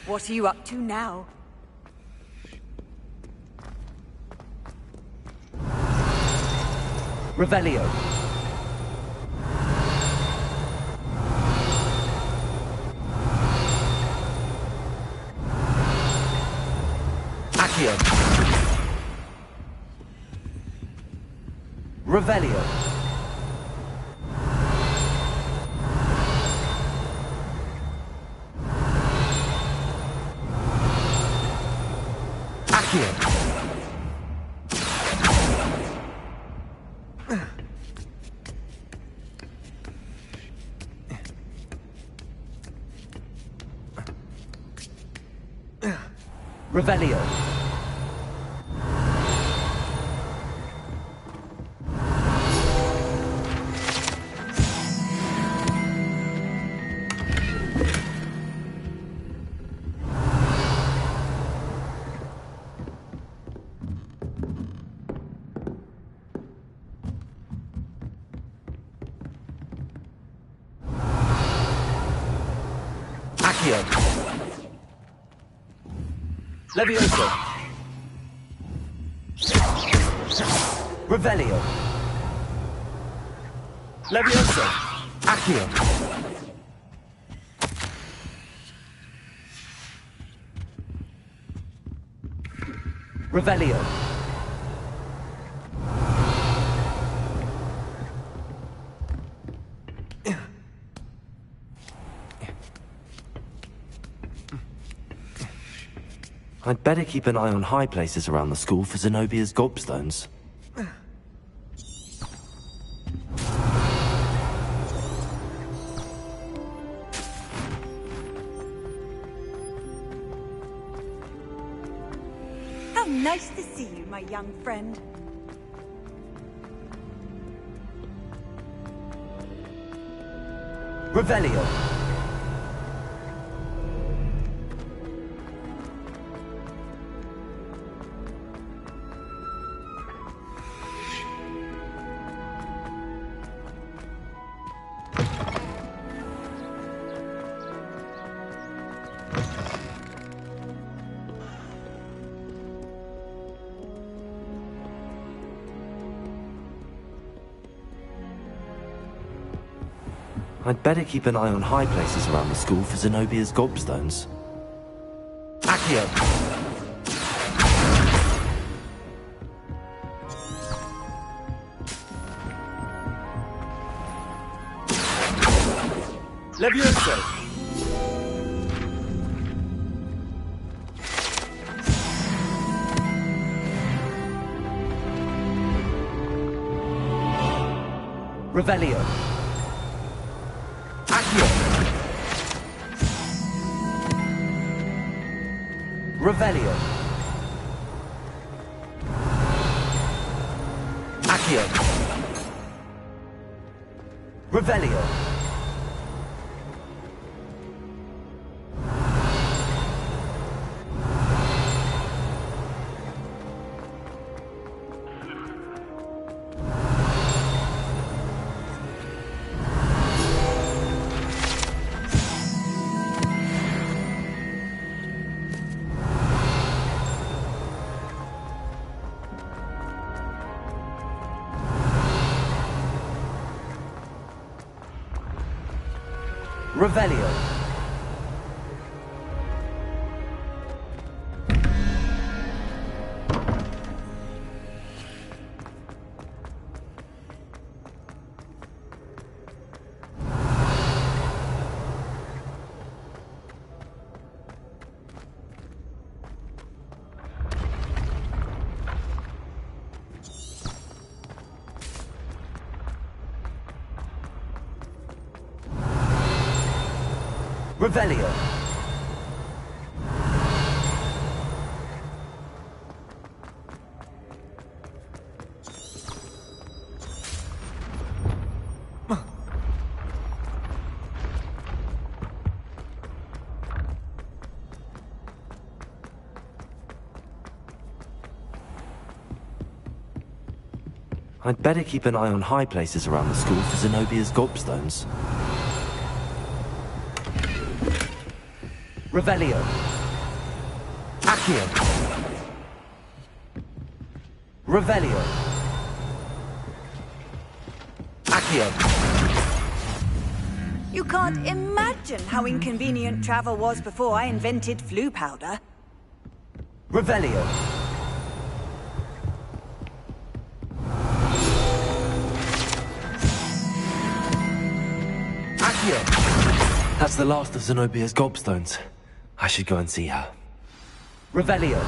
What are you up to now? Revelio. Accio. Revelio. Accio. Revelio. Accio. Levioso. Revelio. Levioso. Accio. Revelio. I'd better keep an eye on high places around the school for Zenobia's gobstones. How nice to see you, my young friend. Revelio. I'd better keep an eye on high places around the school for Zenobia's gobstones. Accio! Levioso! Revelio! Revelio. Accio. Revelio. Revelio. Revelio. I'd better keep an eye on high places around the school for Zenobia's gobstones. Revelio. Accio. Revelio. Accio. You can't imagine how inconvenient travel was before I invented flu powder. Revelio. Accio. That's the last of Zenobia's gobstones. I should go and see her. Revelio.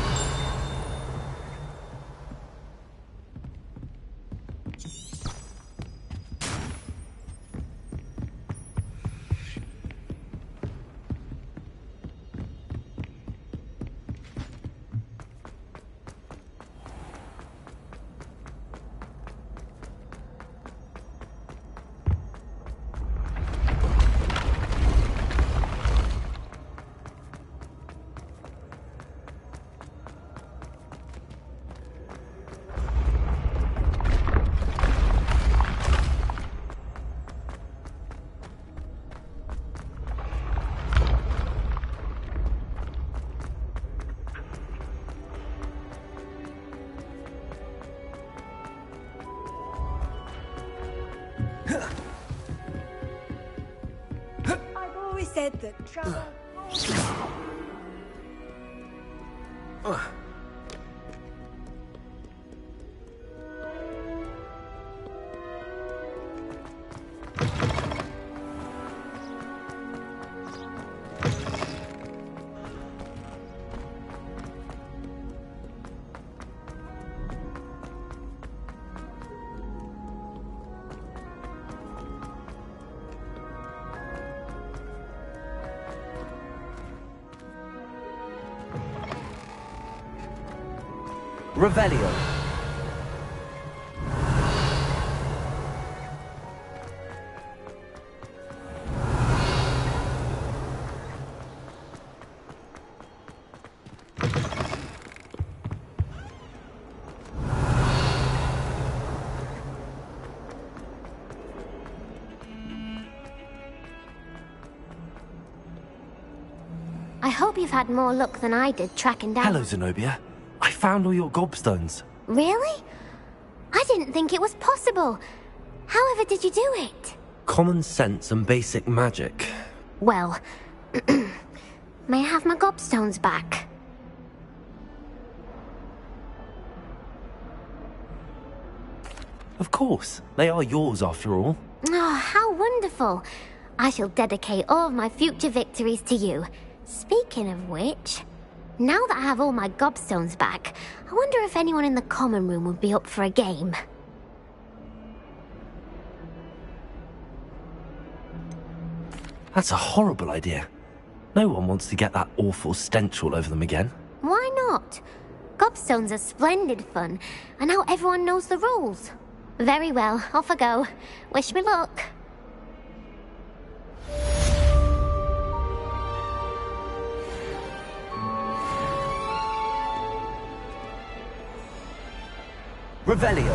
I've always said that travel... Revelio. I hope you've had more luck than I did tracking down... Hello, Zenobia. I found all your gobstones. Really? I didn't think it was possible. However did you do it? Common sense and basic magic. Well, may I have my gobstones back? Of course. They are yours, after all. Oh, how wonderful. I shall dedicate all of my future victories to you. Speaking of which, now that I have all my gobstones back, I wonder if anyone in the common room would be up for a game. That's a horrible idea. No one wants to get that awful stench all over them again. Why not? Gobstones are splendid fun, and now everyone knows the rules. Very well, off I go. Wish me luck. Revelio.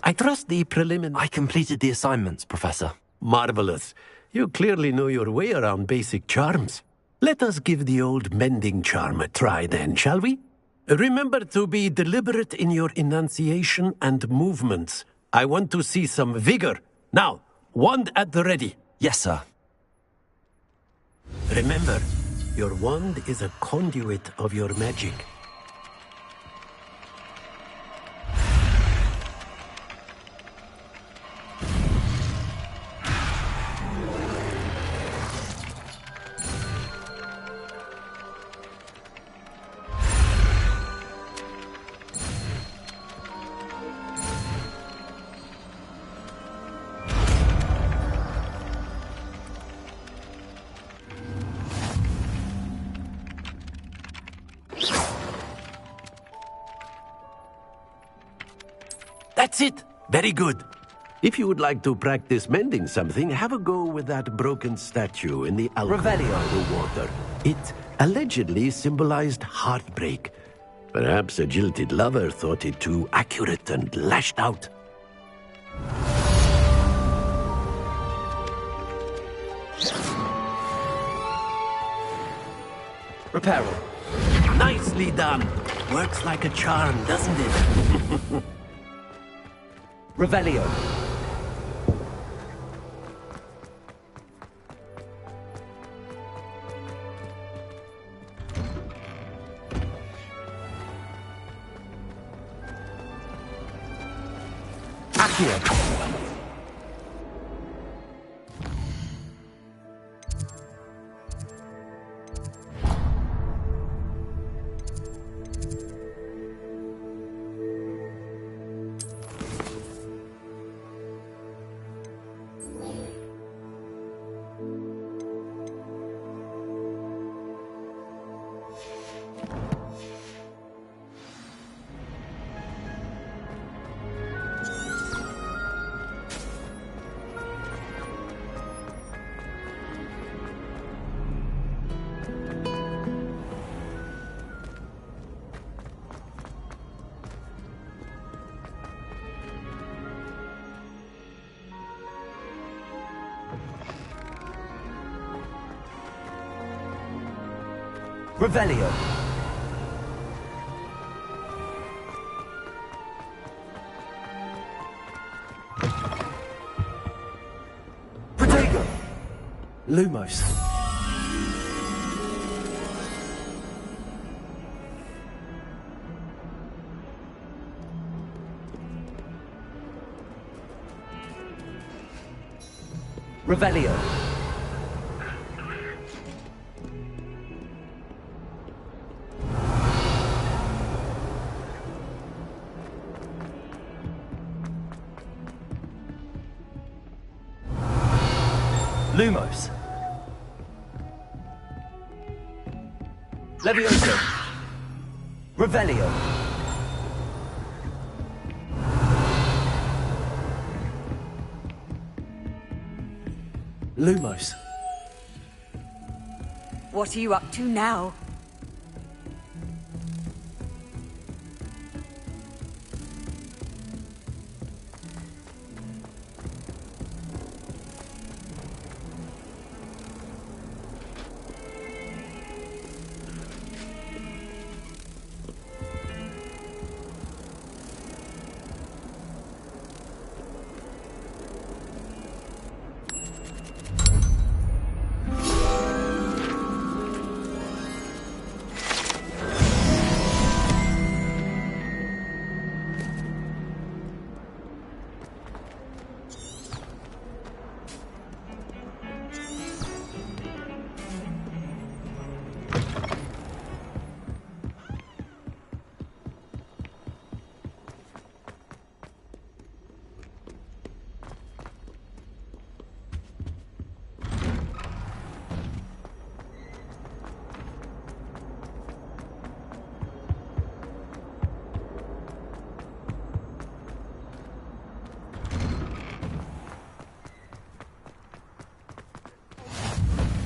I trust the preliminary... I completed the assignments, Professor. Marvelous. You clearly know your way around basic charms. Let us give the old mending charm a try then, shall we? Remember to be deliberate in your enunciation and movements. I want to see some vigor. Now, wand at the ready. Yes, sir. Remember, your wand is a conduit of your magic. That's it! Very good. If you would like to practice mending something, have a go with that broken statue in the alcove by the water. It allegedly symbolized heartbreak. Perhaps a jilted lover thought it too accurate and lashed out. Reparo. Nicely done. Works like a charm, doesn't it? Revelio. Accio. Revelio. Protego. Lumos. Revelio. Lumos. Levioso. Revelio. Lumos. What are you up to now?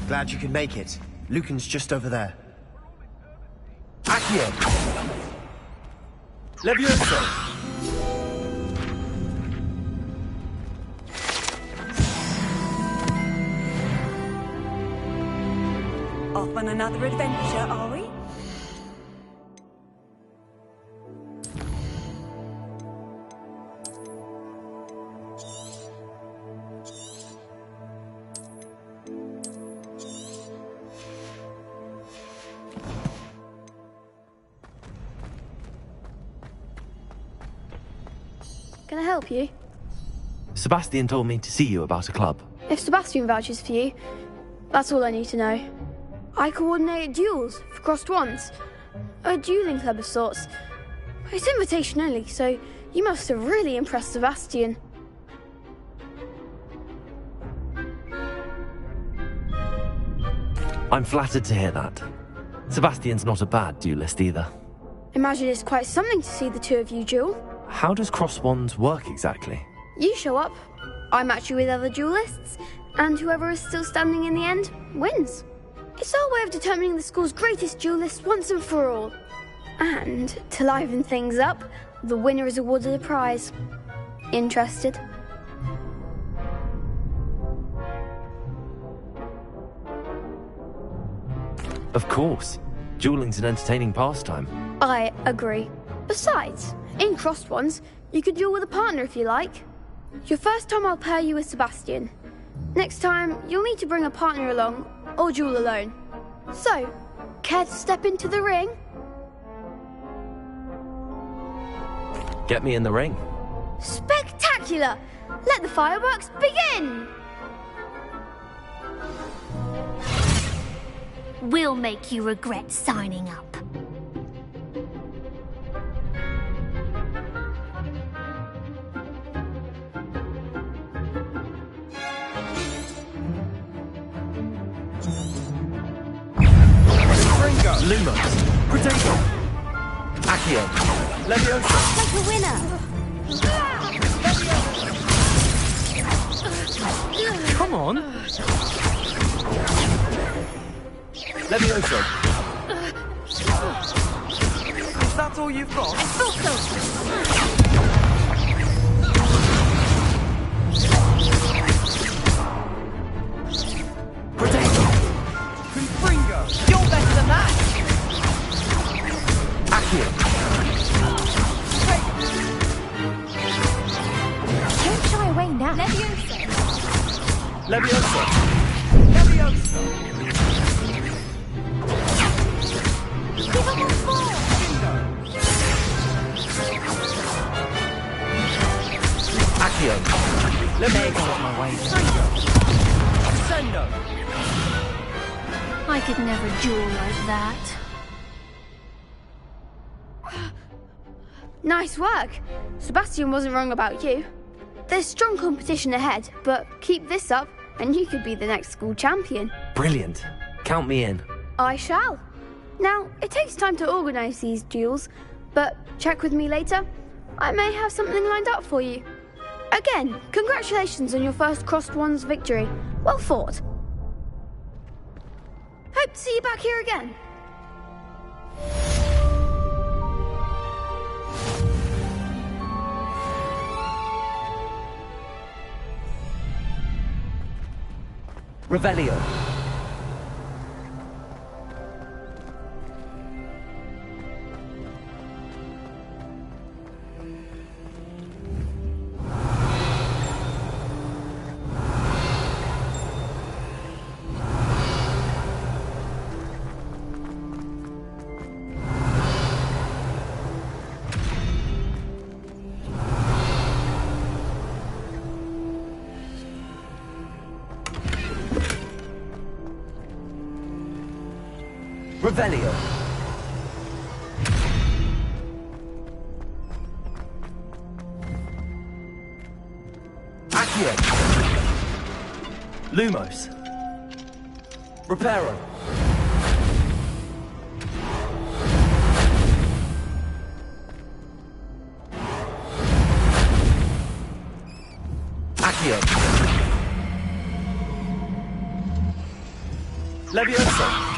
Glad you could make it. Lucan's just over there. Accio! Levioso! Off on another adventure, are we? Can I help you? Sebastian told me to see you about a club. If Sebastian vouches for you, that's all I need to know. I coordinate duels for crossed wands. A dueling club of sorts. It's invitation only, so you must have really impressed Sebastian. I'm flattered to hear that. Sebastian's not a bad duelist either. Imagine it's quite something to see the two of you duel. How does cross wands work exactly? You show up, I match you with other duelists, and whoever is still standing in the end wins. It's our way of determining the school's greatest duelist once and for all. And, to liven things up, the winner is awarded a prize. Interested? Of course. Dueling's an entertaining pastime. I agree. Besides, in crossed ones, you could duel with a partner if you like. Your first time I'll pair you with Sebastian. Next time, you'll need to bring a partner along, or duel alone. So, care to step into the ring? Get me in the ring. Spectacular! Let the fireworks begin! We'll make you regret signing up. Lumos. Protego. Accio. Leviosa. Like a winner. Come on. Leviosa. Is that all you've got? I thought so. Protego. Confringo. You're better than that. Accio. Don't shy away now. Leviosa. Leviosa. Leviosa! Accio! Leviosa on my way. Sendo! I could never duel like that. Nice work. Sebastian wasn't wrong about you. There's strong competition ahead, but keep this up and you could be the next school champion. Brilliant. Count me in. I shall. Now, it takes time to organise these duels, but check with me later. I may have something lined up for you. Again, congratulations on your first Crossed Ones victory. Well fought. Hope to see you back here again. Revelio. Revelio. Accio. Lumos. Reparo. Accio. Leviosa.